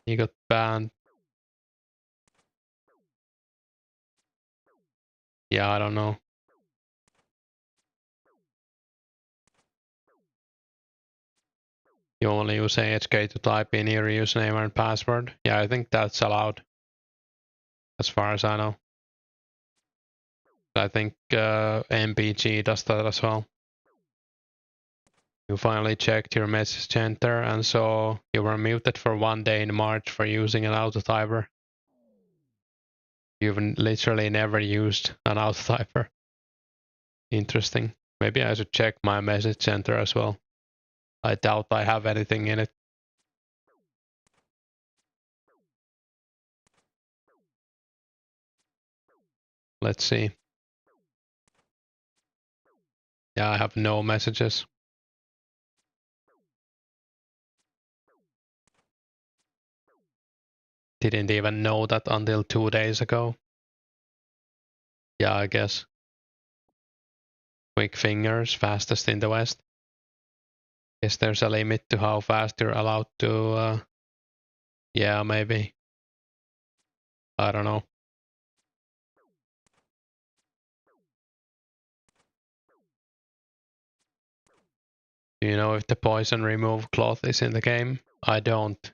You got banned. Yeah, I don't know. You only use AHK to type in your username and password. Yeah, I think that's allowed, as far as I know. I think MPG does that as well. You finally checked your message center and saw you were muted for 1 day in March for using an autotyper. You've literally never used an autotyper. Interesting. Maybe I should check my message center as well. I doubt I have anything in it. Let's see. Yeah, I have no messages. Didn't even know that until 2 days ago. Yeah, I guess. Quick fingers, fastest in the West. Guess there's a limit to how fast you're allowed to. Yeah, maybe. I don't know. Do you know if the poison remove cloth is in the game? I don't.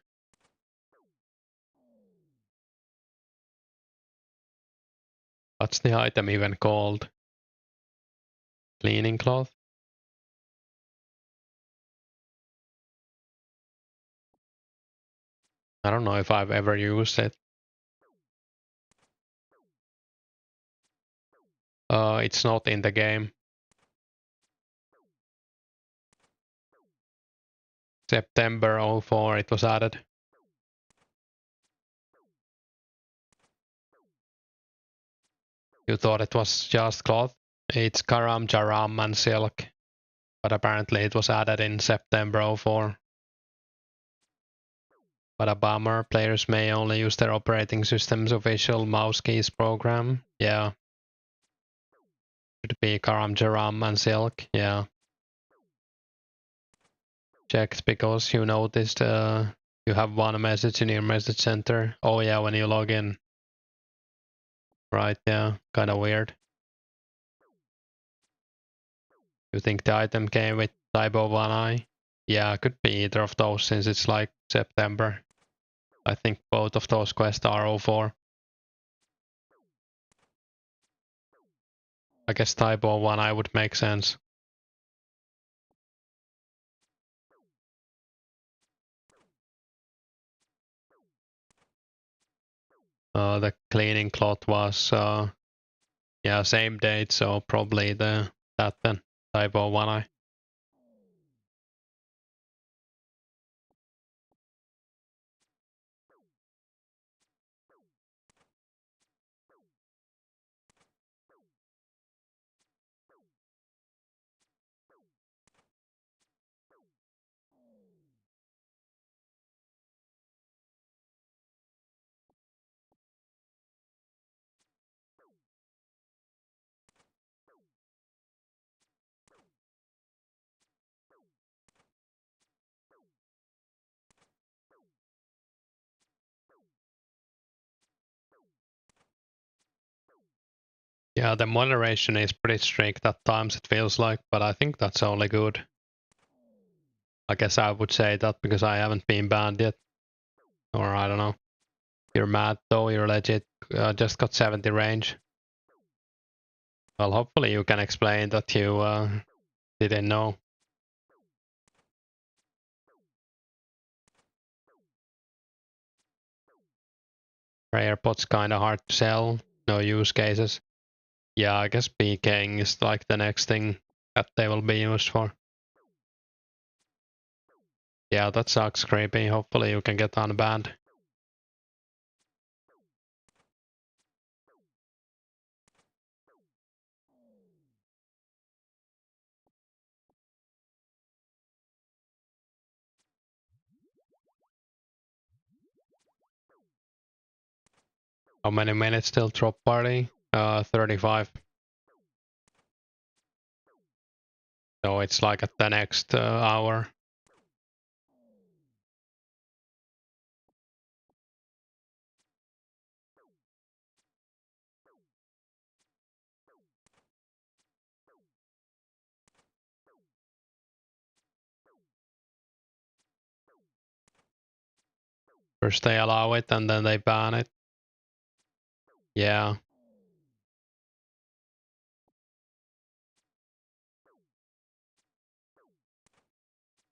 What's the item even called? Cleaning cloth? I don't know if I've ever used it. It's not in the game. September 04 it was added. You thought it was just cloth? It's Karam, Jaram and Silk. But apparently it was added in September 04. But a bummer, players may only use their operating system's official mouse keys program. Yeah. Should be Karam, Jaram and Silk. Yeah. Checked because you noticed you have one message in your message center. Oh yeah, when you log in. Right, yeah. Kinda weird. You think the item came with Typo 1i? Yeah, could be either of those since it's like September. I think both of those quests are 04. I guess Typo 1i would make sense. The cleaning cloth was yeah, same date, so probably that then. Typo 1i. Yeah, the moderation is pretty strict at times it feels like, but I think that's only good. I guess I would say that because I haven't been banned yet. Or I don't know. You're mad though, you're legit. Just got 70 range. Well, hopefully you can explain that you didn't know. Rare pot's kinda hard to sell. No use cases. Yeah, I guess PKing is like the next thing that they will be used for. Yeah, that sucks, creepy. Hopefully you can get unbanned. How many minutes till drop party? 35. So it's like at the next hour. First they allow it and then they ban it. Yeah.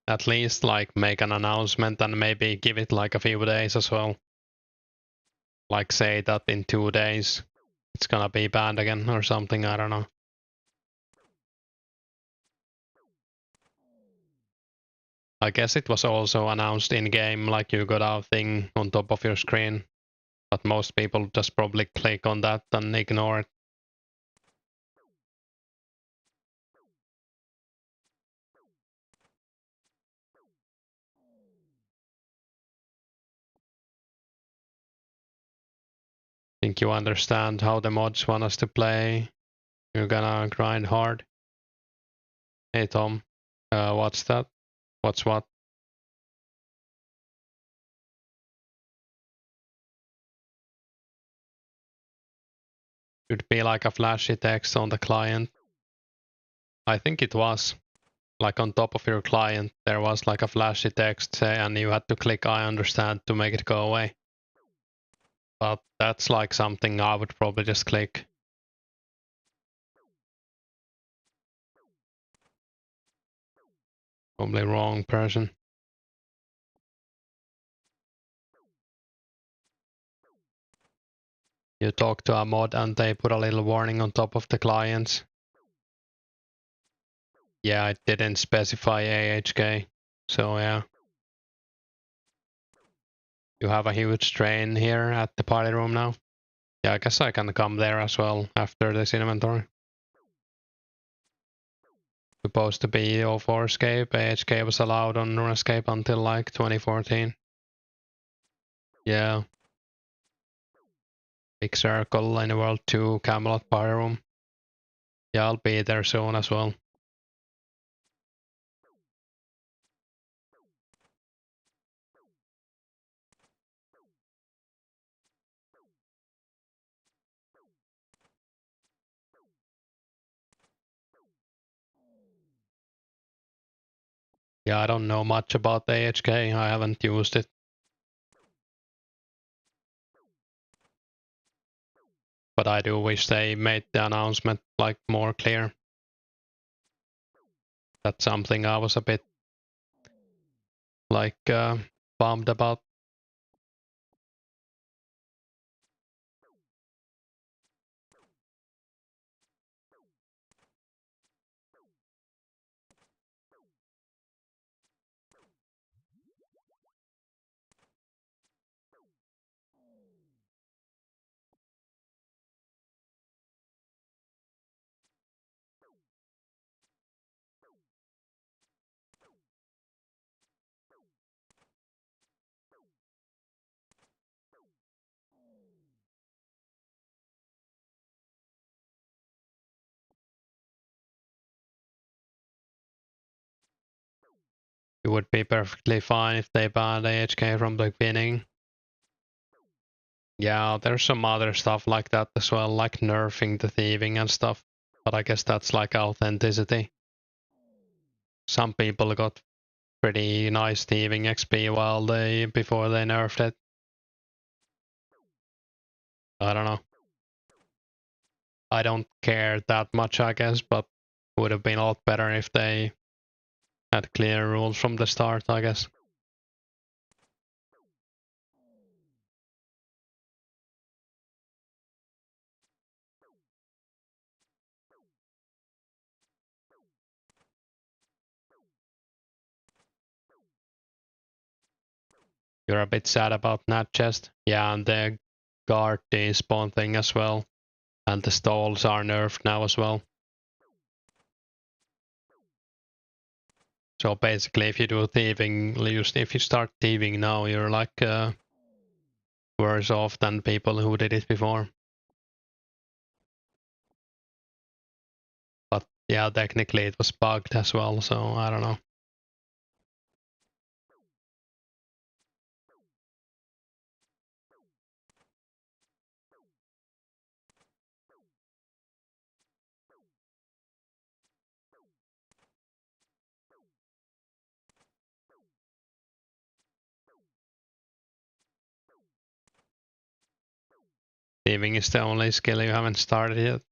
At least like make an announcement and maybe give it like a few days as well. Like say that in 2 days it's gonna be banned again or something, I don't know. I guess it was also announced in game, like you got a thing on top of your screen. But most people just probably click on that and ignore it. think you understand how the mods want us to play. You're gonna grind hard. Hey Tom, what's that? What's what? Should be like a flashy text on the client. I think it was. Like on top of your client, there was like a flashy text and you had to click I understand to make it go away. But that's like something I would probably just click. Probably wrong person. You talk to a mod and they put a little warning on top of the clients. Yeah, it didn't specify AHK, so yeah. You have a huge train here at the party room now. Yeah, I guess I can come there as well after this inventory. Supposed to be 2004scape, AHK was allowed on Runescape until like 2014. Yeah. Big circle in the World 2 Camelot party room. Yeah, I'll be there soon as well. Yeah, I don't know much about the AHK, I haven't used it. But I do wish they made the announcement like more clear. That's something I was a bit like bummed about. It would be perfectly fine if they banned AHK from the beginning. Yeah, there's some other stuff like that as well, like nerfing the thieving and stuff. But I guess that's like authenticity. Some people got pretty nice thieving XP before they nerfed it. I don't know. I don't care that much, I guess, but it would have been a lot better if they had clear rules from the start, I guess. You're a bit sad about Nat Chest. Yeah, and the guard despawn thing as well. And the stalls are nerfed now as well. So basically, if you do thieving, if you start thieving now, you're like worse off than people who did it before. But yeah, technically it was bugged as well, so I don't know. Thieving is the only skill you haven't started yet.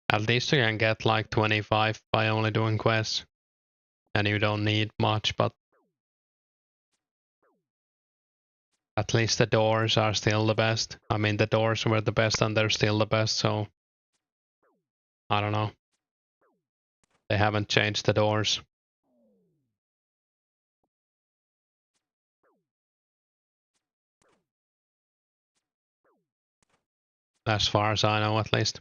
At least you can get like 25 by only doing quests. And you don't need much, but at least the doors are still the best. I mean, the doors were the best and they're still the best, so I don't know. They haven't changed the doors. As far as I know, at least.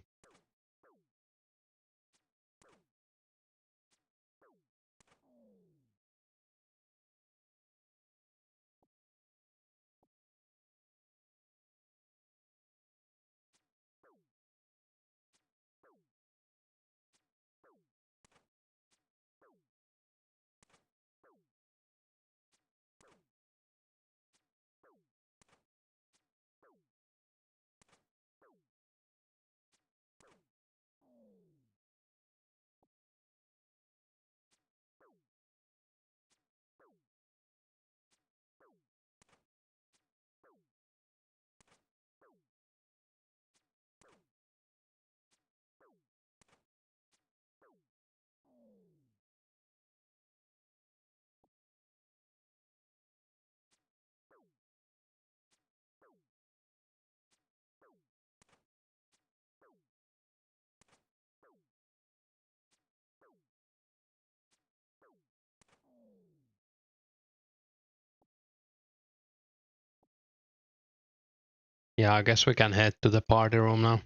Yeah, I guess we can head to the party room now.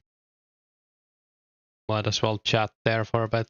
Might as well chat there for a bit.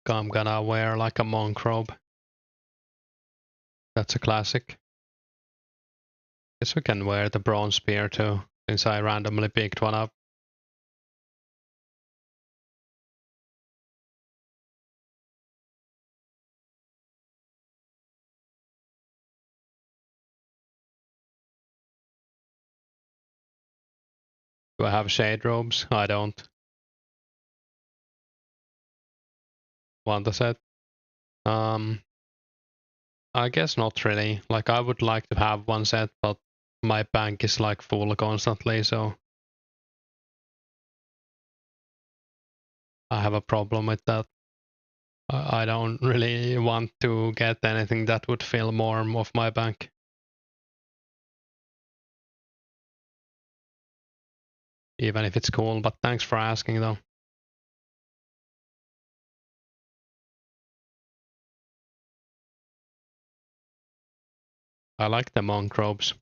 I'm gonna wear like a monk robe. That's a classic. Guess we can wear the bronze spear too, since I randomly picked one up. Do I have shade robes? I don't. Want a set? I guess not really. Like I would like to have one set, but my bank is like full constantly, so I have a problem with that. I don't really want to get anything that would fill more of my bank. Even if it's cool, but thanks for asking though. I like the monk robes.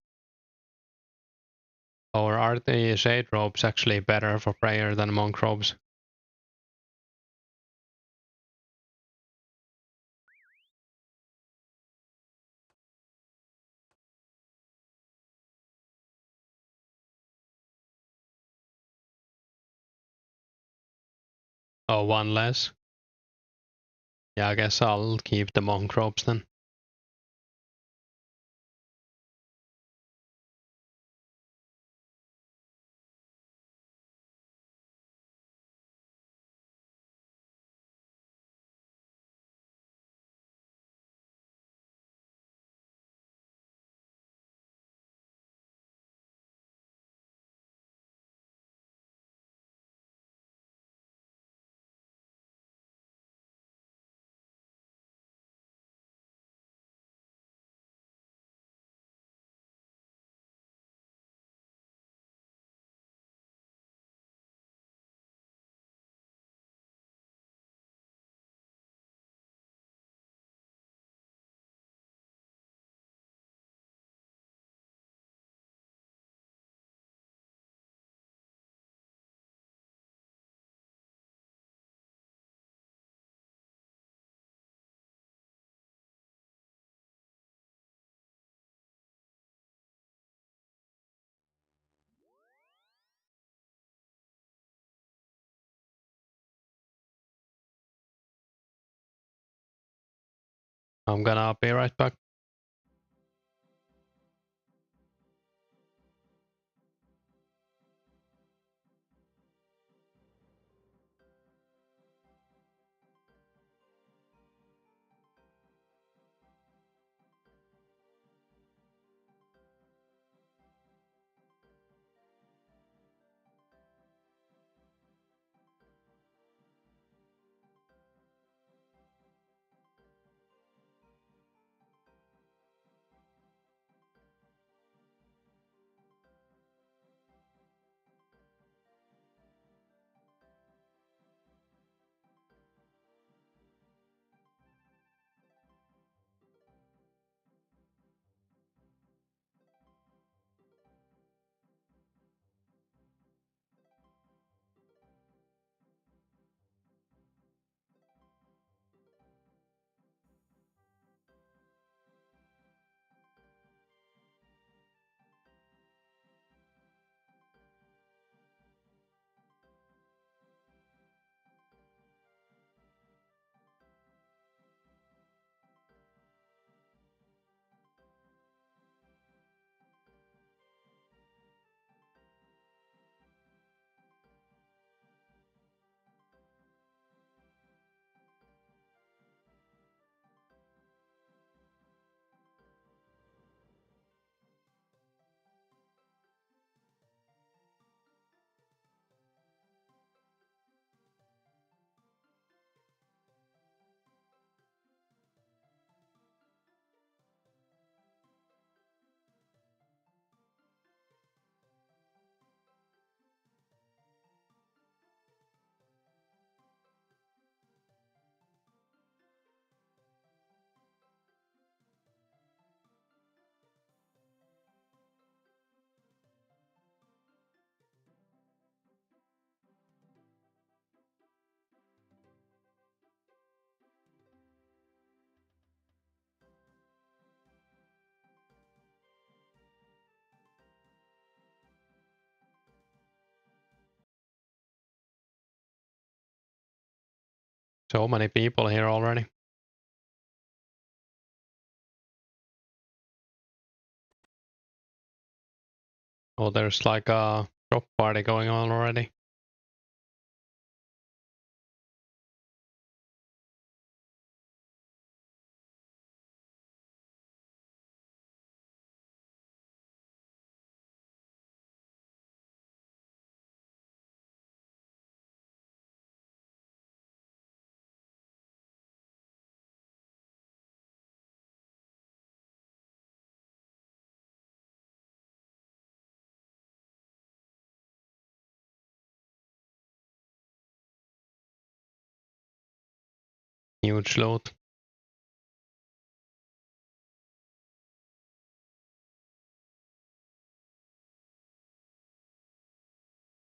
Or are the shade robes actually better for prayer than monk robes? Oh, one less? Yeah, I guess I'll keep the monk robes then. I'm gonna be right back. So many people here already. Oh, there's like a drop party going on already. Huge load.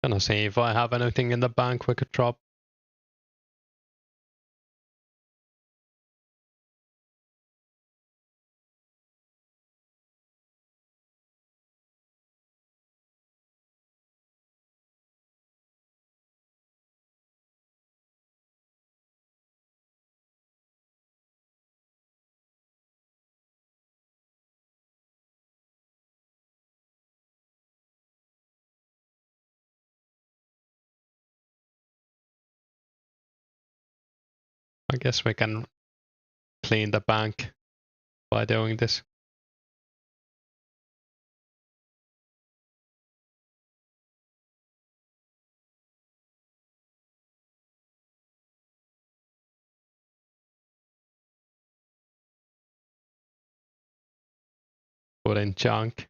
Gonna see if I have anything in the bank we could drop. I guess we can clean the bank by doing this. Put in junk.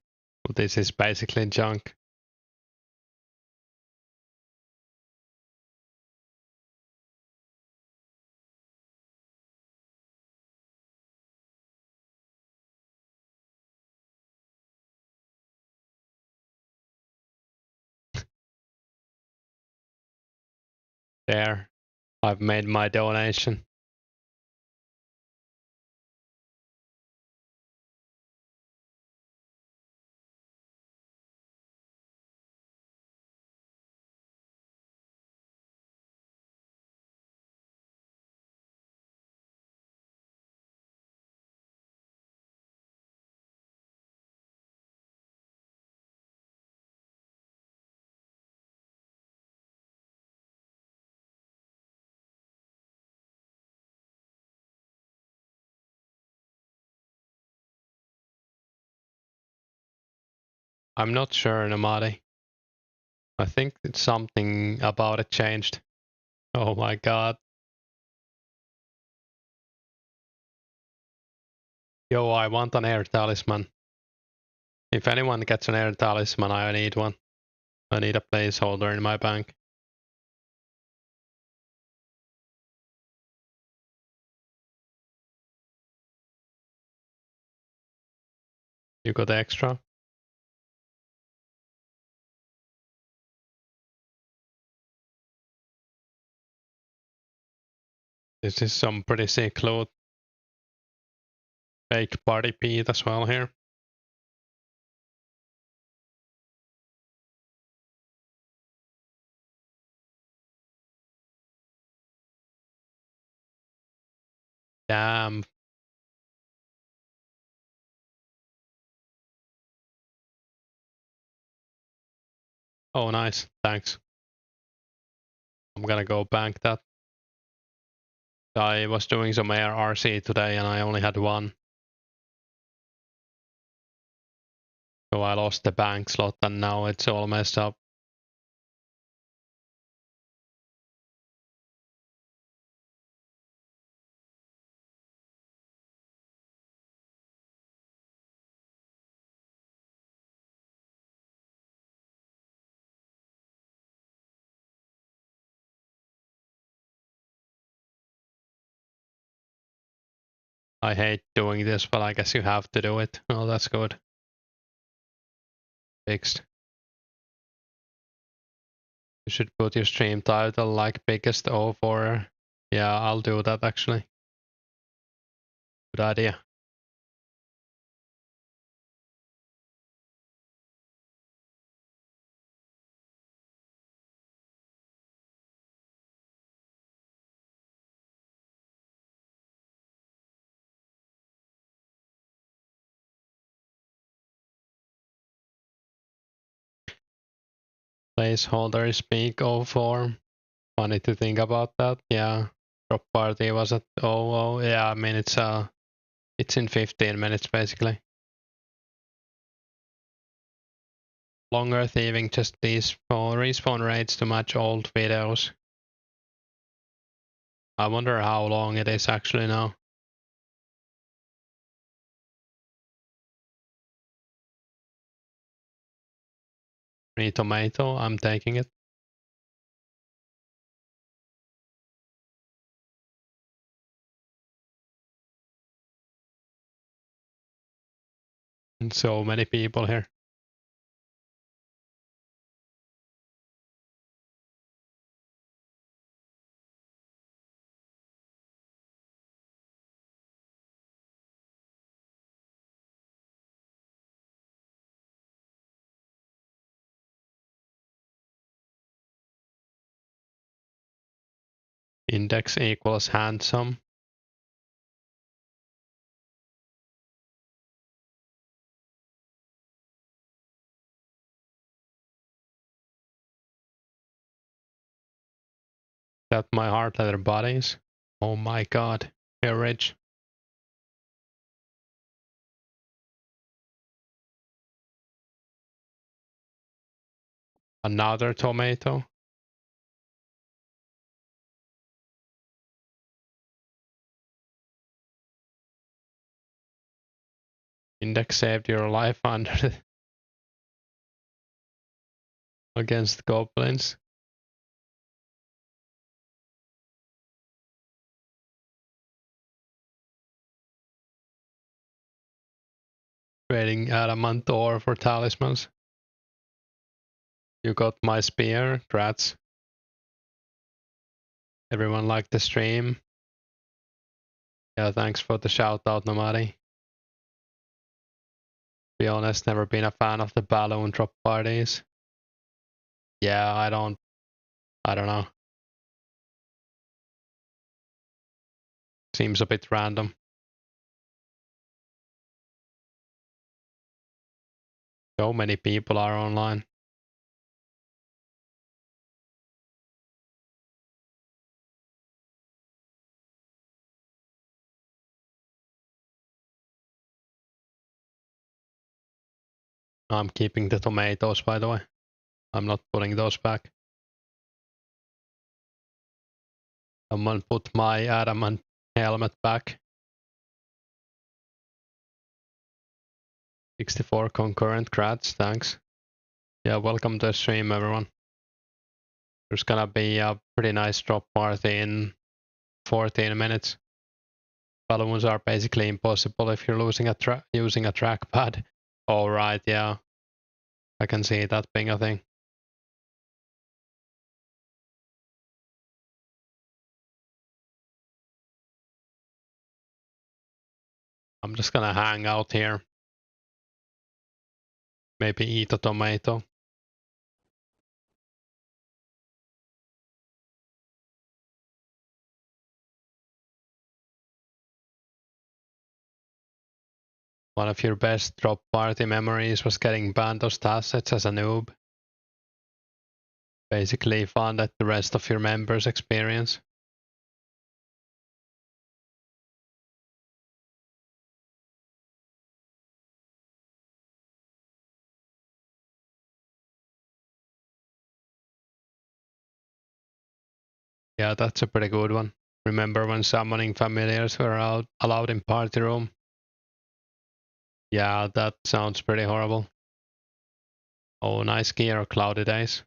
Well, this is basically junk. There, I've made my donation. I'm not sure, Namadi. I think it's something about it changed. Oh my god. Yo, I want an air talisman. If anyone gets an air talisman, I need one. I need a placeholder in my bank. You got extra? This is some pretty sick loot. Fake party Pete as well here. Damn. Oh, nice. Thanks. I'm gonna go bank that. I was doing some air RC today and I only had one. So I lost the bank slot and now it's all messed up. I hate doing this, but I guess you have to do it. Oh, that's good. Fixed. You should put your stream title like biggest O for. Yeah, I'll do that actually. Good idea. Placeholder is peak 04. Funny to think about that. Yeah. Drop party was at 00. Yeah, I mean it's in 15 minutes basically. Longer thieving just these respawn rates to match old videos. I wonder how long it is actually now. Free tomato, I'm taking it. And so many people here. Index equals handsome. That my heart leather bodies. Oh my god, we're rich. Another tomato. Index saved your life under against goblins. Trading adamant ore for talismans. You got my spear, grats. Everyone liked the stream. Yeah, thanks for the shout out, Nomadi. Be honest, never been a fan of the balloon drop parties. Yeah, I don't know. Seems a bit random. So many people are online. I'm keeping the tomatoes, by the way. I'm not putting those back. Someone put my adamant helmet back. 64 concurrent crats, thanks. Yeah, welcome to the stream, everyone. There's gonna be a pretty nice drop party in 14 minutes. Balloons are basically impossible if you're using a trackpad. All right, yeah. I can see that being a thing. I'm just gonna hang out here. Maybe eat a tomato. One of your best drop party memories was getting banned of assets as a noob. Basically fun that the rest of your members experience. Yeah, that's a pretty good one. Remember when summoning familiars were allowed in party room? Yeah, that sounds pretty horrible. Oh, nice gear, cloudy days.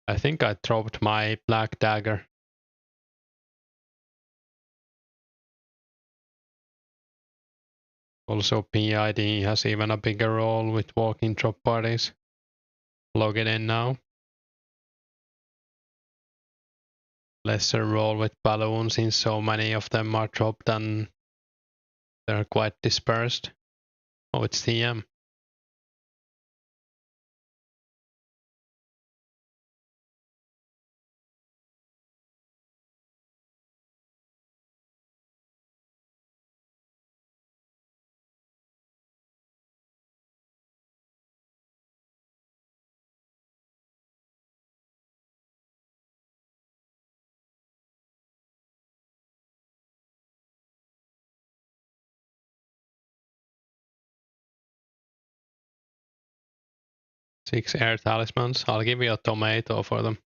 I think I dropped my black dagger. Also, PID has even a bigger role with walking drop parties. Log it in now. Lesser role with balloons since so many of them are dropped and they're quite dispersed. Oh, it's TM. 6 air talismans. I'll give you a tomato for them.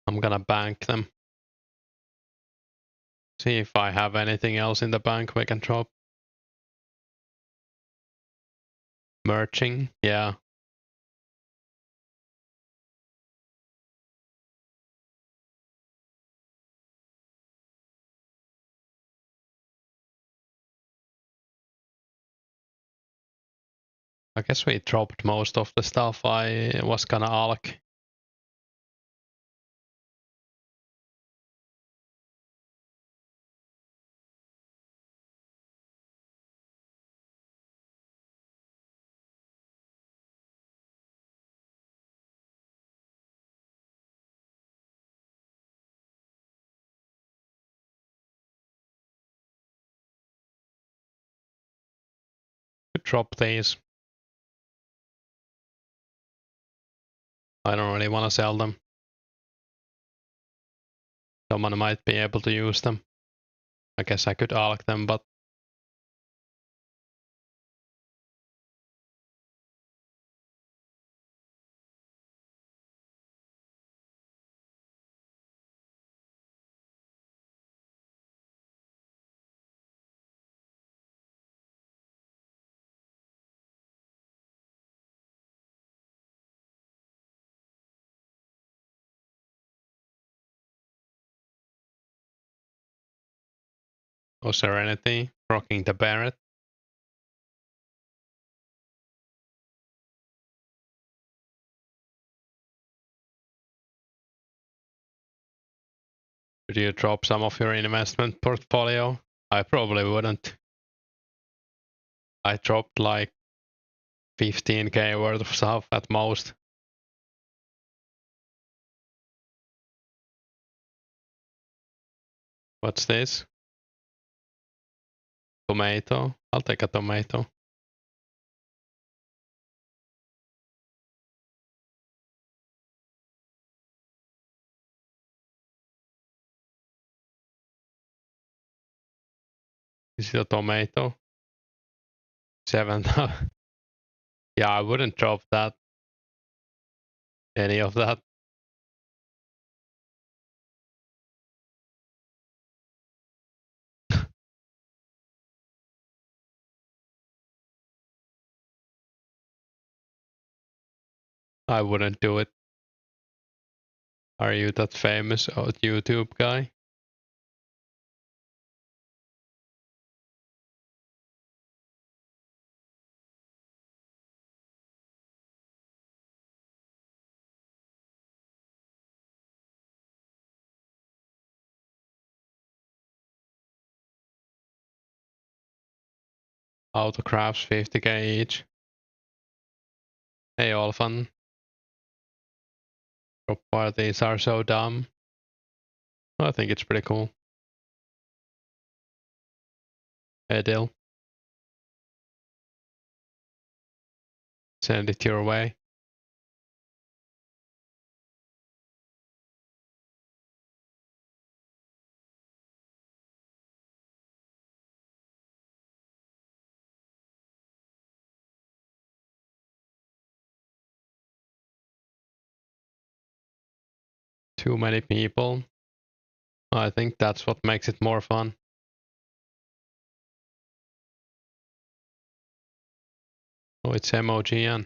I'm gonna bank them. See if I have anything else in the bank we can drop. Merging, yeah. I guess we dropped most of the stuff I was gonna alk. Could drop these. I don't really want to sell them. Someone might be able to use them. I guess I could alk them, but oh, Serenity, rocking the Barret. Could you drop some of your investment portfolio? I probably wouldn't. I dropped like 15k worth of stuff at most. What's this? Tomato. I'll take a tomato. Is it a tomato? 7. Yeah, I wouldn't drop that. Any of that. I wouldn't do it. Are you that famous YouTube guy? Autocrafts 50k each. Hey Olfan. Drop parties are so dumb. I think it's pretty cool. Hey Dill. Send it your way. Too many people. I think that's what makes it more fun. Oh, it's MOGN.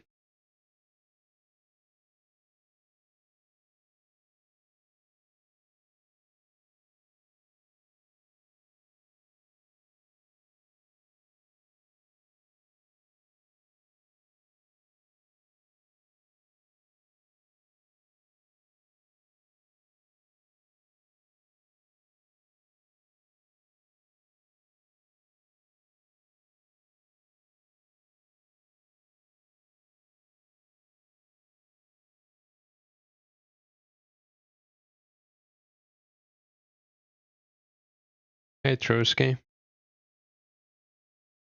Hey Truski.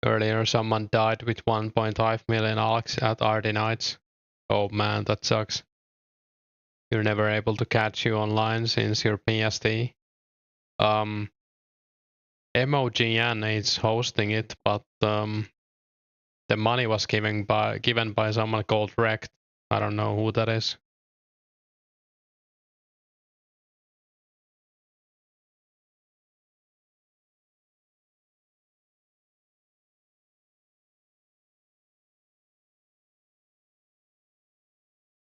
Earlier someone died with 1.5 million alks at RD Nights. Oh man, that sucks. You're never able to catch you online since you're PSD. MOGN is hosting it, but the money was given by someone called Rect. I don't know who that is.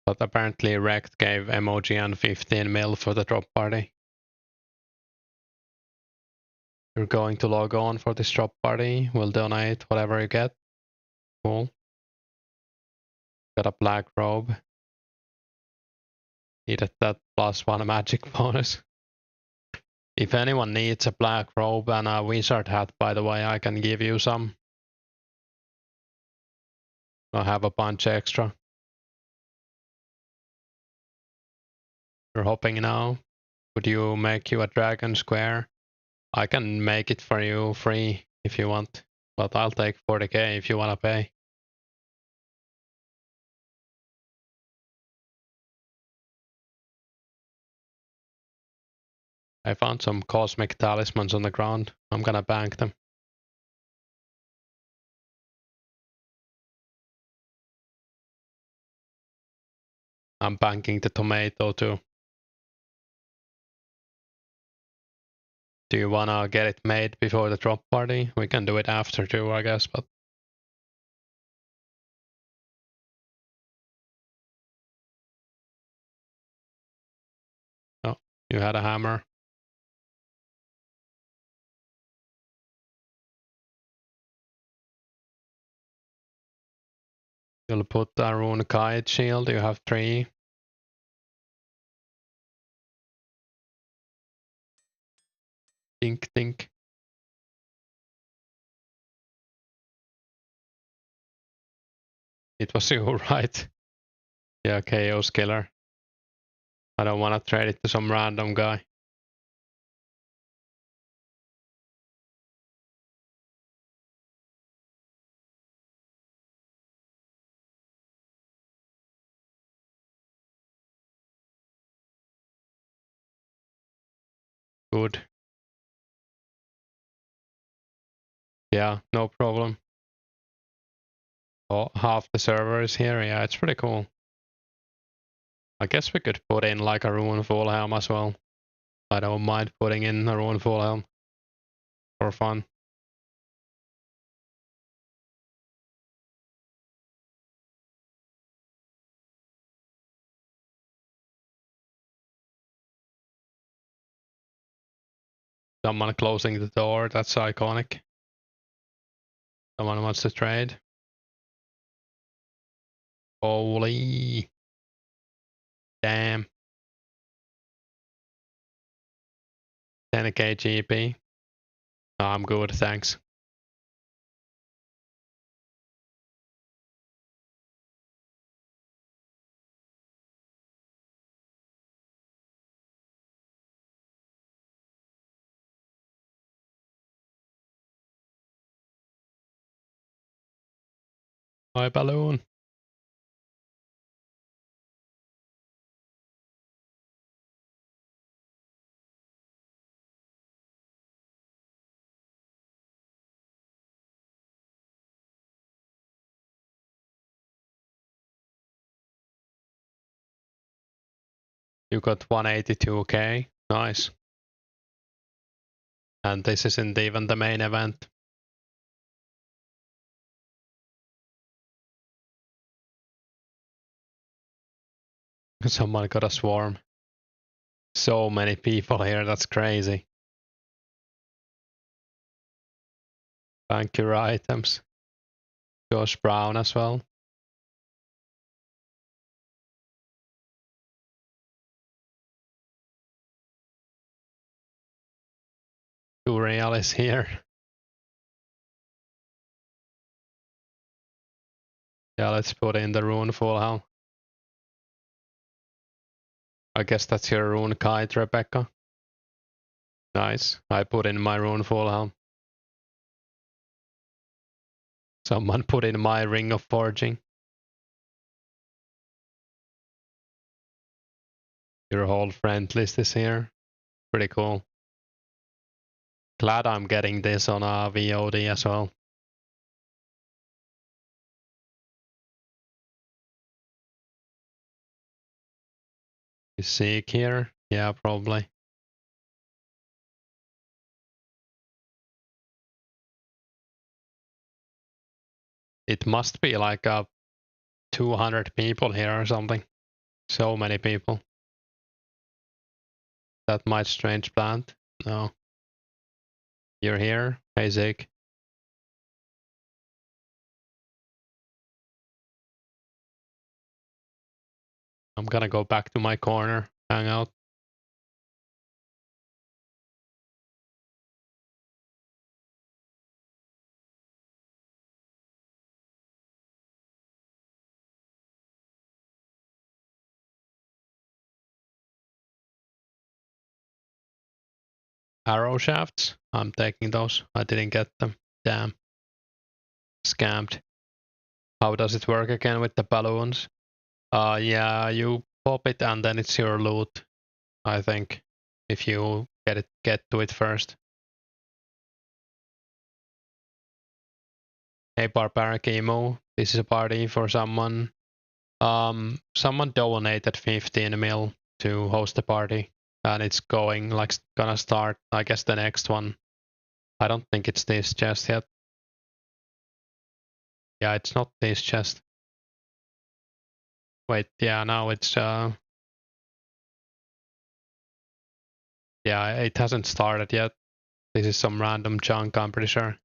But apparently Rect gave MOGN 15 mil for the drop party. You're going to log on for this drop party. We'll donate whatever you get. Cool. Got a black robe. Needed that +1 magic bonus. If anyone needs a black robe and a wizard hat, by the way, I can give you some. I have a bunch extra. You're hopping now. Would you make you a dragon square? I can make it for you free if you want, but I'll take 40k if you wanna pay. I found some cosmic talismans on the ground. I'm gonna bank them. I'm banking the tomato too. Do you wanna get it made before the drop party? We can do it after too, I guess, but oh, you had a hammer. You'll put a rune kite shield, you have 3. Think. It was you, right? Yeah, Chaos Killer. I don't wanna trade it to some random guy. Good. Yeah, no problem. Oh, half the server is here. Yeah, it's pretty cool. I guess we could put in like a rune full helm as well. I don't mind putting in a rune full helm for fun. Someone closing the door, that's iconic. Someone wants to trade. Holy damn. 10k GP. No, I'm good, thanks. Hi, balloon. You got 182k. Nice. And this isn't even the main event. Someone got a swarm. So many people here, that's crazy. Thank you, items. Josh Brown as well. Real is here. Yeah, let's put in the rune full helm. I guess that's your rune kite, Rebecca. Nice. I put in my rune full helm. Someone put in my ring of forging. Your whole friend list is here. Pretty cool. Glad I'm getting this on a VOD as well. Is Seek here? Yeah, probably. It must be like 200 people here or something. So many people. That might strange plant? No. You're here? Hey Zeke. I'm gonna go back to my corner, hang out. Arrow shafts? I'm taking those. I didn't get them. Damn. Scammed. How does it work again with the balloons? Yeah, you pop it and then it's your loot, I think. If you get to it first. Hey Barbaric Emo, this is a party for someone. Someone donated 15 mil to host the party, and it's gonna start, I guess, the next one. I don't think it's this chest yet. Yeah, it's not this chest. Wait, yeah, now it's yeah, it hasn't started yet. This is some random junk, I'm pretty sure.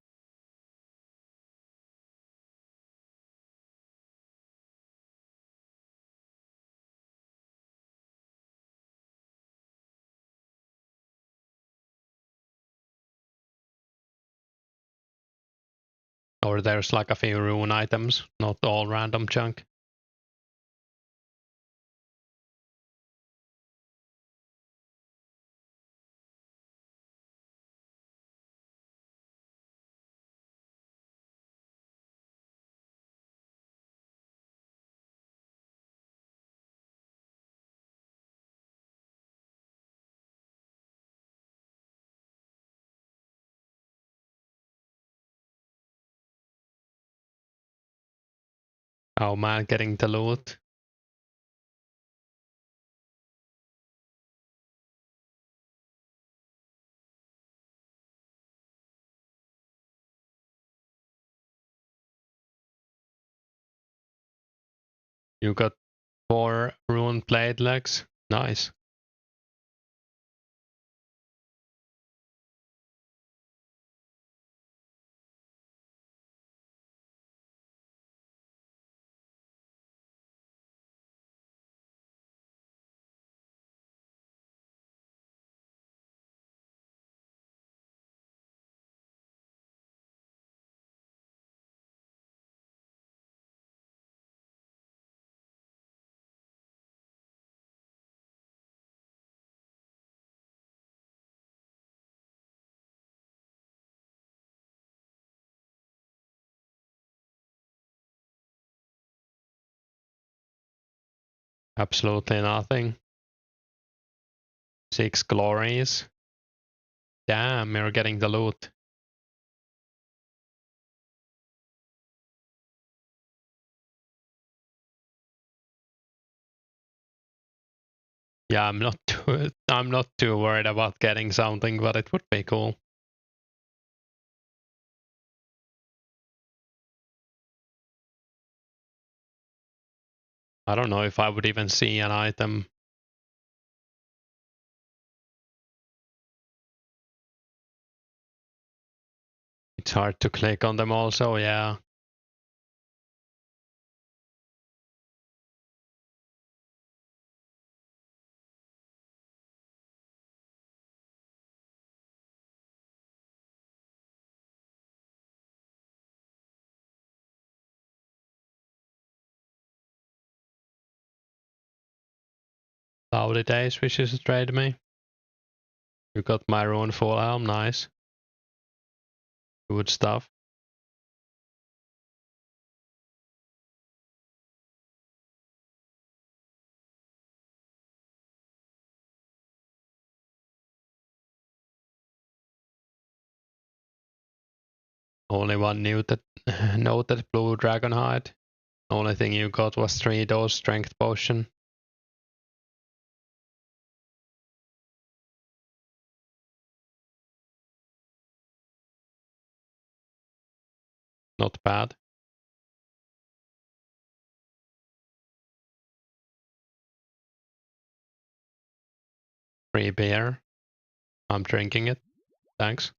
Or there's like a few rune items, not all random junk. Oh man, getting the loot. You got 4 rune blade legs. Nice. Absolutely nothing. 6 glories. Damn, you're getting the loot. Yeah, I'm not too worried about getting something, but it would be cool. I don't know if I would even see an item. It's hard to click on them also, yeah. Cloudy Days wishes to trade me. You got my rune full helm, nice. Good stuff. Only one noted, noted blue dragon hide. Only thing you got was 3 dose strength potion. Not bad. Free beer. I'm drinking it. Thanks.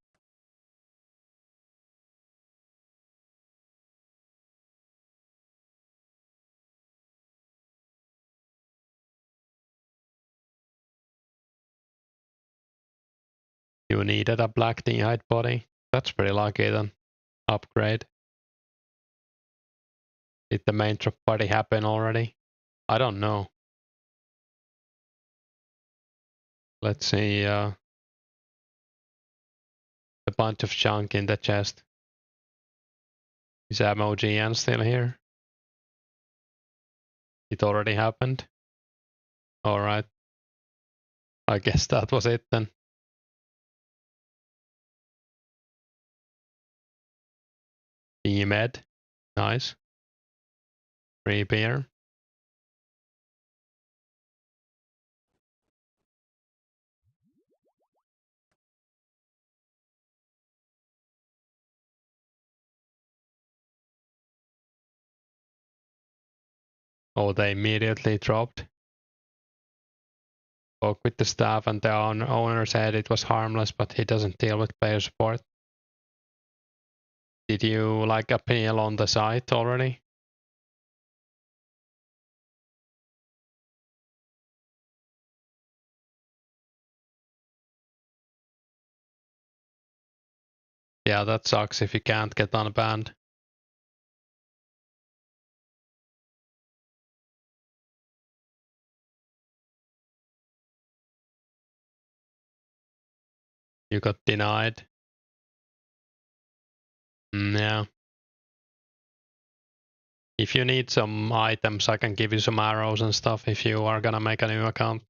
You needed a black D-hide body. That's pretty lucky then. Upgrade. Did the main drop party happen already? I don't know. Let's see. A bunch of junk in the chest. Is MOGN still here? It already happened? Alright. I guess that was it then. E-med. Nice. Free beer. Oh, they immediately dropped. Spoke with the staff and the owner said it was harmless, but he doesn't deal with player support. Did you like appeal on the site already? Yeah, that sucks if you can't get unbanned. You got denied. Yeah. If you need some items, I can give you some arrows and stuff if you are gonna make a new account.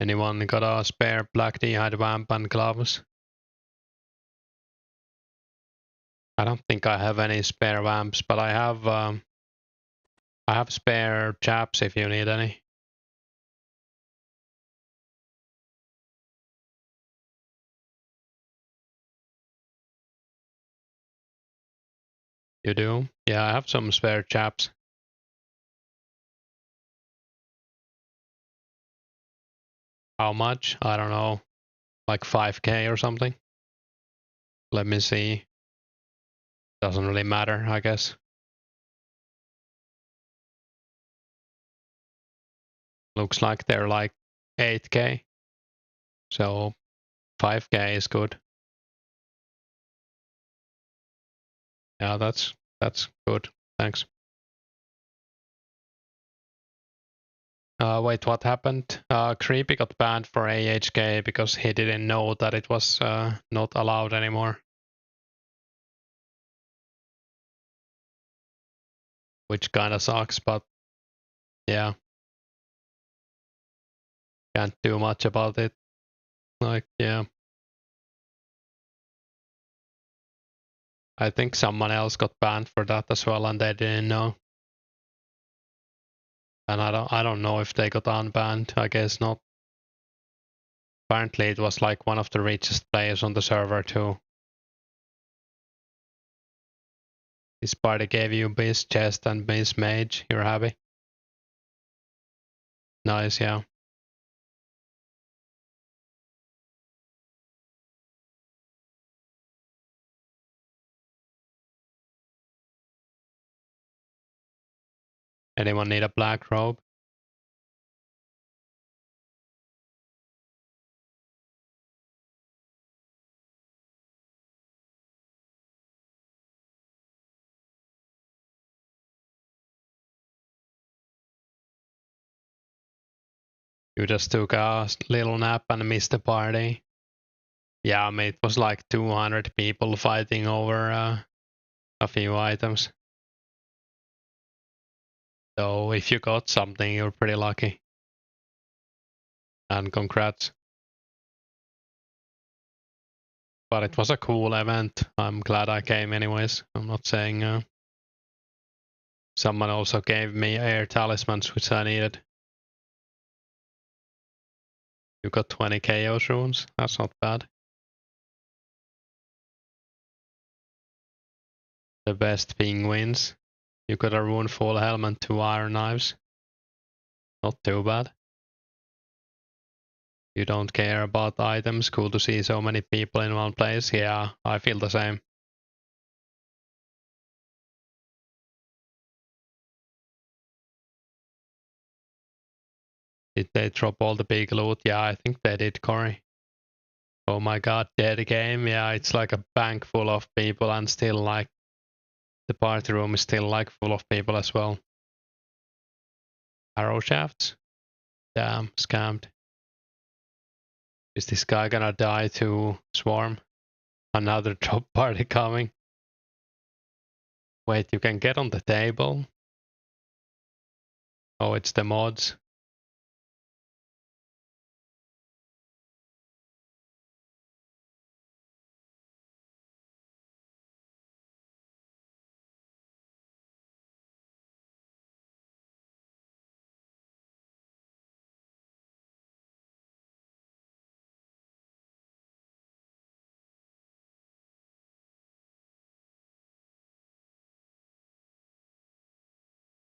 Anyone got a spare black D-hide vamp and gloves? I don't think I have any spare vamps, but I have spare chaps if you need any. You do? Yeah, I have some spare chaps. How much? I don't know. Like 5k or something. Let me see. Doesn't really matter, I guess. Looks like they're like 8k. So 5k is good. Yeah, that's good. Thanks. Wait, what happened? Creepy got banned for AHK because he didn't know that it was not allowed anymore. Which kinda sucks, but yeah. Can't do much about it. Like, yeah. I think someone else got banned for that as well and they didn't know. And I don't know if they got unbanned. I guess not. Apparently it was like one of the richest players on the server too. This party gave you Beast Chest and Beast Mage. You're happy? Nice, yeah. Anyone need a black robe? You just took a little nap and missed the party. Yeah, I mean, it was like 200 people fighting over a few items. So if you got something, you're pretty lucky. And congrats. But it was a cool event. I'm glad I came anyways. I'm not saying someone also gave me air talismans, which I needed. You got 20 chaos runes. That's not bad. The best being wins. You got a rune full helmet, 2 iron knives. Not too bad. You don't care about items. Cool to see so many people in one place. Yeah, I feel the same. Did they drop all the big loot? Yeah, I think they did, Corey. Oh my god, dead game. Yeah, it's like a bank full of people and still like the party room is still like full of people as well. Arrow shafts? Damn, scammed. Is this guy gonna die to swarm? Another drop party coming. Wait, you can get on the table? Oh, it's the mods.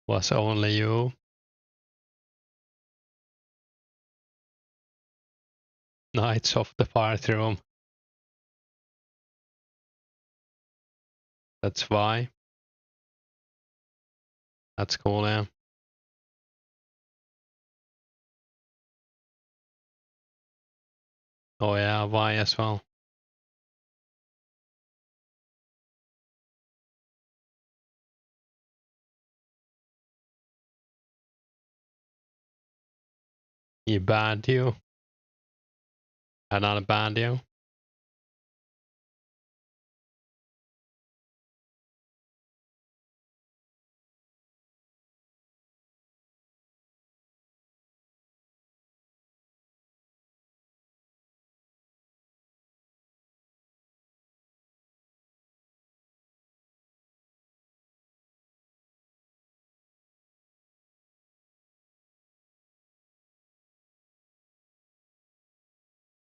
Was only you. Knights of the party room. That's why. That's cool, yeah. Oh yeah, why as well. He banned you. And unbanned you.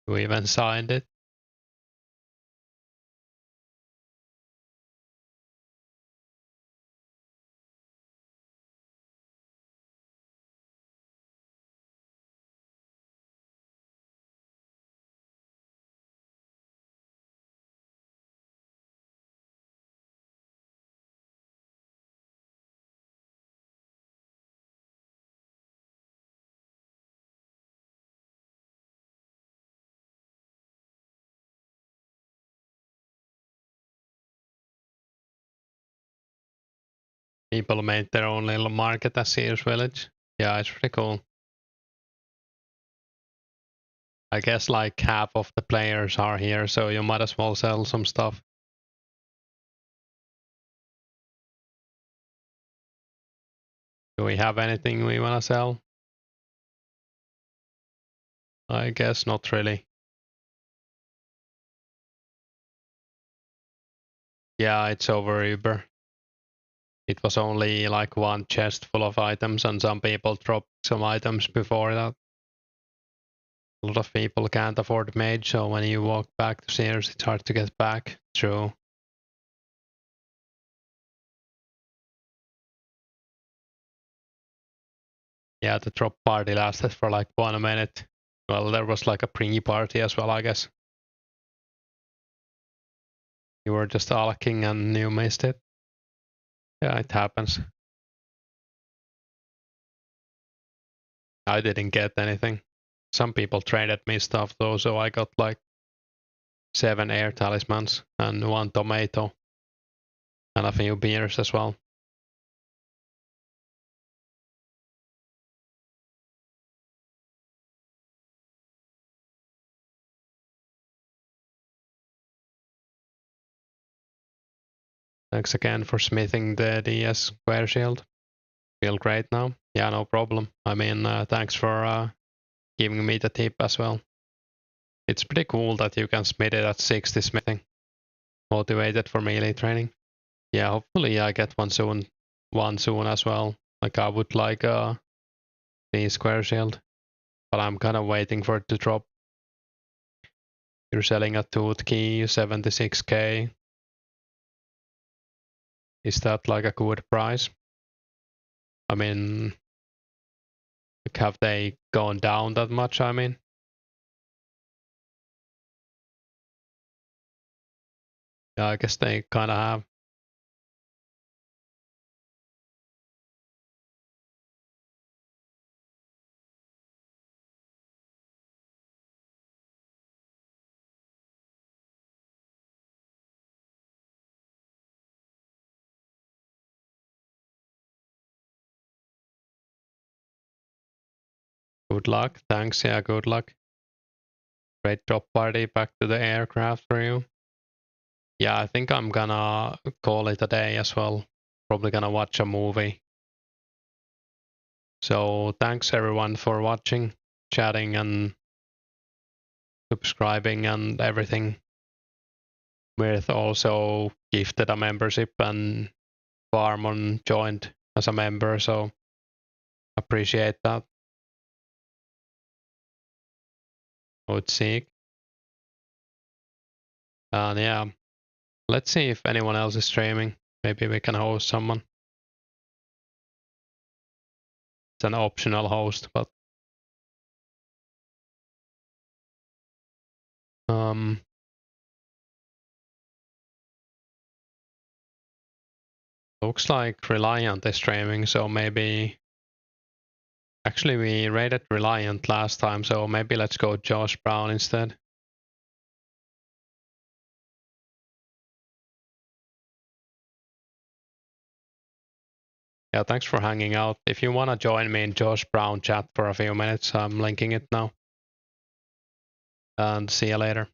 You even signed it. People made their own little market at Sears Village. Yeah, it's pretty cool. I guess like half of the players are here, so you might as well sell some stuff. Do we have anything we wanna sell? I guess not really. Yeah, it's over Uber. It was only like one chest full of items and some people dropped some items before that. A lot of people can't afford mage, so when you walk back to Sears, it's hard to get back. True. Yeah, the drop party lasted for like 1 minute. Well, there was like a pre-party as well, I guess. You were just alking and you missed it. Yeah, it happens. I didn't get anything. Some people traded me stuff though, so I got like 7 air talismans and 1 tomato and a few beers as well. Thanks again for smithing the DS square shield. Feel great now. Yeah, no problem. I mean, thanks for giving me the tip as well. It's pretty cool that you can smith it at 60 smithing. Motivated for melee training. Yeah, hopefully I get one soon as well. Like I would like the square shield, but I'm kind of waiting for it to drop. You're selling a tooth key, 76k. Is that like a good price? I mean, have they gone down that much? I mean, yeah, I guess they kind of have. Good luck. Thanks. Yeah, good luck. Great drop party. Back to the aircraft for you. Yeah, I think I'm gonna call it a day as well. Probably gonna watch a movie. So thanks everyone for watching, chatting, and subscribing and everything. With also gifted a membership and Barmon joined as a member, so appreciate that. Would seek. And yeah, let's see if anyone else is streaming. Maybe we can host someone. It's an optional host, but looks like Reliant is streaming, so maybe. Actually, we rated Reliant last time, so maybe let's go Josh Brown instead. Yeah, thanks for hanging out. If you want to join me in Josh Brown chat for a few minutes, I'm linking it now. And see you later.